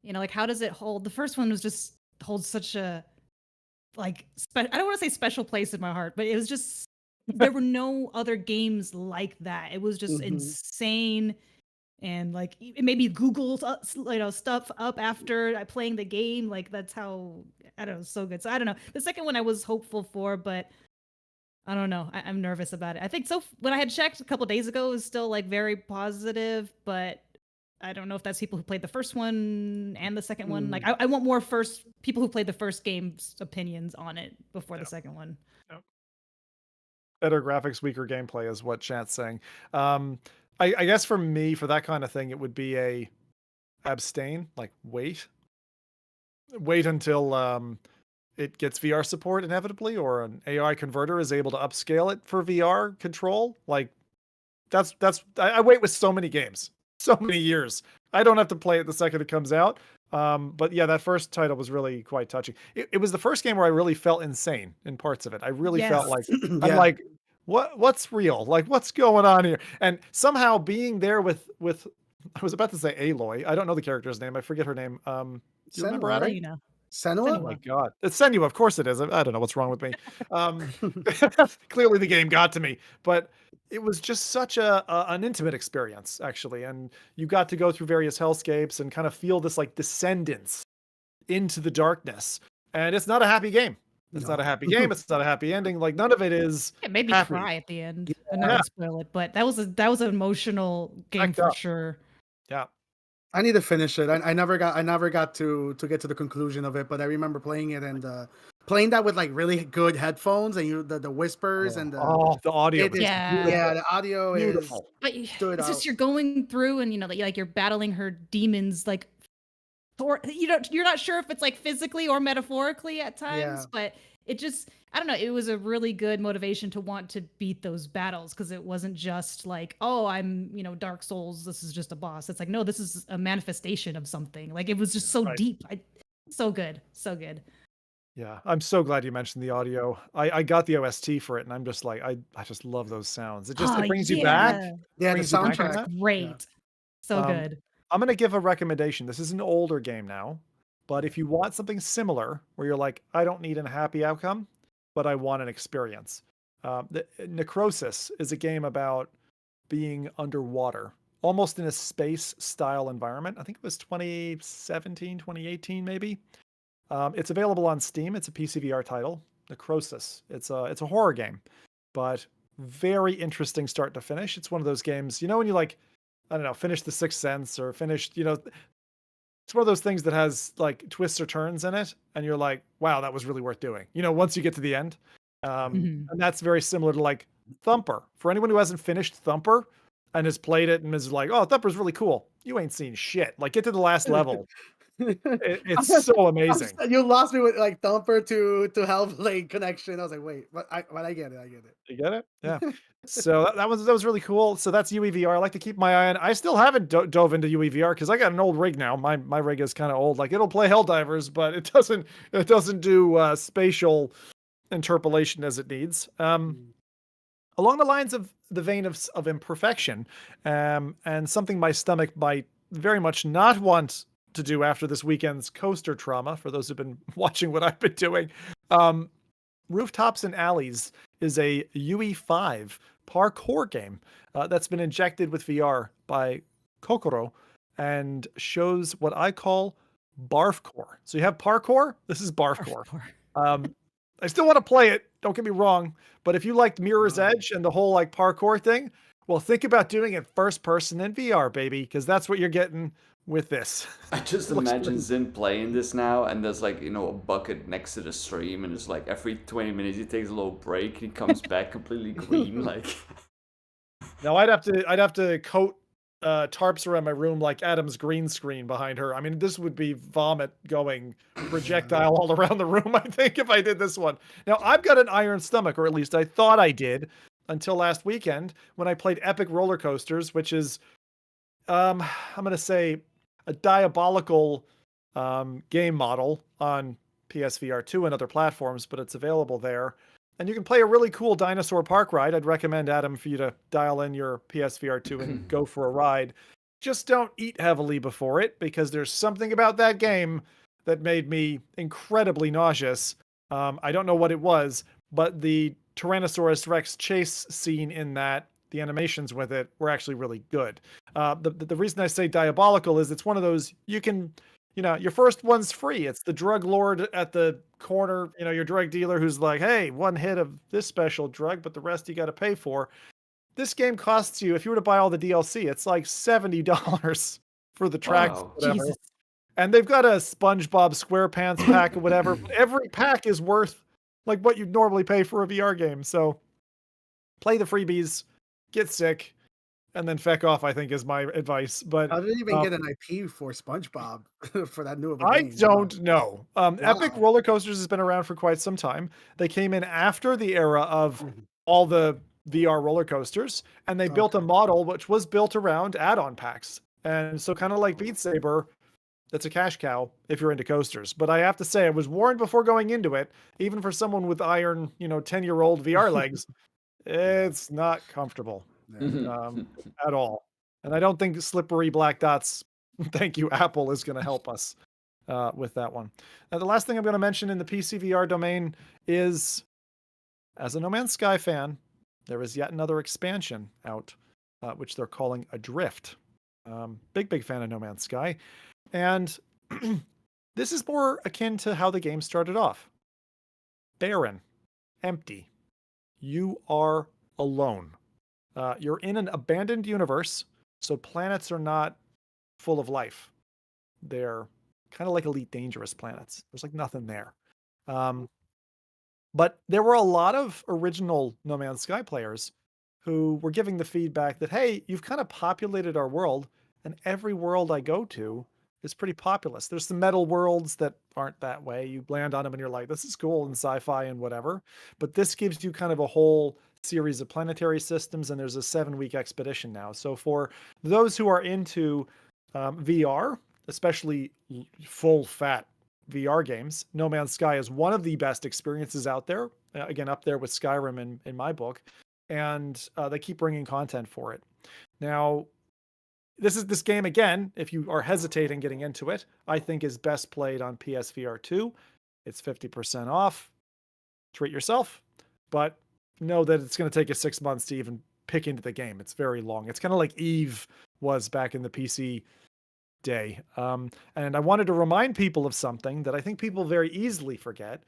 like how does it hold? The first one was just holds such a I don't want to say special place in my heart, but it was just there were no other games like that. It was just insane. And like it made me Google stuff up after playing the game. Like that's how I don't know, so good. So I don't know. The second one I was hopeful for, but I don't know. I'm nervous about it. I think so. When I had checked a couple days ago, it was still like very positive, but I don't know if that's people who played the first one and the second one. Like I want more people who played the first game's opinions on it before the second one. Yep. Better graphics, weaker gameplay is what chat's saying. I guess for me, for that kind of thing, it would be a abstain, like wait until it gets VR support inevitably, or an AI converter is able to upscale it for VR control. Like I wait with so many games, so many years. I don't have to play it the second it comes out. But yeah, that first title was really quite touching. It was the first game where I really felt insane in parts of it. I really felt like I'm like, what's real? Like, what's going on here? And somehow being there with I was about to say Aloy. I don't know the character's name. I forget her name. Do you remember Adam? Senua? Oh my god. It's Senua, of course it is. I don't know what's wrong with me. Clearly the game got to me, but it was just such an intimate experience, actually. And you got to go through various hellscapes and kind of feel this like descendance into the darkness. And it's not a happy game. It's not a happy game. It's not a happy ending. Like none of it is. It made me cry at the end. I'm not gonna spoil it, but that was an emotional game for sure. Yeah. I need to finish it. I never got to get to the conclusion of it, but I remember playing it and playing that with like really good headphones and the whispers and the audio. The audio beautiful. But it's just you're going through and like you're battling her demons like you're not sure if it's like physically or metaphorically at times, but it just I don't know, it was a really good motivation to want to beat those battles because it wasn't just like, oh, I'm, Dark Souls, this is just a boss. It's like, no, this is a manifestation of something. Like it was just so deep. So good. So good. Yeah, I'm so glad you mentioned the audio. I got the OST for it and I'm just like, I just love those sounds. It just it brings you back. Yeah, the soundtrack's great. Yeah. So good. I'm going to give a recommendation. This is an older game now, but if you want something similar where you're like, I don't need a happy outcome, but I want an experience. The Necrosis is a game about being underwater, almost in a space style environment. I think it was 2017, 2018, maybe. It's available on Steam. It's a PSVR title, Necrosis. It's a horror game, but very interesting start to finish. It's one of those games, when you like, I don't know, finish The Sixth Sense or finished, it's one of those things that has like twists or turns in it. And you're like, wow, that was really worth doing. Once you get to the end. And that's very similar to like Thumper. For anyone who hasn't finished Thumper and has played it and is like, oh, Thumper's really cool. You ain't seen shit. Like get to the last level. It's so amazing. You lost me with like Thumper to Hellblade connection. I was like, wait, but I get it. You get it? Yeah. So that was really cool. So that's UEVR. I like to keep my eye on. I still haven't dove into UEVR because I got an old rig now. My rig is kind of old. Like it'll play Helldivers, but it doesn't do spatial interpolation as it needs. Along the lines of the vein of imperfection, and something my stomach might very much not want to do after this weekend's coaster trauma, for those who've been watching what I've been doing. Rooftops and Alleys is a UE5 parkour game that's been injected with VR by Kokoro and shows what I call barfcore. So you have parkour. This is barfcore. I still want to play it. Don't get me wrong. But if you liked Mirror's Edge and the whole like parkour thing, well, think about doing it first person in VR, baby, because that's what you're getting with this. I just imagine Zim playing this now, and there's like, a bucket next to the stream, and it's like every 20 minutes he takes a little break, he comes back completely green, like. No, I'd have to coat tarps around my room like Adam's green screen behind her. I mean, this would be vomit going projectile all around the room, I think, if I did this one. Now, I've got an iron stomach, or at least I thought I did until last weekend when I played Epic Roller Coasters, which is, I'm going to say, a diabolical game model on PSVR2 and other platforms, but it's available there. And you can play a really cool dinosaur park ride. I'd recommend, Adam, for you to dial in your PSVR2 and go for a ride. Just don't eat heavily before it, because there's something about that game that made me incredibly nauseous. I don't know what it was, but the Tyrannosaurus Rex chase scene in that, the animations with it were actually really good. The reason I say diabolical is it's one of those, you can, your first one's free. It's the drug lord at the corner, your drug dealer who's like, hey, one hit of this special drug, but the rest you got to pay for. This game costs you, if you were to buy all the DLC, it's like $70 for the tracks. Wow. Jesus. And they've got a SpongeBob SquarePants pack or whatever. But every pack is worth like what you'd normally pay for a VR game. So play the freebies, get sick, and then feck off, I think, is my advice. But I didn't even get an IP for SpongeBob for that new of a I game. don't know. Epic Roller Coasters has been around for quite some time. They came in after the era of all the VR roller coasters, and they built a model which was built around add-on packs. And so kind of like Beat Saber, that's a cash cow if you're into coasters. But I have to say, I was warned before going into it, even for someone with iron, 10-year-old VR legs, it's not comfortable. At all. And I don't think slippery black dots, thank you, Apple, is going to help us with that one. Now, the last thing I'm going to mention in the PCVR domain is, as a No Man's Sky fan, there is yet another expansion out, which they're calling Adrift. Big fan of No Man's Sky. And this is more akin to how the game started off. Barren. Empty. You are alone. You're in an abandoned universe, so planets are not full of life. They're kind of like Elite Dangerous planets. There's like nothing there. But there were a lot of original No Man's Sky players who were giving the feedback that, hey, you've kind of populated our world, and every world I go to is pretty populous. There's some metal worlds that aren't that way. You land on them and you're like, this is cool and sci-fi and whatever. But this gives you kind of a whole series of planetary systems, and there's a 7-week expedition now. So for those who are into VR, especially full fat VR games, No Man's Sky is one of the best experiences out there. Again, up there with Skyrim in my book. And they keep bringing content for it. Now, this game, again, if you are hesitating getting into it, I think is best played on PSVR2. It's 50% off. Treat yourself. But know that it's going to take you 6 months to even pick into the game. It's very long. It's kind of like Eve was back in the PC day. And I wanted to remind people of something that I think people very easily forget.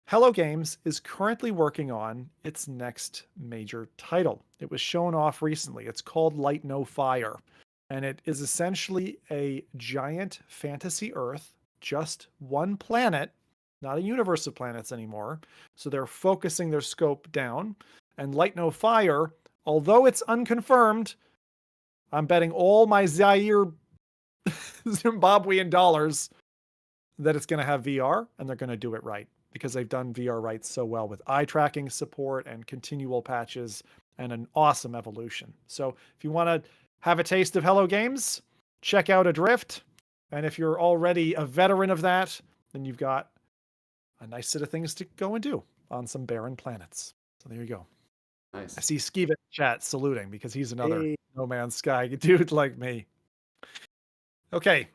Hello Games is currently working on its next major title. It was shown off recently. It's called Light No Fire. And it is essentially a giant fantasy Earth, just one planet, not a universe of planets anymore. So they're focusing their scope down. And Light No Fire, although it's unconfirmed, I'm betting all my Zaire Zimbabwean dollars that it's going to have VR, and they're going to do it right, because they've done VR right so well with eye tracking support and continual patches and an awesome evolution. So if you want to have a taste of Hello Games, check out Adrift. And if you're already a veteran of that, then you've got a nice set of things to go and do on some barren planets. So there you go. Nice. I see Skeev in chat saluting because he's another No Man's Sky dude like me. Okay,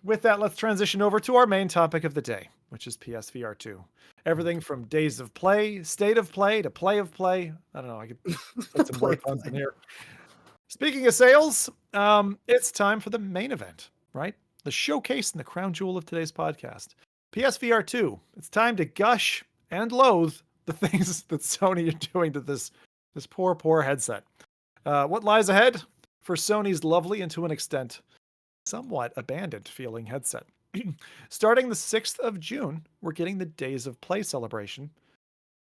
with that, let's transition over to our main topic of the day, which is PSVR2. Everything from days of play, state of play, to play of play. I don't know, I could put some more puns in here. Speaking of sales, It's time for the main event, right? The showcase and the crown jewel of today's podcast. PSVR2. It's time to gush and loathe the things that Sony are doing to this poor headset. What lies ahead for Sony's lovely and to an extent somewhat abandoned feeling headset? Starting the 6th of June, we're getting the Days of Play celebration,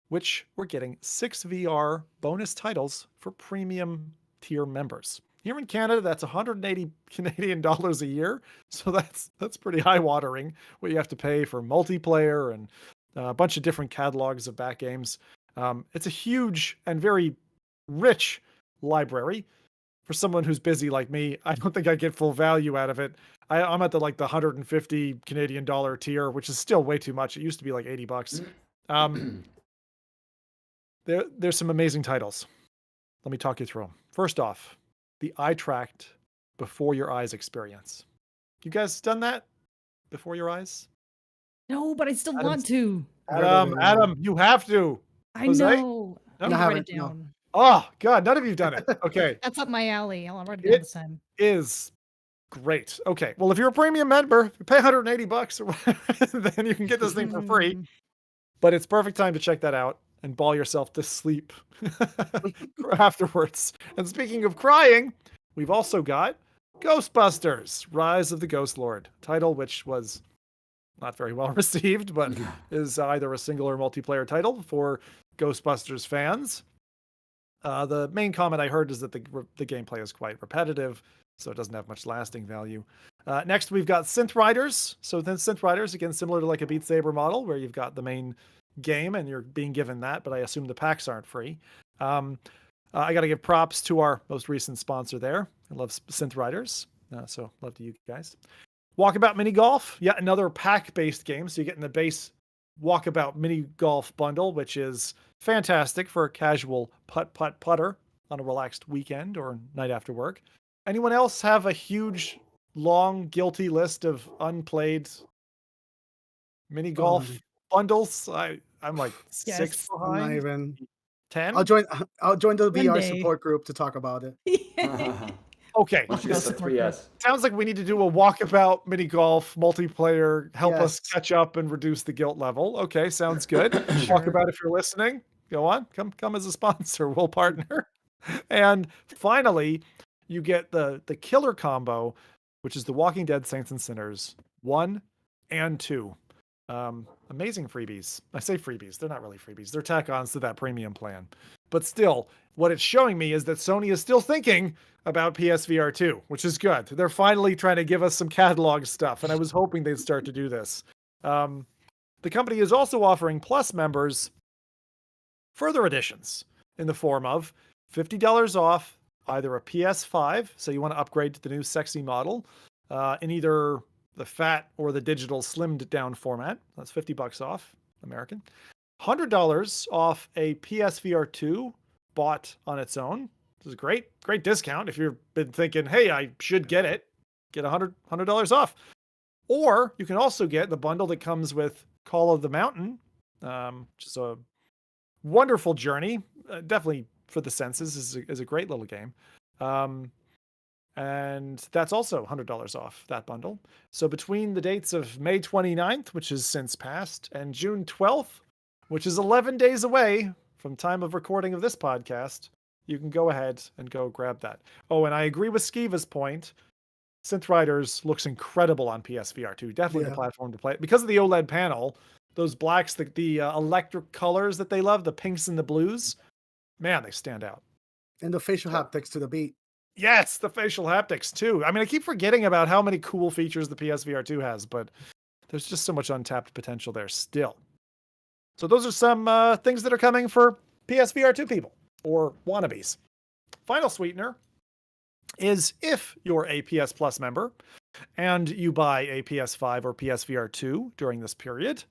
which we're getting 6 VR bonus titles for premium tier members. Here in Canada, that's 180 Canadian dollars a year, so that's pretty eye-watering. What you have to pay for multiplayer and a bunch of different catalogs of back games. It's a huge and very rich library. For someone who's busy like me, I don't think I get full value out of it. I'm at the 150 Canadian dollar tier, which is still way too much. It used to be like $80. There's some amazing titles. Let me talk you through them. First off, the eye-tracked before your eyes experience. You guys done that before your eyes? No, but I still want to. Adam, you have to. I Jose? know. No? I No, need to write it no. down. Oh, God, none of you have done it. Okay. That's up my alley. I'll write it down this time. Is great. Okay. Well, if you're a premium member, you pay $180 or whatever, then you can get this thing for free. But it's perfect time to check that out and bawl yourself to sleep afterwards. And speaking of crying, we've also got Ghostbusters, Rise of the Ghost Lord, title which was not very well received, but is either a single or multiplayer title for Ghostbusters fans. The main comment I heard is that the gameplay is quite repetitive, so it doesn't have much lasting value. Next, we've got Synth Riders. So then Synth Riders, again, similar to like a Beat Saber model, where you've got the main game and you're being given that, but I assume the packs aren't free. I got to give props to our most recent sponsor there. I love Synth Riders, so love to you guys. Walkabout Mini Golf, yet another pack-based game. So you're getting the base Walkabout Mini Golf bundle, which is fantastic for a casual putter on a relaxed weekend or night after work. Anyone else have a huge, long, guilty list of unplayed mini golf bundles? I'm like 6 I'm not behind. even 10. I'll join the VR Monday. support group to talk about it. Okay. Once you get the 3S. Sounds like we need to do a walkabout mini golf multiplayer. Help us Yes. catch up and reduce the guilt level. Okay, sounds good. Walkabout, if you're listening, go on. Come as a sponsor. We'll partner. And finally, you get the killer combo, which is the Walking Dead Saints and Sinners 1 and 2. Amazing freebies. I say freebies. They're not really freebies. They're tack-ons to that premium plan. But still, what it's showing me is that Sony is still thinking about PSVR2, which is good. They're finally trying to give us some catalog stuff, and I was hoping they'd start to do this. The company is also offering Plus members further additions in the form of $50 off either a PS5, so you want to upgrade to the new sexy model, in either the fat or the digital slimmed down format. That's $50 off, American. $100 off a PSVR2 bought on its own. This is a great discount if you've been thinking, hey, I should get it. Get $100 off. Or you can also get the bundle that comes with Call of the Mountain, which is a wonderful journey. Definitely for the senses is a great little game. And that's also $100 off that bundle. So between the dates of May 29th, which is since passed, and June 12th, which is 11 days away from time of recording of this podcast, you can go ahead and go grab that. Oh, and I agree with Skiva's point. Synth Riders looks incredible on PSVR2. Definitely the platform to play it. Because of the OLED panel, those blacks, the electric colors that they love, the pinks and the blues, man, they stand out. And the facial haptics to the beat. Yes, the facial haptics too. I mean, I keep forgetting about how many cool features the PSVR2 has, but there's just so much untapped potential there still. So those are some things that are coming for PSVR2 people or wannabes. Final sweetener is if you're a PS Plus member and you buy a PS5 or PSVR2 during this period,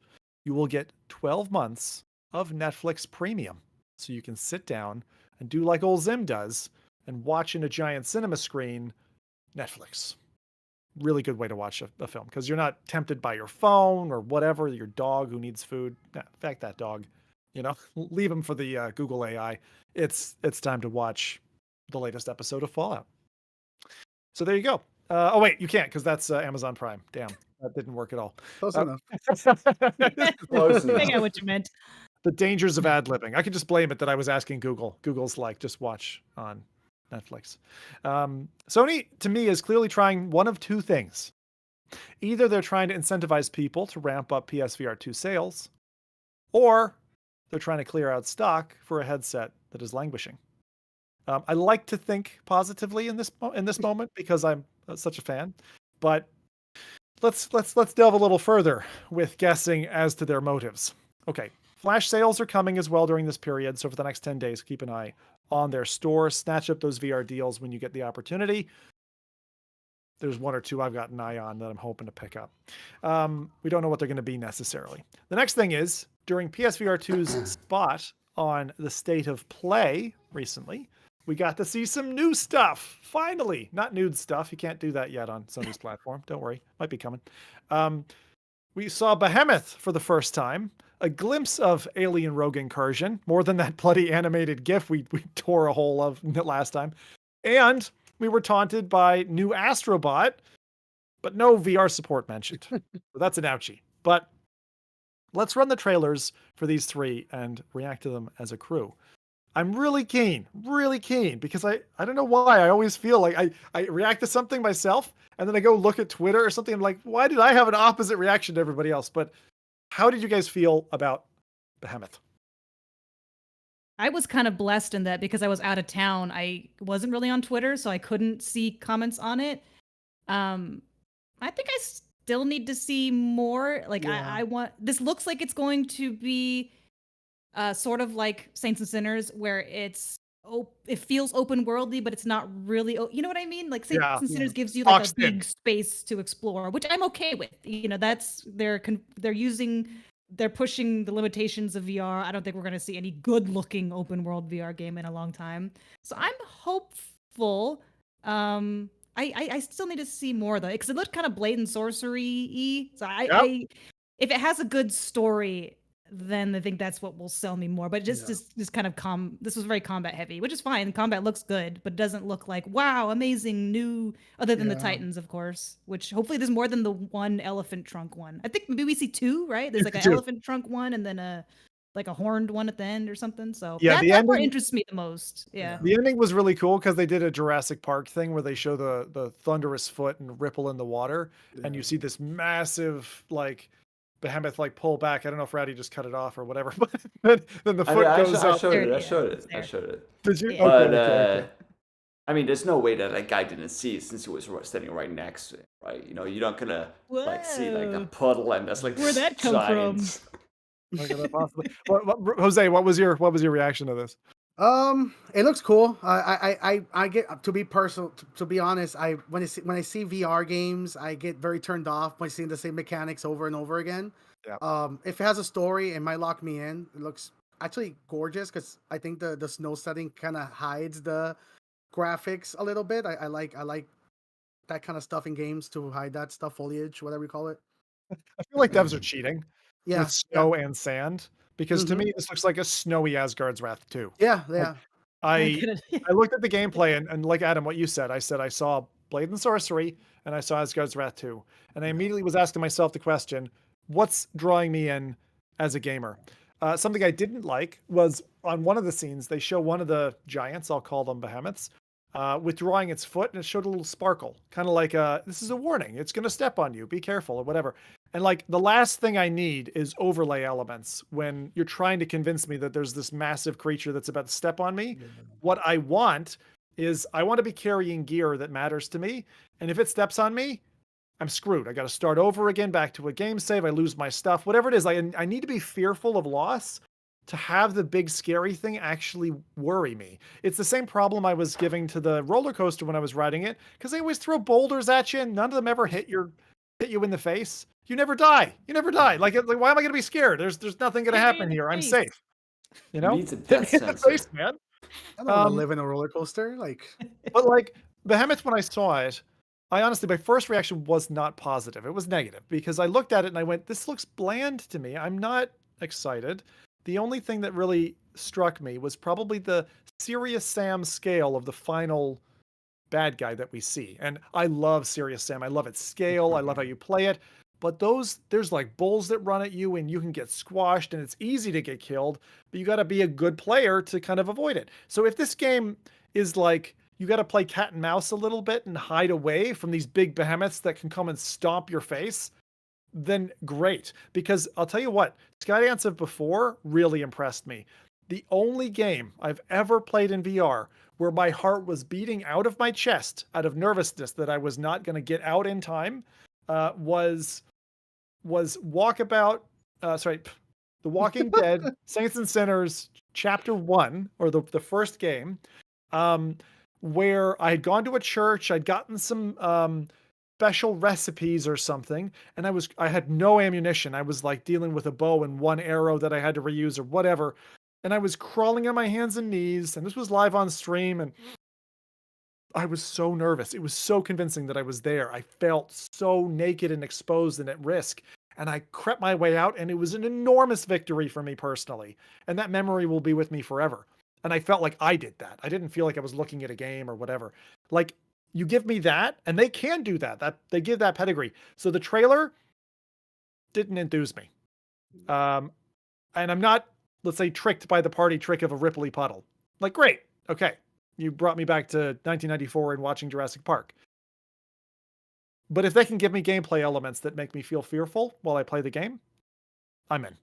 you will get 12 months of Netflix Premium. So you can sit down and do like old Zim does and watch in a giant cinema screen Netflix. Really good way to watch a film because you're not tempted by your phone or whatever, your dog who needs food. In fact, that dog, leave him for the Google AI. It's time to watch the latest episode of Fallout. So there you go. Oh wait, you can't because that's Amazon Prime. Damn, that didn't work at all. Close enough. Close I enough. got what you meant. The dangers of ad-libbing. I could just blame it that I was asking Google. Google's like, just watch on Netflix. Sony, to me, is clearly trying one of two things. Either they're trying to incentivize people to ramp up PSVR2 sales, or they're trying to clear out stock for a headset that is languishing. I like to think positively in this moment because I'm such a fan, but let's delve a little further with guessing as to their motives. Okay, flash sales are coming as well during this period, so for the next 10 days, keep an eye on their store. Snatch up those VR deals when you get the opportunity. There's one or two I've got an eye on that I'm hoping to pick up. We don't know what they're going to be necessarily. The next thing is, during PSVR2's spot on the state of play recently, we got to see some new stuff. Finally, not nude stuff. You can't do that yet on Sony's platform. Don't worry, might be coming. We saw Behemoth for the first time, a glimpse of alien rogue incursion, more than that bloody animated GIF we tore a hole of last time. And we were taunted by new Astro Bot, but no VR support mentioned. So that's an ouchie. But let's run the trailers for these three and react to them as a crew. I'm really keen, because I don't know why. I always feel like I react to something myself, and then I go look at Twitter or something. I'm like, why did I have an opposite reaction to everybody else? But how did you guys feel about Behemoth? I was kind of blessed in that because I was out of town. I wasn't really on Twitter, so I couldn't see comments on it. I think I still need to see more. Like, I want, this looks like it's going to be sort of like Saints and Sinners, where it feels open worldly, but it's not really. You know what I mean? Like Saints and Sinners gives you like a big space to explore, which I'm okay with. You know, that's they're pushing the limitations of VR. I don't think we're going to see any good-looking open-world VR game in a long time. So I'm hopeful. I still need to see more though, because it looked kind of blatant sorcery-y. So if it has a good story, then I think that's what will sell me more. But just kind of this was very combat heavy, which is fine. Combat looks good, but doesn't look like, wow, amazing new, other than the Titans, of course, which hopefully there's more than the one elephant trunk one. I think maybe we see two, right? There's like an elephant trunk one and then a horned one at the end or something. So that part interests me the most. Yeah. The ending was really cool because they did a Jurassic Park thing where they show the thunderous foot and ripple in the water, and you see this massive Behemoth pull back. I don't know if Rowdy just cut it off or whatever, but then the foot goes up. I showed it. Did you? But okay. I mean, there's no way that that guy didn't see it since he was standing right next to it, right? You know, you're not gonna see the puddle and that's where'd that come giants. from? Jose, what was your reaction to this? It looks cool. I get, to be personal, to be honest, when I see VR games, I get very turned off by seeing the same mechanics over and over again. Yeah. If it has a story, it might lock me in. It looks actually gorgeous because I think the snow setting kind of hides the graphics a little bit. I like that kind of stuff in games to hide that stuff, foliage, whatever you call it. I feel like devs are cheating with snow and sand. Because to me, this looks like a snowy Asgards Wrath 2. Yeah. I looked at the gameplay and like Adam, what you said, I saw Blade and Sorcery and I saw Asgard's Wrath 2. And I immediately was asking myself the question, what's drawing me in as a gamer? Something I didn't like was on one of the scenes, they show one of the giants, I'll call them behemoths, withdrawing its foot, and it showed a little sparkle. Kind of like, this is a warning. It's going to step on you. Be careful or whatever. And the last thing I need is overlay elements when you're trying to convince me that there's this massive creature that's about to step on me. What I want is I want to be carrying gear that matters to me. And if it steps on me, I'm screwed. I got to start over again, back to a game save. I lose my stuff, whatever it is. I need to be fearful of loss to have the big scary thing actually worry me. It's the same problem I was giving to the roller coaster when I was riding it, because they always throw boulders at you and none of them ever hit you in the face. You never die. Like why am I going to be scared? There's nothing going to happen here. I'm safe. You know? Needs a death sensor. Face, man. I don't want to live in a roller coaster. But Behemoth, when I saw it, my first reaction was not positive. It was negative because I looked at it and I went, this looks bland to me. I'm not excited. The only thing that really struck me was probably the Serious Sam scale of the final bad guy that we see. And I love Serious Sam. I love its scale. I love how you play it. But there's like bulls that run at you and you can get squashed and it's easy to get killed, but you got to be a good player to kind of avoid it. So if this game is like, you got to play cat and mouse a little bit and hide away from these big behemoths that can come and stomp your face, then great. Because I'll tell you what, Skydance of before really impressed me. The only game I've ever played in VR where my heart was beating out of my chest out of nervousness that I was not going to get out in time was The Walking Dead Saints and Sinners Chapter 1, or the first game, where I had gone to a church, I'd gotten some special recipes or something, and I had no ammunition. I was like dealing with a bow and one arrow that I had to reuse or whatever. And I was crawling on my hands and knees, and this was live on stream, and I was so nervous. It was so convincing that I was there. I felt so naked and exposed and at risk. And I crept my way out, and it was an enormous victory for me personally. And that memory will be with me forever. And I felt like I did that. I didn't feel like I was looking at a game or whatever. Like, you give me that, and they can do that. They give that pedigree. So the trailer didn't enthuse me. And I'm not, let's say, tricked by the party trick of a Ripley puddle. Like, great. Okay. You brought me back to 1994 and watching Jurassic Park. But if they can give me gameplay elements that make me feel fearful while I play the game, I'm in.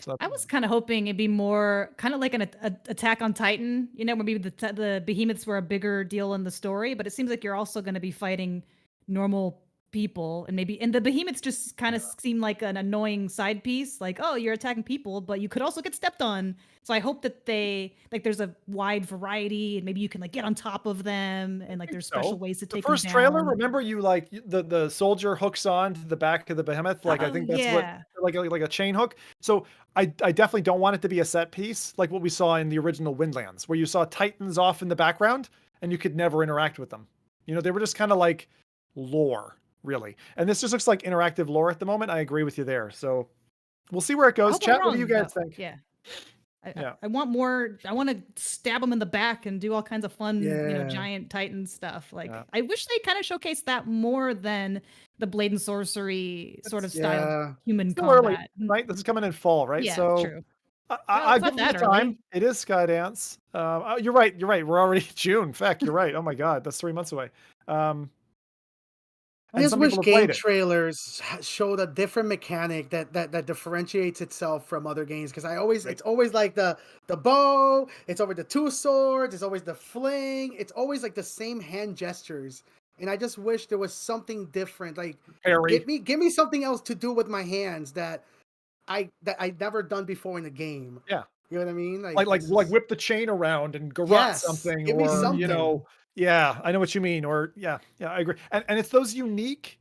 So I was kind of hoping it'd be more kind of like an Attack on Titan, you know, maybe the behemoths were a bigger deal in the story, but it seems like you're also going to be fighting normal people, and the behemoths just kind of seem like an annoying side piece, like, oh, you're attacking people, but you could also get stepped on. So I hope that there's a wide variety, and maybe you can like get on top of them, and like there's special ways to take them down. The first trailer, remember, you like the soldier hooks on to the back of the behemoth, like I think that's what, like a chain hook. So I definitely don't want it to be a set piece like what we saw in the original Windlands, where you saw Titans off in the background and you could never interact with them. You know, they were just kind of like lore, really. And this just looks like interactive lore at the moment. I agree with you there. So we'll see where it goes. Chat, what do you guys think? Yeah. I want more. I want to stab them in the back and do all kinds of fun, giant Titan stuff. Like, I wish they kind of showcased that more than the blade and sorcery sort of style human still combat. Early, right? This is coming in fall, right? Yeah, so true. I give it time. It is Skydance. You're right. We're already June. Feck, you're right. Oh my God, that's 3 months away. I just wish game trailers showed a different mechanic that differentiates itself from other games. Because it's always like the bow, it's always the two swords, it's always the fling, it's always like the same hand gestures. And I just wish there was something different. Like, give me something else to do with my hands that I'd never done before in the game. Yeah, you know what I mean. Like whip the chain around and garrote something, give me something. You know. Yeah, I know what you mean. Or yeah, I agree. And it's those unique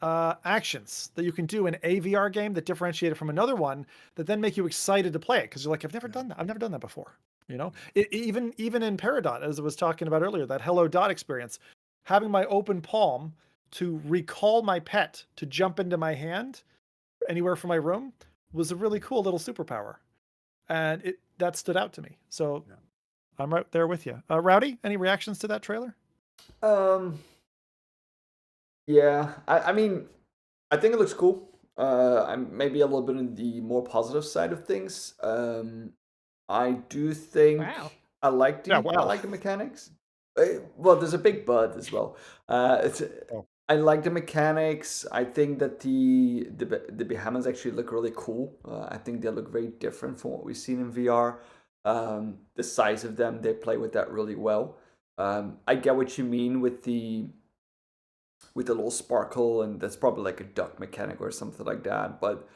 actions that you can do in a VR game that differentiate it from another one that then make you excited to play it, because you're like, I've never done that. I've never done that before. You know, even in Peridot, as I was talking about earlier, that Hello Dot experience, having my open palm to recall my pet to jump into my hand anywhere from my room was a really cool little superpower, and that stood out to me. So. Yeah. I'm right there with you. Rowdy, any reactions to that trailer? Yeah, I mean, I think it looks cool. I'm maybe a little bit on the more positive side of things. I do think I like the mechanics. Well, there's a big but as well. I like the mechanics. I think that the behemoths actually look really cool. I think they look very different from what we've seen in VR. The size of them, they play with that really well. I get what you mean with the little sparkle, and that's probably like a duck mechanic or something like that. But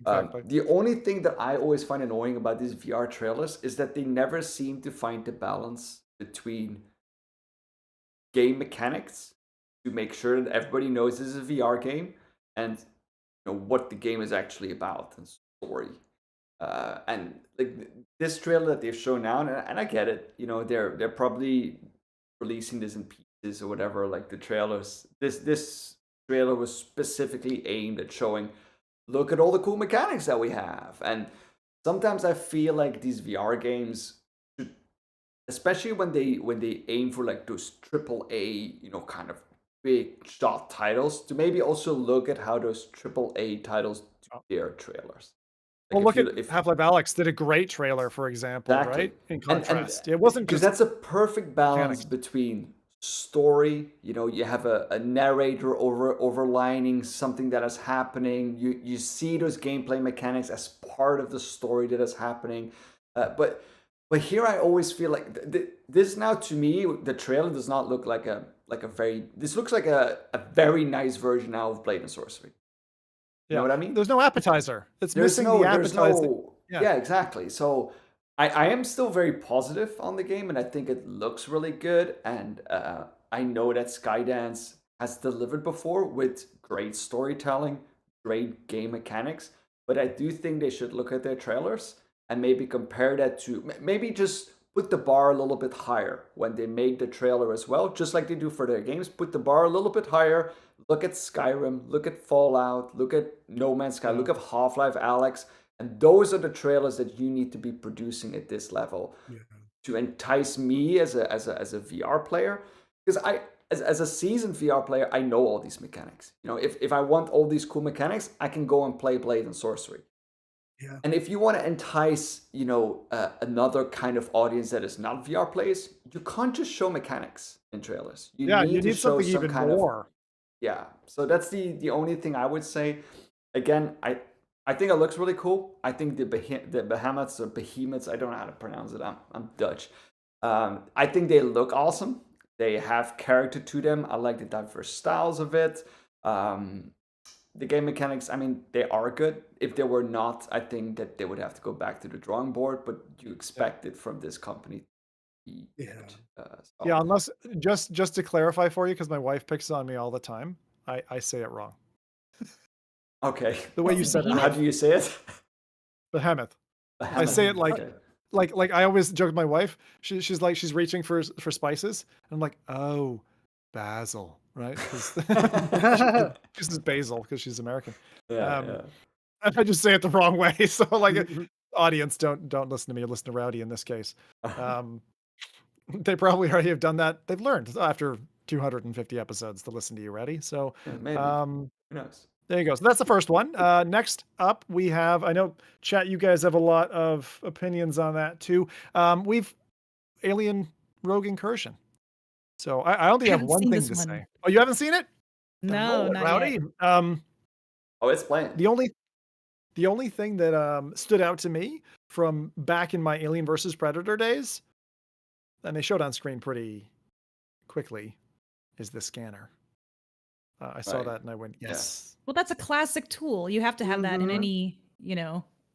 the only thing that I always find annoying about these VR trailers is that they never seem to find the balance between game mechanics to make sure that everybody knows this is a VR game, and what the game is actually about and story. And like this trailer that they've shown now, and I get it, they're probably releasing this in pieces or whatever. Like the trailers, this trailer was specifically aimed at showing, look at all the cool mechanics that we have. And sometimes I feel like these VR games should especially when they aim for like those AAA, kind of big shot titles, to maybe also look at how those AAA titles do their trailers. Well, look at Half-Life Alyx did a great trailer, for example, Exactly. right? In contrast, it wasn't because just that's a perfect balance mechanics. between story. You have a narrator overlining something that is happening. You see those gameplay mechanics as part of the story that is happening. But here I always feel like this now, to me, the trailer does not look like a very. This looks like a very nice version now of Blade and Sorcery. You know what I mean? There's no appetizer. It's There's missing the appetizer. Yeah, exactly. So I am still very positive on the game, and I think it looks really good. And I know that Skydance has delivered before with great storytelling, great game mechanics. But I do think they should look at their trailers and maybe compare that to, maybe just put the bar a little bit higher when they make the trailer as well, just like they do for their games. Put the bar a little bit higher. Look at Skyrim, look at Fallout, look at No Man's Sky, look at Half-Life Alyx, and those are the trailers that you need to be producing at this level to entice me as a VR player. Because as a seasoned VR player, I know all these mechanics. If I want all these cool mechanics, I can go and play Blade and Sorcery. Yeah. And if you want to entice, another kind of audience that is not VR players, you can't just show mechanics in trailers. You need to show something some even kind more. Yeah, so that's the only thing I would say. Again, I think it looks really cool. I think the behemoths, I don't know how to pronounce it. I'm Dutch. I think they look awesome. They have character to them. I like the diverse styles of it. The game mechanics, I mean, they are good. If they were not, I think that they would have to go back to the drawing board. But you expect it from this company. Yeah, unless just to clarify for you, because my wife picks on me all the time. I say it wrong. Okay. The way you said it. How do you say it? Behemoth. I say it like I always joke with my wife. She's like, she's reaching for spices. And I'm like, oh, basil, right? She says basil because she's American. Yeah. And I just say it the wrong way. So like, audience, don't listen to me. Listen to Rowdy in this case. They probably already have done that. They've learned after 250 episodes to listen to you, Rowdy. So maybe. Who knows? There you go. So that's the first one. Next up, we have, I know, chat, you guys have a lot of opinions on that too. We've Alien Rogue Incursion. So I only have one thing to say. Oh, you haven't seen it? No, not Rowdy. yet. It's playing. The only thing that stood out to me from back in my Alien versus Predator days, and they showed on screen pretty quickly, is the scanner. I saw that and I went, yes. Well, that's a classic tool. You have to have that in any,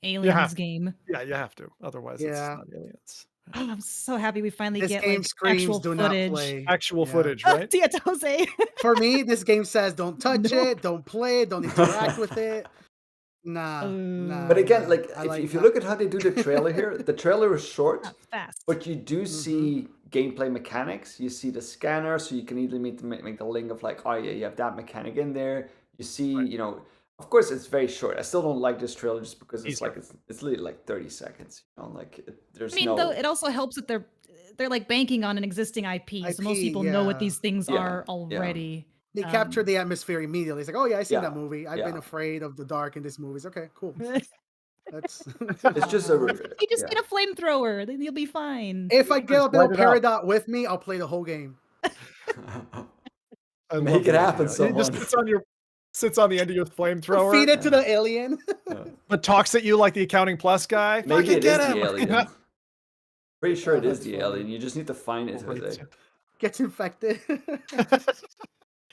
Aliens game. Yeah, you have to. Otherwise, it's not Aliens. Oh, I'm so happy we finally This get game screams, actual do footage. not play. Actual footage, right? Yeah, Jose. For me, this game says don't touch it, don't play it, don't interact with it. Nah. But again, if you look at how they do the trailer here, the trailer is short, fast. but you do see gameplay mechanics. You see the scanner, so you can easily make the link of like, oh yeah, you have that mechanic in there. You see, of course it's very short. I still don't like this trailer just because it's literally like 30 seconds. Though it also helps that they're like banking on an existing IP, so most people know what these things are already. They captured the atmosphere immediately. It's like, oh yeah, I seen that movie. I've been afraid of the dark in this movie. It's okay, cool. That's it's just you just need a flamethrower, then you'll be fine. If I get a little Peridot with me, I'll play the whole game. Make it happen, someone. It just sits on the end of your flamethrower. Feed it to the alien. But talks at you like the Accounting Plus guy. Maybe it is the alien. Pretty sure it is the alien. You just need to find it. Gets infected.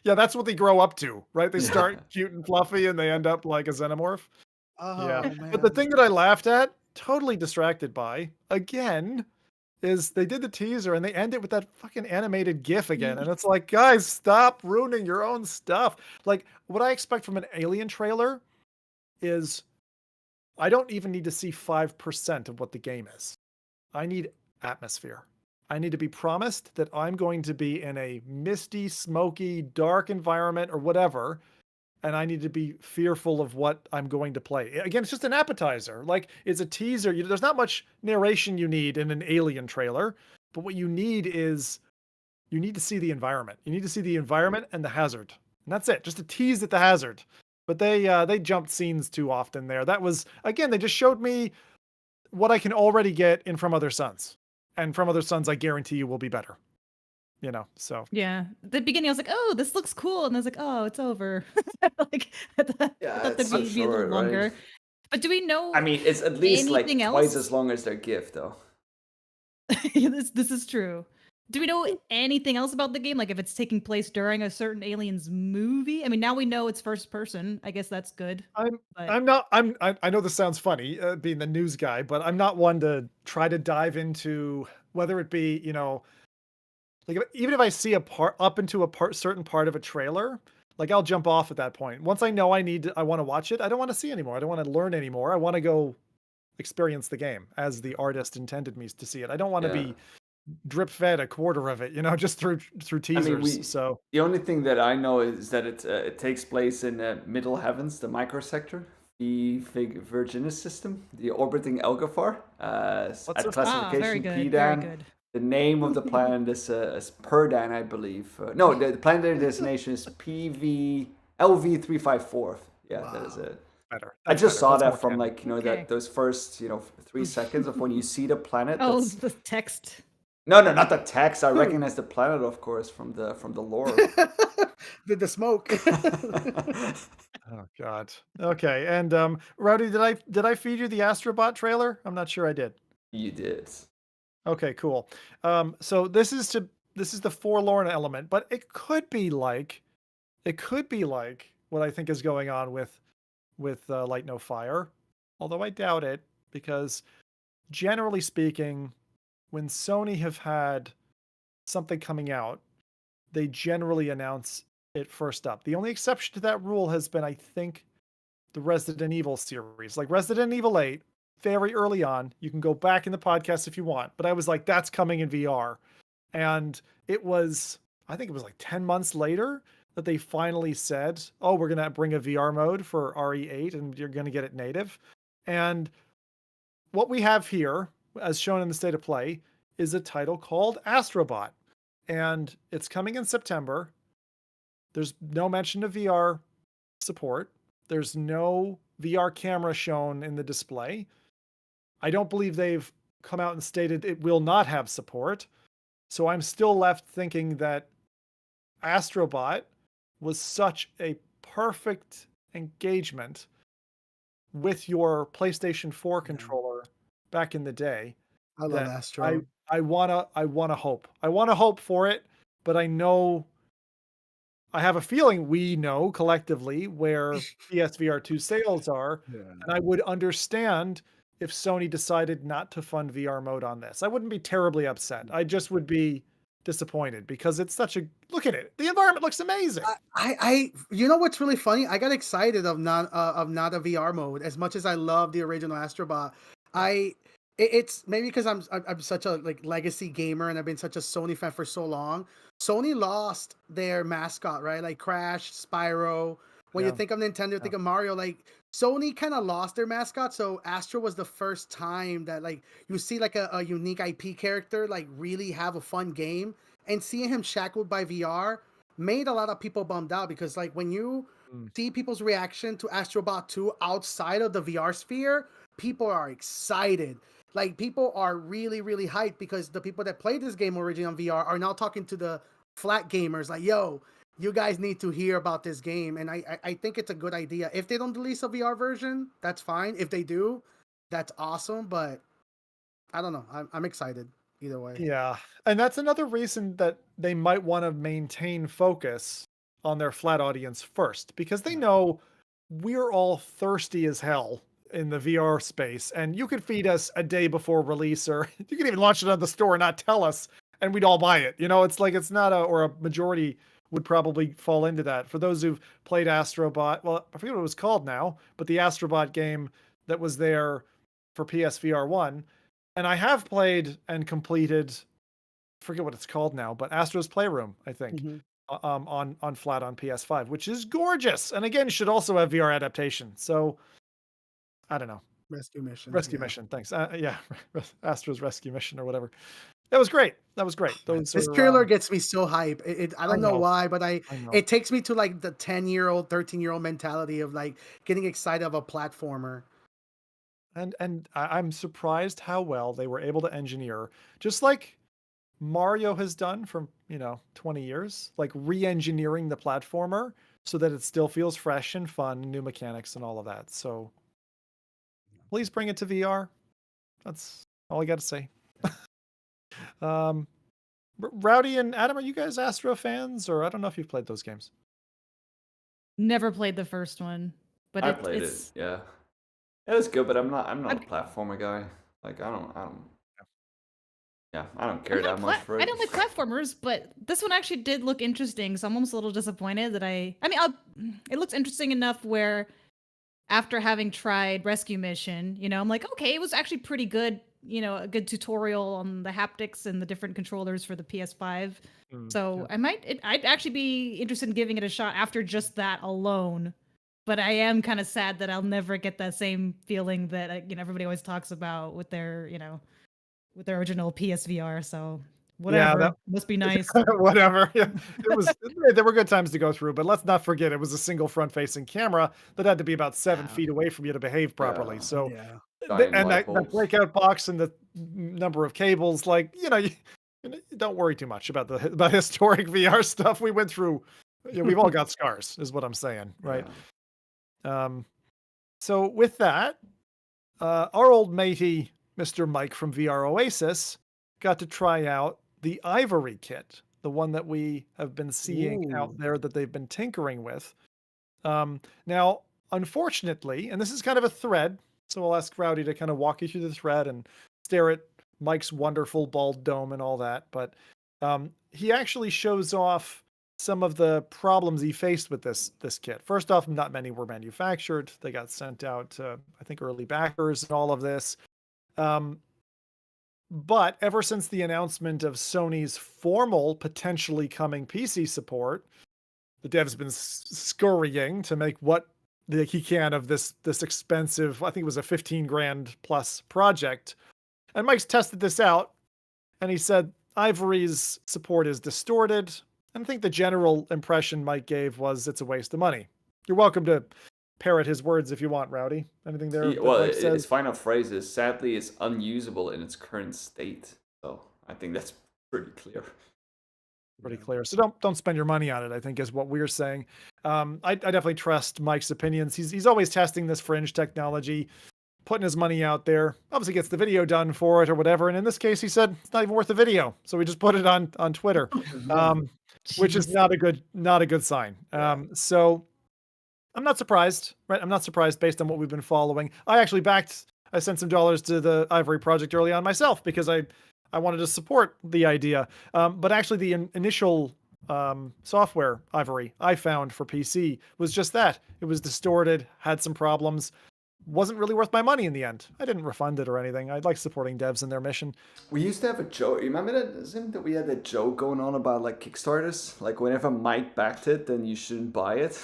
Yeah, that's what they grow up to, right? They start cute and fluffy and they end up like a xenomorph. Oh, man. But the thing that I laughed at, totally distracted by, again, is they did the teaser and they end it with that fucking animated GIF again. And it's like, guys, stop ruining your own stuff. Like, what I expect from an Alien trailer is I don't even need to see 5% of what the game is. I need atmosphere. I need to be promised that I'm going to be in a misty, smoky, dark environment or whatever, and I need to be fearful of what I'm going to play. Again, it's just an appetizer. Like, it's a teaser. There's not much narration you need in an Alien trailer, But what you need is you need to see the environment. You need to see the environment and the hazard. And that's it. Just a tease at the hazard. But they jumped scenes too often there. That was, again, they just showed me what I can already get in From Other Suns. And From Other Suns, I guarantee you will be better. So. Yeah. At the beginning, I was like, oh, this looks cool. And I was like, oh, it's over. Like, I thought it's that'd be a little longer. right? But do we know I mean, it's at least like anything twice else? as long as their gift, though. This is true. Do we know anything else about the game? Like if it's taking place during a certain Aliens movie? I mean, now we know it's first person. I guess that's good. I know this sounds funny, being the news guy, but I'm not one to try to dive into whether it be, like even if I see certain part of a trailer, like I'll jump off at that point. Once I know I want to watch it, I don't want to see anymore. I don't want to learn anymore. I want to go experience the game as the artist intended me to see it. I don't want to be drip fed a quarter of it, just through teasers. I mean, so the only thing that I know is that it takes place in Middle Heavens, the microsector, the Virginis system, the orbiting Elgafar. At classification PDAN. The name of the planet is Perdan, I believe. No, the planetary destination is LV354. Yeah, wow. That is it. Better. I just saw that from that those first 3 seconds of when you see the planet. Oh, the text. No, not the text. I recognize the planet, of course, from the lore. The smoke. Oh God. Okay, and Rowdy, did I feed you the Astro Bot trailer? I'm not sure I did. You did. Okay, cool. So this is the forlorn element, but it could be like what I think is going on with Light No Fire, although I doubt it, because generally speaking, when Sony have had something coming out, they generally announce it first up. The only exception to that rule has been, I think, the Resident Evil series. Like Resident Evil 8, very early on, you can go back in the podcast if you want, but I was like, that's coming in VR. And I think it was like 10 months later that they finally said, oh, we're going to bring a VR mode for RE8 and you're going to get it native. And what we have here, as shown in the state of play, is a title called Astro Bot. And it's coming in September. There's no mention of VR support. There's no VR camera shown in the display. I don't believe they've come out and stated it will not have support. So I'm still left thinking that Astro Bot was such a perfect engagement with your PlayStation 4 controller back in the day. I love Astro. I wanna hope. I wanna hope for it, but I have a feeling we know collectively where PSVR2 sales are, and I would understand if Sony decided not to fund VR mode on this. I wouldn't be terribly upset. I just would be disappointed because it's such a look at it. The environment looks amazing. I you know what's really funny? I got excited of not a VR mode as much as I love the original Astro Bot. It's maybe because I'm such a legacy gamer and I've been such a Sony fan for so long. Sony lost their mascot, right? Like Crash, Spyro. When you think of Nintendo, think of Mario. Like Sony kind of lost their mascot, so Astro was the first time that you see a unique IP character really have a fun game. And seeing him shackled by VR made a lot of people bummed out because when you see people's reaction to Astro Bot 2 outside of the VR sphere, people are excited. People are really, really hyped because the people that played this game originally on VR are now talking to the flat gamers yo, you guys need to hear about this game. And I think it's a good idea. If they don't release a VR version, that's fine. If they do, that's awesome. But I don't know. I'm excited either way. Yeah. And that's another reason that they might want to maintain focus on their flat audience first, because they know we're all thirsty as hell in the VR space, and you could feed us a day before release, or you could even launch it on the store and not tell us, and we'd all buy it. It's not a majority would probably fall into that. For those who've played Astro Bot, well, I forget what it was called now, but the Astro Bot game that was there for PSVR 1, and I have played and completed, I forget what it's called now, but Astro's Playroom, I think, on flat on PS5, which is gorgeous, and again should also have VR adaptation. So I don't know. Rescue mission. Thanks. Astro's Rescue Mission or whatever. That was great. That was great. Those This are, trailer gets me so hype. I I don't know know. why, but I know. it takes me to like the 10-year-old, 13-year-old mentality of like getting excited of a platformer. And I'm surprised how well they were able to engineer, just like Mario has done for 20 years, like re-engineering the platformer so that it still feels fresh and fun, new mechanics and all of that. So please bring it to VR. That's all I got to say. um, Rowdy and Adam, are you guys Astro fans, or I don't know if you've played those games? Never played the first one, but I played it. it's Yeah, it was good, but I'm not a I'd- platformer guy. Like I don't. Yeah, I don't I'm care not that much for it. I don't like platformers, but this one actually did look interesting. So I'm almost a little disappointed that it looks interesting enough where after having tried Rescue Mission, I'm like, okay, it was actually pretty good. A good tutorial on the haptics and the different controllers for the PS5. So I'd actually be interested in giving it a shot after just that alone. But I am kind of sad that I'll never get that same feeling that everybody always talks about with their with their original PSVR. So whatever, that must be nice. whatever. Yeah, there were good times to go through, but let's not forget it was a single front-facing camera that had to be about 7 feet away from you to behave properly. Yeah. So, Yeah. Giant and light that bulbs. breakout box and the number of cables, like you don't worry too much about about historic VR stuff. We went through. We've all got scars, is what I'm saying, right? Yeah. So with that, our old matey Mr. Mike from VR Oasis got to try out the Ivory kit, the one that we have been seeing out there that they've been tinkering with. Now, unfortunately, and this is kind of a thread, so I'll ask Rowdy to kind of walk you through the thread and stare at Mike's wonderful bald dome and all that. But he actually shows off some of the problems he faced with this kit. First off, not many were manufactured. They got sent out to, I think, early backers and all of this. But ever since the announcement of Sony's formal potentially coming PC support, the dev's been scurrying to make what he can of this expensive, I think it was a 15 grand plus project. And Mike's tested this out, and he said Ivory's support is distorted. And I think the general impression Mike gave was it's a waste of money. You're welcome to parrot his words if you want, Rowdy. Anything there? Well, his final phrase is, sadly, it's unusable in its current state. So I think that's pretty clear. Pretty clear. So don't spend your money on it, I think is what we're saying. I definitely trust Mike's opinions. He's always testing this fringe technology, putting his money out there. Obviously gets the video done for it or whatever. And in this case, he said it's not even worth the video. So we just put it on Twitter, which is not a good sign. So I'm not surprised, right? I'm not surprised based on what we've been following. I sent some dollars to the Ivory project early on myself because I wanted to support the idea. But actually the initial software Ivory I found for PC was just that. It was distorted, had some problems, wasn't really worth my money in the end. I didn't refund it or anything. I like supporting devs in their mission. We used to have a joke. You remember that, Zim, that we had that joke going on about like Kickstarters? Like whenever Mike backed it, then you shouldn't buy it.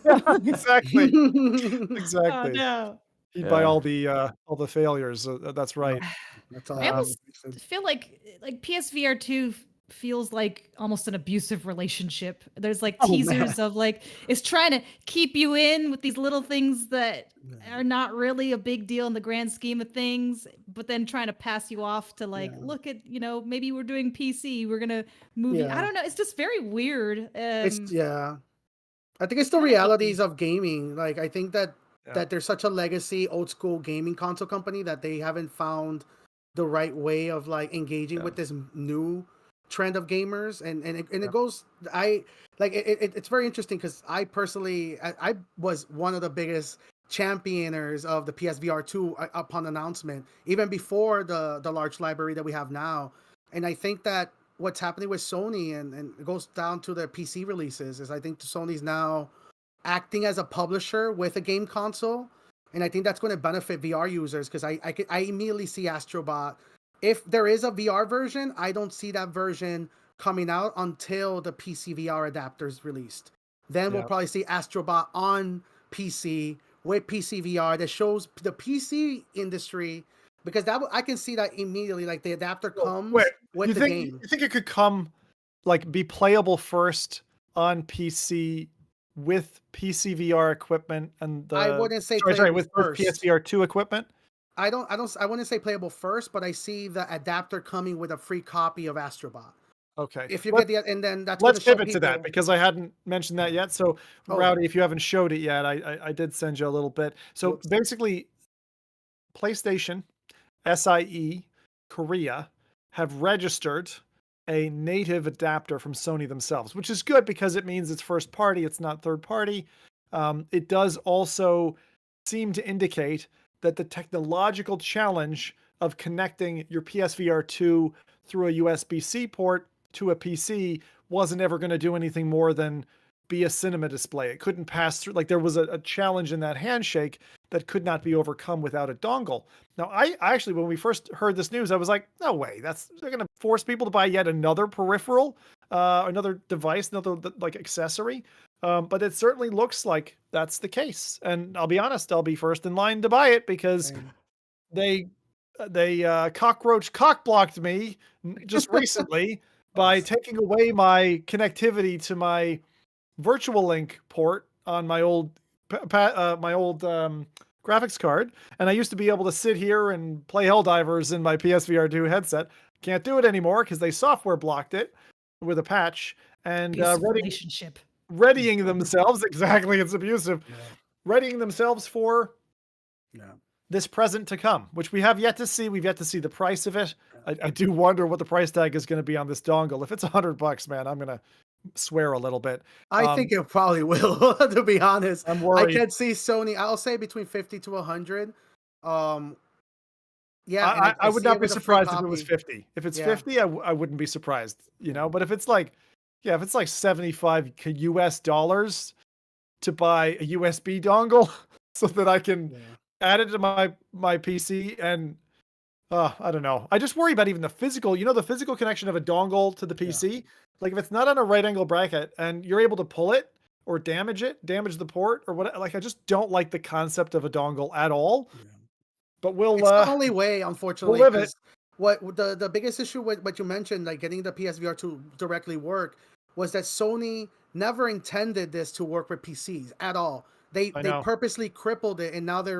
Yeah, exactly. Oh no. He'd buy all the failures. That's right. That's all. I almost feel like PSVR2 feels like almost an abusive relationship. There's like teasers of like it's trying to keep you in with these little things that are not really a big deal in the grand scheme of things, but then trying to pass you off to like, look at, maybe we're doing PC, we're gonna move you. I don't know. It's just very weird. I think it's the realities of gaming. Like I think that there's such a legacy old school gaming console company that they haven't found the right way of like engaging with this new trend of gamers, and it goes. It's very interesting because I personally I was one of the biggest championers of the PSVR2 upon announcement, even before the large library that we have now. And I think that what's happening with Sony and it goes down to their PC releases is I think Sony's now acting as a publisher with a game console, and I think that's going to benefit VR users because I immediately see Astro Bot. If there is a VR version, I don't see that version coming out until the PC VR adapter is released. Then we'll probably see Astro Bot on PC with PC VR that shows the PC industry because I can see that immediately. Like the adapter comes with you the think, game. You think it could come, like, be playable first on PC with PCVR equipment and the? I wouldn't say Sorry, playable with first. PSVR2 equipment. I wouldn't say playable first, but I see the adapter coming with a free copy of Astro Bot. Okay. If you get the, and then that's Let's gonna show pivot to that, people- because I hadn't mentioned that yet. So, Rowdy, if you haven't showed it yet, I did send you a little bit. So Whoops. basically, PlayStation, SIE, Korea have registered a native adapter from Sony themselves, which is good because it means it's first party, it's not third party. It does also seem to indicate that the technological challenge of connecting your PSVR2 through a USB-C port to a PC wasn't ever going to do anything more than be a cinema display. It couldn't pass through. Like, there was a challenge in that handshake that could not be overcome without a dongle. Now, I actually, when we first heard this news, I was like, no way, they're going to force people to buy yet another peripheral, another device, another like accessory. But it certainly looks like that's the case. And I'll be honest, I'll be first in line to buy it because they cockroach cock-blocked me just recently by taking away my connectivity to my Virtual Link port on my old graphics card, and I used to be able to sit here and play Helldivers in my PSVR2 headset. Can't do it anymore because they software blocked it with a patch. And relationship. readying themselves, exactly, it's abusive. Readying themselves for this present to come, which we have yet to see. We've yet to see the price of it. I do wonder what the price tag is going to be on this dongle. If it's $100, man, I'm gonna swear a little bit. I think it probably will, to be honest. I'm worried. I can see Sony, I'll say between 50 to 100. Yeah, I would not be surprised if it was 50. If it's 50, I wouldn't be surprised, but if it's like, if it's like $75 US to buy a USB dongle so that I can add it to my PC, and I don't know. I just worry about even the physical, the physical connection of a dongle to the PC. Like, if it's not on a right angle bracket and you're able to pull it or damage the port or what, like, I just don't like the concept of a dongle at all. But it's the only way, unfortunately. We'll live it. What the biggest issue with what you mentioned, like getting the PSVR to directly work, was that Sony never intended this to work with PCs at all. They purposely crippled it, and now they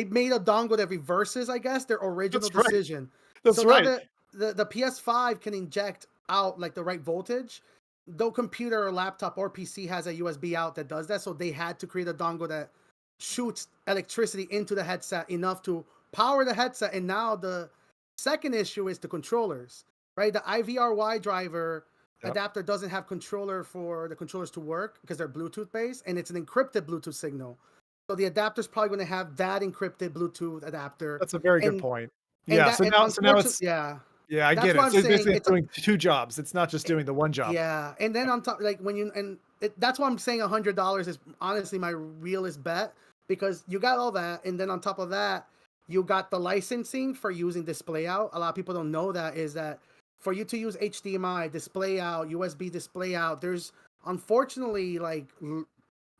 made a dongle that reverses, I guess, their original decision. That's right. Now the PS5 can inject out like the right voltage. No computer or laptop or PC has a USB out that does that, so they had to create a dongle that shoots electricity into the headset enough to power the headset. And now the second issue is the controllers, right? The IVRY driver adapter doesn't have controller for the controllers to work because they're Bluetooth based, and it's an encrypted Bluetooth signal. So the adapter's probably going to have that encrypted Bluetooth adapter. That's a very good point. Yeah. So now it's I get it. So basically, it's doing two jobs. It's not just doing the one job. Yeah, and then on top, like that's why I'm saying $100 is honestly my realest bet, because you got all that, and then on top of that, you got the licensing for using display out. A lot of people don't know that is that for you to use HDMI display out, USB display out, there's unfortunately like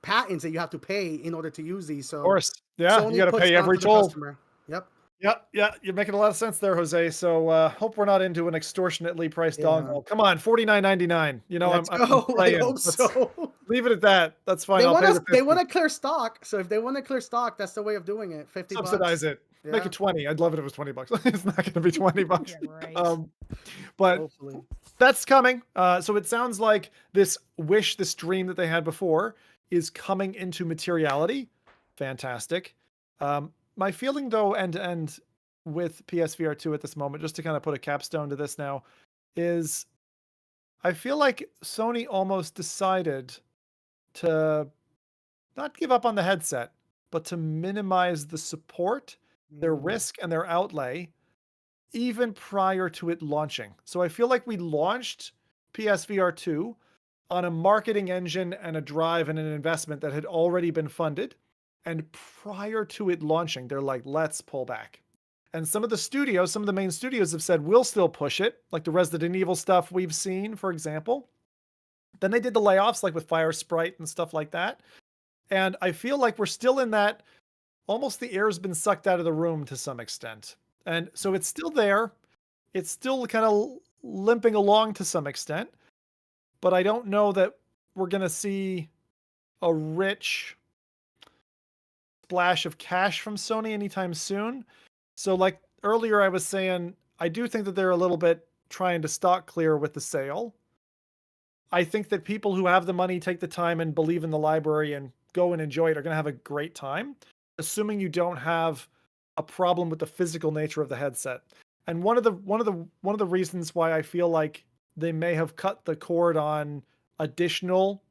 patents that you have to pay in order to use these. So of course, Sony you got to pay every toll. Yep. Yeah, you're making a lot of sense there, Jose. So hope we're not into an extortionately priced dongle. Come on, $49.99. I hope so. Leave it at that. That's fine. They want to clear stock. So if they want to clear stock, that's the way of doing it. $50. Subsidize it. Yeah. Make it 20. I'd love it if it was $20. It's not going to be $20. Right. But hopefully that's coming. So it sounds like this dream that they had before is coming into materiality. Fantastic. My feeling, though, end to end with PSVR2 at this moment, just to kind of put a capstone to this now, is I feel like Sony almost decided to not give up on the headset, but to minimize the support, their risk, and their outlay, even prior to it launching. So I feel like we launched PSVR2 on a marketing engine and a drive and an investment that had already been funded. And prior to it launching, they're like, let's pull back. And some of the main studios have said, we'll still push it, like the Resident Evil stuff we've seen, for example. Then they did the layoffs, like with Fire Sprite and stuff like that. And I feel like we're still in that, almost the air's been sucked out of the room to some extent. And so it's still there. It's still kind of limping along to some extent, but I don't know that we're going to see a rich splash of cash from Sony anytime soon. So like earlier I was saying, I do think that they're a little bit trying to stock clear with the sale. I think that people who have the money, take the time and believe in the library and go and enjoy it are going to have a great time, assuming you don't have a problem with the physical nature of the headset. And one of the reasons why I feel like they may have cut the cord on additional,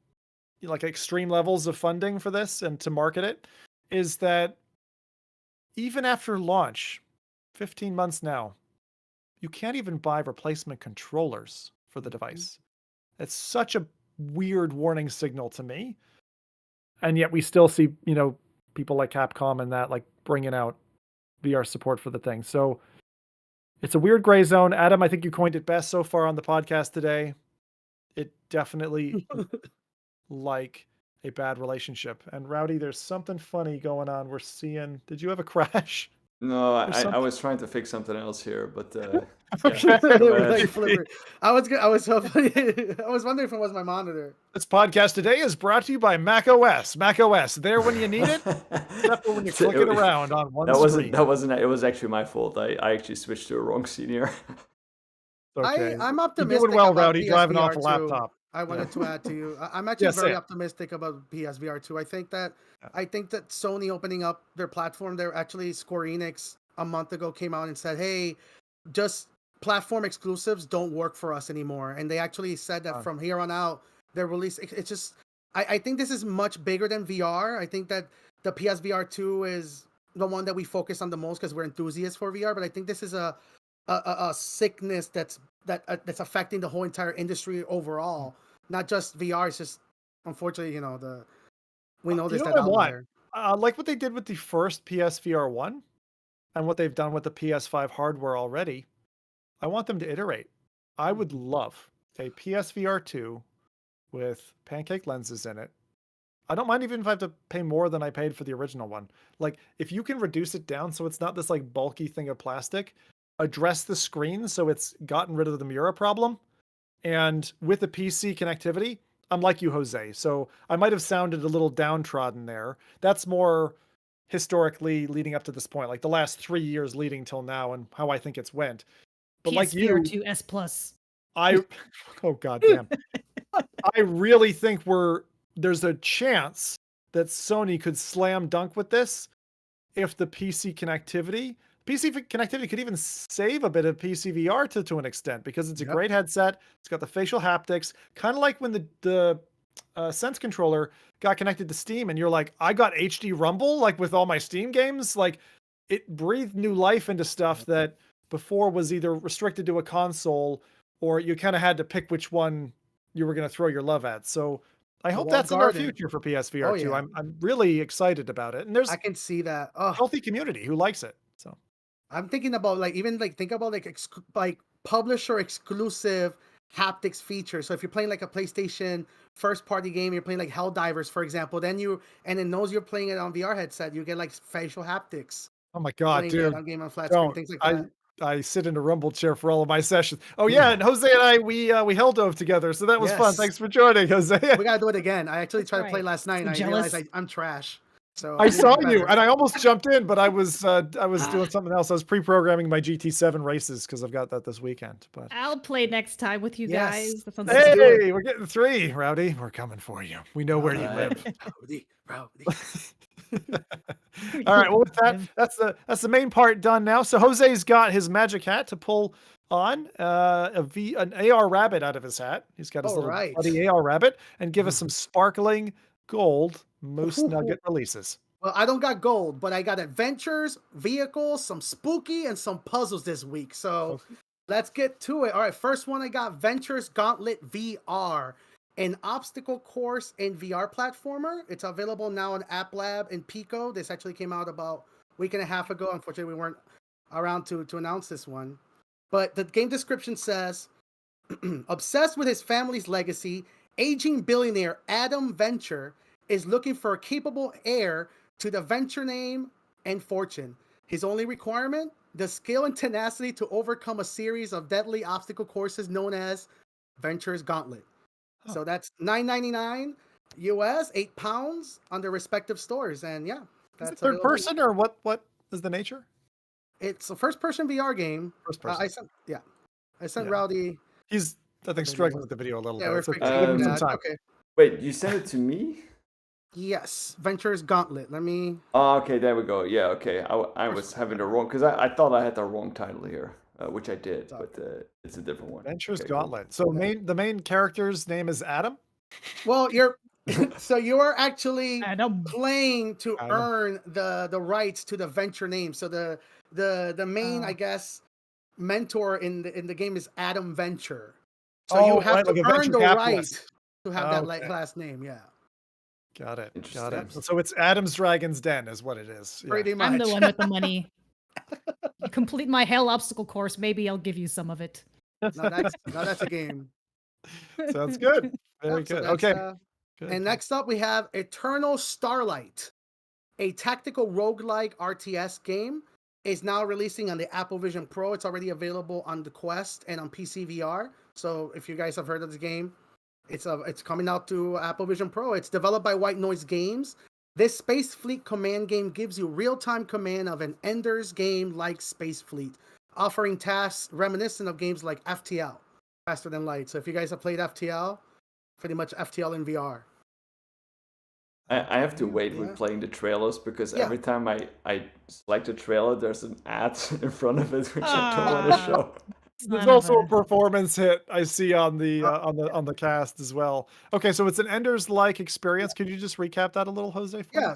like extreme levels of funding for this and to market it, is that even after launch, 15 months now, you can't even buy replacement controllers for the device. It's such a weird warning signal to me. And yet we still see, people like Capcom and that like bringing out VR support for the thing. So it's a weird gray zone. Adam, I think you coined it best so far on the podcast today. It definitely like a bad relationship. And Rowdy, there's something funny going on. We're seeing, did you have a crash? No, I was trying to fix something else here, but Okay. I was so funny. I was wondering if it was my monitor. This podcast today is brought to you by Mac OS. Mac OS, there when you need it, except for when you click it around on one screen. That wasn't. It was actually my fault. I actually switched to a wrong scene here. Okay. I'm optimistic. You're doing well, about Rowdy, driving off a PSVR2. laptop. I wanted to add to you. I'm actually very optimistic about PSVR2. I think that Sony opening up their platform, they're actually Square Enix a month ago came out and said, hey, just platform exclusives don't work for us anymore. And they actually said that from here on out, they're releasing. It's just, I think this is much bigger than VR. I think that the PSVR2 is the one that we focus on the most because we're enthusiasts for VR. But I think this is a sickness that's affecting the whole entire industry overall. Not just VR. It's just, unfortunately, we know this. Like what they did with the first PSVR 1 and what they've done with the PS5 hardware already. I want them to iterate. I would love a PSVR 2 with pancake lenses in it. I don't mind even if I have to pay more than I paid for the original one. Like, if you can reduce it down so it's not this like bulky thing of plastic, address the screen so it's gotten rid of the Mura problem, and with the PC connectivity, I'm like you, Jose. So I might have sounded a little downtrodden there. That's more historically leading up to this point, like the last 3 years leading till now and how I think it's went. But like you, PSVR2 S Plus. Oh goddamn. I really think there's a chance that Sony could slam dunk with this if the PC connectivity could even save a bit of PCVR to an extent, because it's a great headset. It's got the facial haptics, kind of like when the Sense controller got connected to Steam and you're like, I got HD Rumble, like with all my Steam games. Like, it breathed new life into stuff that before was either restricted to a console or you kind of had to pick which one you were going to throw your love at. So I hope that's in our future for PSVR 2. I'm really excited about it. And I can see that. A healthy community who likes it. So I'm thinking about think about publisher exclusive haptics feature. So if you're playing like a PlayStation first party game, you're playing like Helldivers, for example, then it knows you're playing it on VR headset, you get like facial haptics. Oh my God, dude. On game on flat screen, things like that. I sit in a rumble chair for all of my sessions. Oh yeah, and Jose and I we hell dove together, so that was fun. Thanks for joining, Jose. We gotta do it again. I actually tried to play last night, and I realized I'm trash. So I saw you, and I almost jumped in, but I was doing something else. I was pre-programming my GT7 races because I've got that this weekend. But I'll play next time with you guys. That sounds hey, we're getting 3, Rowdy. We're coming for you. We know where you live. Rowdy. All right. Well, with that, that's the main part done now. So Jose's got his magic hat to pull on an AR rabbit out of his hat. He's got his little buddy AR rabbit, and give us some sparkling gold Moose Nugget releases. Well, I don't got gold, but I got adventures, vehicles, some spooky, and some puzzles this week. So let's get to it. All right, first one I got Ventures Gauntlet VR, an obstacle course and VR platformer. It's available now on App Lab and Pico. This actually came out about a week and a half ago. Unfortunately, we weren't around to announce this one. But the game description says, obsessed with his family's legacy, aging billionaire Adam Venture is looking for a capable heir to the Venture name and fortune. His only requirement? the skill and tenacity to overcome a series of deadly obstacle courses known as Venture's Gauntlet. Huh. So that's $9.99 US, £8 on their respective stores, and yeah, Is that's it third available. person or what? What is the nature? It's a first-person VR game. First person. I sent Yeah. Rowdy. He's, I think, the struggling name. with the video a little Yeah, bit. we're So fixing give him some that. time. Okay. Wait, you sent it to me? Yes, Venture's Gauntlet. Let me. Oh, okay, there we go. Yeah, okay. I was having the wrong, because I thought I had the wrong title here, which I did, but it's a different one. Venture's Okay, cool. Gauntlet. So the main character's name is Adam. Well, so you are actually Adam. playing to Adam. earn the rights to the Venture name. So the main, I guess, mentor in the game is Adam Venture. So you have to like a earn venture the right capitalist. to have that Okay. last name. Yeah, Got it. Interesting. So it's Adam's Dragon's Den, is what it is. Yeah. pretty much. I'm the one with the money. You complete my hell obstacle course. Maybe I'll give you some of it. Now that's a game. Sounds good. Very Yep, so good. that's, Okay. And Good. next up, we have Eternal Starlight, a tactical roguelike RTS game. Is now releasing on the Apple Vision Pro. It's already available on the Quest and on PSVR. So if you guys have heard of the game, it's coming out to Apple Vision Pro. It's developed by White Noise Games. This Space Fleet command game gives you real-time command of an Ender's game like Space Fleet, offering tasks reminiscent of games like FTL, Faster Than Light. So if you guys have played FTL, pretty much FTL in VR. I have to wait Yeah. with playing the trailers, because Yeah. every time I select a trailer, there's an ad in front of it, which I don't want to show. There's Son of also a a- performance hit I see on the on the cast as well. Okay, so it's an Ender's-like experience. Could you just recap that a little, Jose? For Yeah,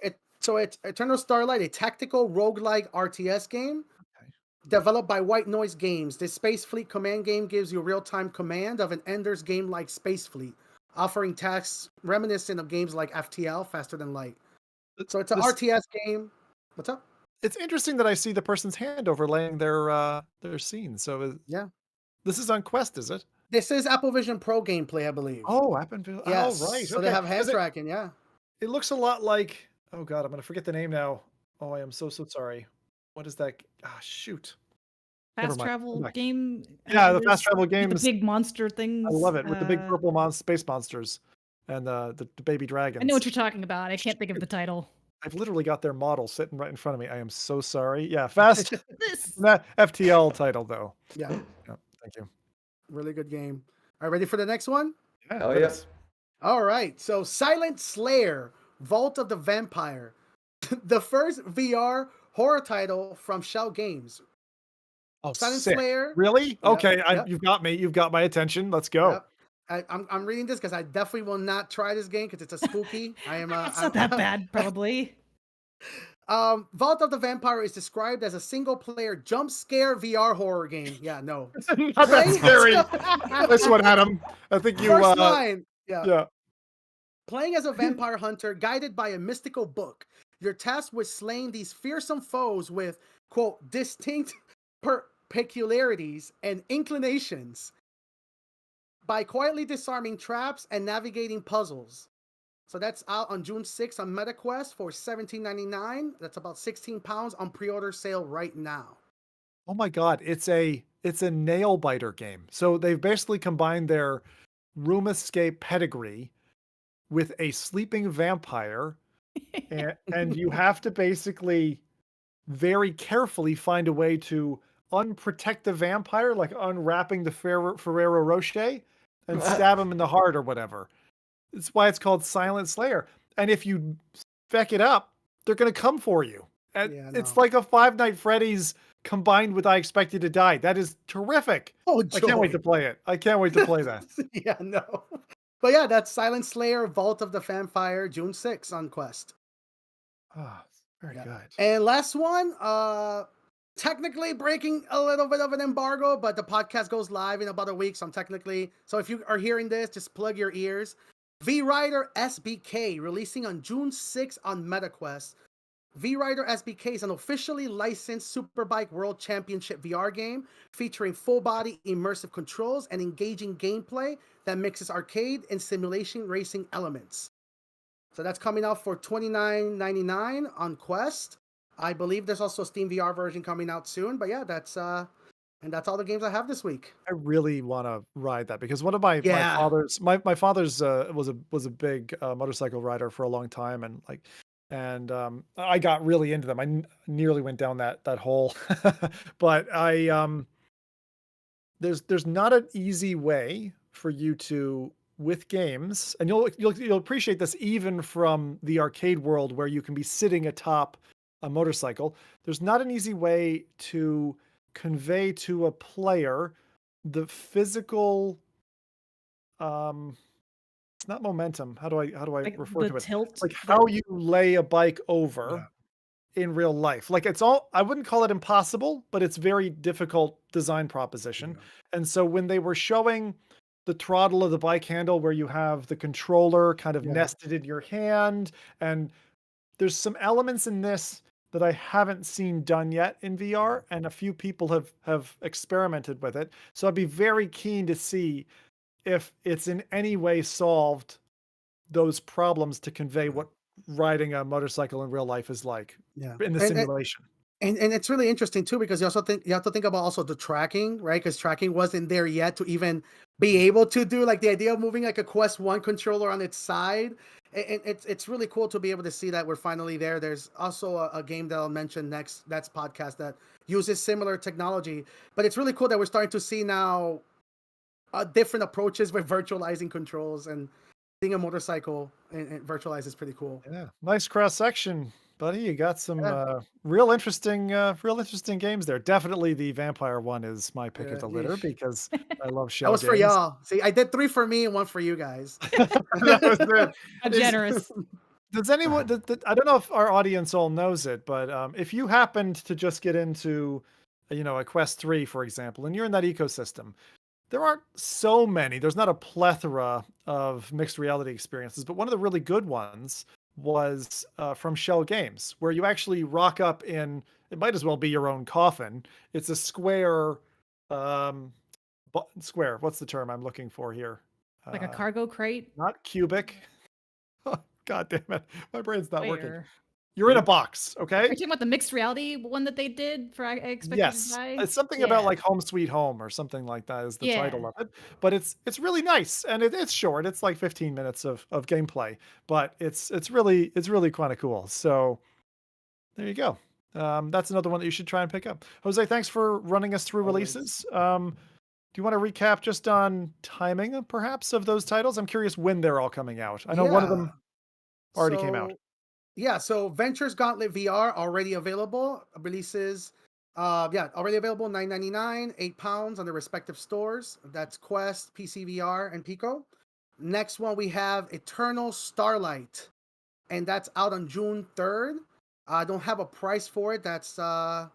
me? so it's Eternal Starlight, a tactical roguelike RTS game Okay. developed by White Noise Games. This Space Fleet command game gives you real-time command of an Ender's game like Space Fleet, offering tasks reminiscent of games like FTL, Faster Than Light. So it's an RTS game. What's up? It's interesting that I see the person's hand overlaying their scene. So Yeah. this is on Quest, is it? This is Apple Vision Pro gameplay, I believe. Oh, Apple. yes. Oh, right. So Okay. they have hand 'Cause tracking, yeah. it looks a lot like. Oh God, I'm gonna forget the name now. Oh, I am so sorry. What is that? Ah, shoot. Never Fast mind. travel Come back. game. Yeah, the there's fast travel with games. The big monster things. I love it with the big uh, purple space monsters and the baby dragons. I know what you're talking about. I can't think of the title. I've literally got their model sitting right in front of me. I am so sorry. Yeah, fast. This. That FTL title though. Yeah, Yeah, thank you. really good game. Are you ready for the next one? Yeah, Oh, that yeah. is- All right. So Silent Slayer, Vault of the Vampire, the first VR horror title from Shell Games. Oh, Silent sick. Slayer. Really? Yep, Okay, yep. you've got me. You've got my attention. Let's go. Yep. I'm reading this because I definitely will not try this game because it's a spooky. I am. It's not that bad, probably. Vault of the Vampire is described as a single-player jump scare VR horror game. Yeah, no. Not that scary. Nice one, Adam. I think you. First line. Yeah. Playing as a vampire hunter guided by a mystical book, you're tasked with slaying these fearsome foes with, quote, distinct peculiarities and inclinations by quietly disarming traps and navigating puzzles. So that's out on June 6th on MetaQuest for $17.99. That's about £16 on pre-order sale right now. Oh my God, it's a nail biter game. So they've basically combined their room escape pedigree with a sleeping vampire, and you have to basically very carefully find a way to unprotect the vampire, like unwrapping the Ferrero Rocher, and stab him in the heart or whatever. That's why it's called Silent Slayer. And if you feck it up, they're going to come for you. And Yeah, it's no. like a Five Nights Freddy's combined with I Expect You to Die. That is terrific. Oh, I can't wait to play it. I can't wait to play that. Yeah, no. But yeah, that's Silent Slayer, Vault of the Vampire, June 6th on Quest. Oh, very Yeah. good. And last one, technically breaking a little bit of an embargo, but the podcast goes live in about a week, so if you are hearing this, just plug your ears. V-Rider SBK releasing on June 6th on MetaQuest. V-Rider SBK is an officially licensed Superbike World Championship VR game featuring full-body immersive controls and engaging gameplay that mixes arcade and simulation racing elements. So that's coming out for $29.99 on Quest. I believe there's also a Steam VR version coming out soon. But yeah, that's all the games I have this week. I really want to ride that because one of my Yeah. father's was a big motorcycle rider for a long time, and I got really into them. I nearly went down that hole, but there's not an easy way for you to, with games, and you'll appreciate this even from the arcade world where you can be sitting atop a motorcycle. There's not an easy way to convey to a player the physical, it's not momentum. How do I Like refer the to it? tilt. Like how you lay a bike over in real life. Like I wouldn't call it impossible, but it's very difficult design proposition. Yeah. And so when they were showing the throttle of the bike handle where you have the controller kind of nested in your hand, and there's some elements in this that I haven't seen done yet in VR, and a few people have experimented with it. So I'd be very keen to see if it's in any way solved those problems to convey what riding a motorcycle in real life is like in the simulation. And it's really interesting too, because you have to think about also the tracking, right? Because tracking wasn't there yet to even be able to do like the idea of moving like a Quest 1 controller on its side. And it's really cool to be able to see that we're finally there. There's also a game that I'll mention next podcast that uses similar technology, but it's really cool that we're starting to see now different approaches with virtualizing controls, and seeing a motorcycle and virtualize is pretty cool. Yeah, nice cross section, buddy. You got some real interesting games there. Definitely the vampire one is my pick of the litter because I love shell games. That was for y'all. See, I did 3 for me and 1 for you guys. That was it. How generous. Does anyone? I don't know if our audience all knows it, but if you happened to just get into, a Quest 3, for example, and you're in that ecosystem, there aren't so many. There's not a plethora of mixed reality experiences, but one of the really good ones was from Shell Games, where you actually rock up in, it might as well be your own coffin. It's a square, square. What's the term I'm looking for here? Like a cargo crate? Not cubic. God damn it. My brain's not working. You're in a box, okay? Are you talking about the mixed reality one that they did for I Expected to Die? It's something about like Home Sweet Home or something like that is the title of it. But it's really nice, and it's short. It's like 15 minutes of gameplay, but it's really kind of cool. So there you go. That's another one that you should try and pick up. Jose, thanks for running us through releases. Do you want to recap just on timing, perhaps, of those titles? I'm curious when they're all coming out. I know one of them already came out. Yeah, so Venture's Gauntlet VR already available. Releases, already available, $9.99, £8 on the respective stores. That's Quest, PCVR, and Pico. Next one we have Eternal Starlight, and that's out on June 3rd. I don't have a price for it. That's Apple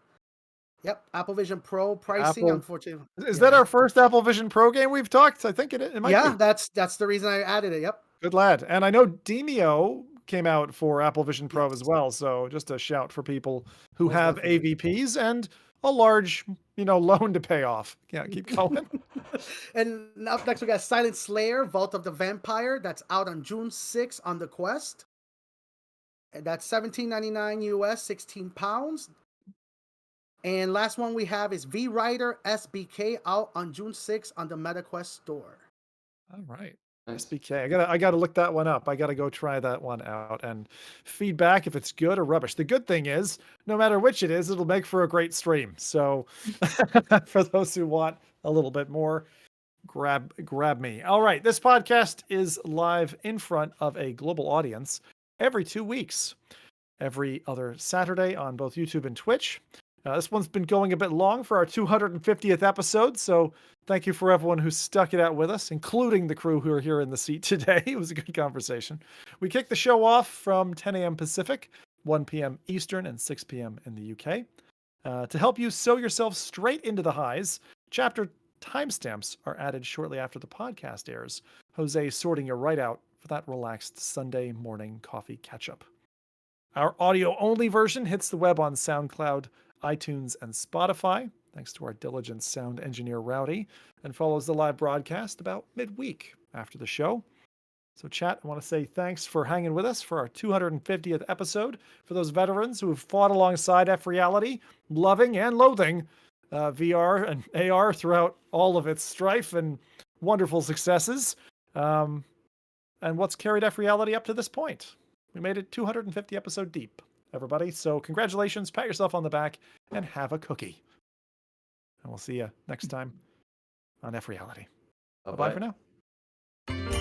Vision Pro pricing, unfortunately. Is that our first Apple Vision Pro game we've talked? I think it might be. Yeah, that's the reason I added it. Yep. Good lad. And I know Demio came out for Apple Vision Pro as well. So just a shout for people who have AVPs and a large, loan to pay off. Yeah, keep going. And up next we got Silent Slayer, Vault of the Vampire. That's out on June 6th on the Quest. And that's $17.99 US, £16. And last one we have is V-Rider SBK, out on June 6th on the MetaQuest store. All right. SBK. I gotta look that one up. I gotta go try that one out and feedback if it's good or rubbish. The good thing is, no matter which it is, it'll make for a great stream. So for those who want a little bit more, grab me. All right. This podcast is live in front of a global audience every 2 weeks, every other Saturday on both YouTube and Twitch. This one's been going a bit long for our 250th episode, so thank you for everyone who stuck it out with us, including the crew who are here in the seat today. It was a good conversation. We kick the show off from 10 a.m. Pacific, 1 p.m. Eastern, and 6 p.m. in the UK. To help you sew yourself straight into the highs, chapter timestamps are added shortly after the podcast airs. Jose sorting you right out for that relaxed Sunday morning coffee catch-up. Our audio-only version hits the web on SoundCloud, iTunes, and Spotify, thanks to our diligent sound engineer Rowdy, and follows the live broadcast about midweek after the show. So chat, I want to say thanks for hanging with us for our 250th episode. For those veterans who have fought alongside FReality, loving and loathing VR and AR throughout all of its strife and wonderful successes. And what's carried FReality up to this point. We made it 250 episode deep, everybody. So congratulations, pat yourself on the back, and have a cookie. And we'll see you next time on FReality. Bye-bye for now.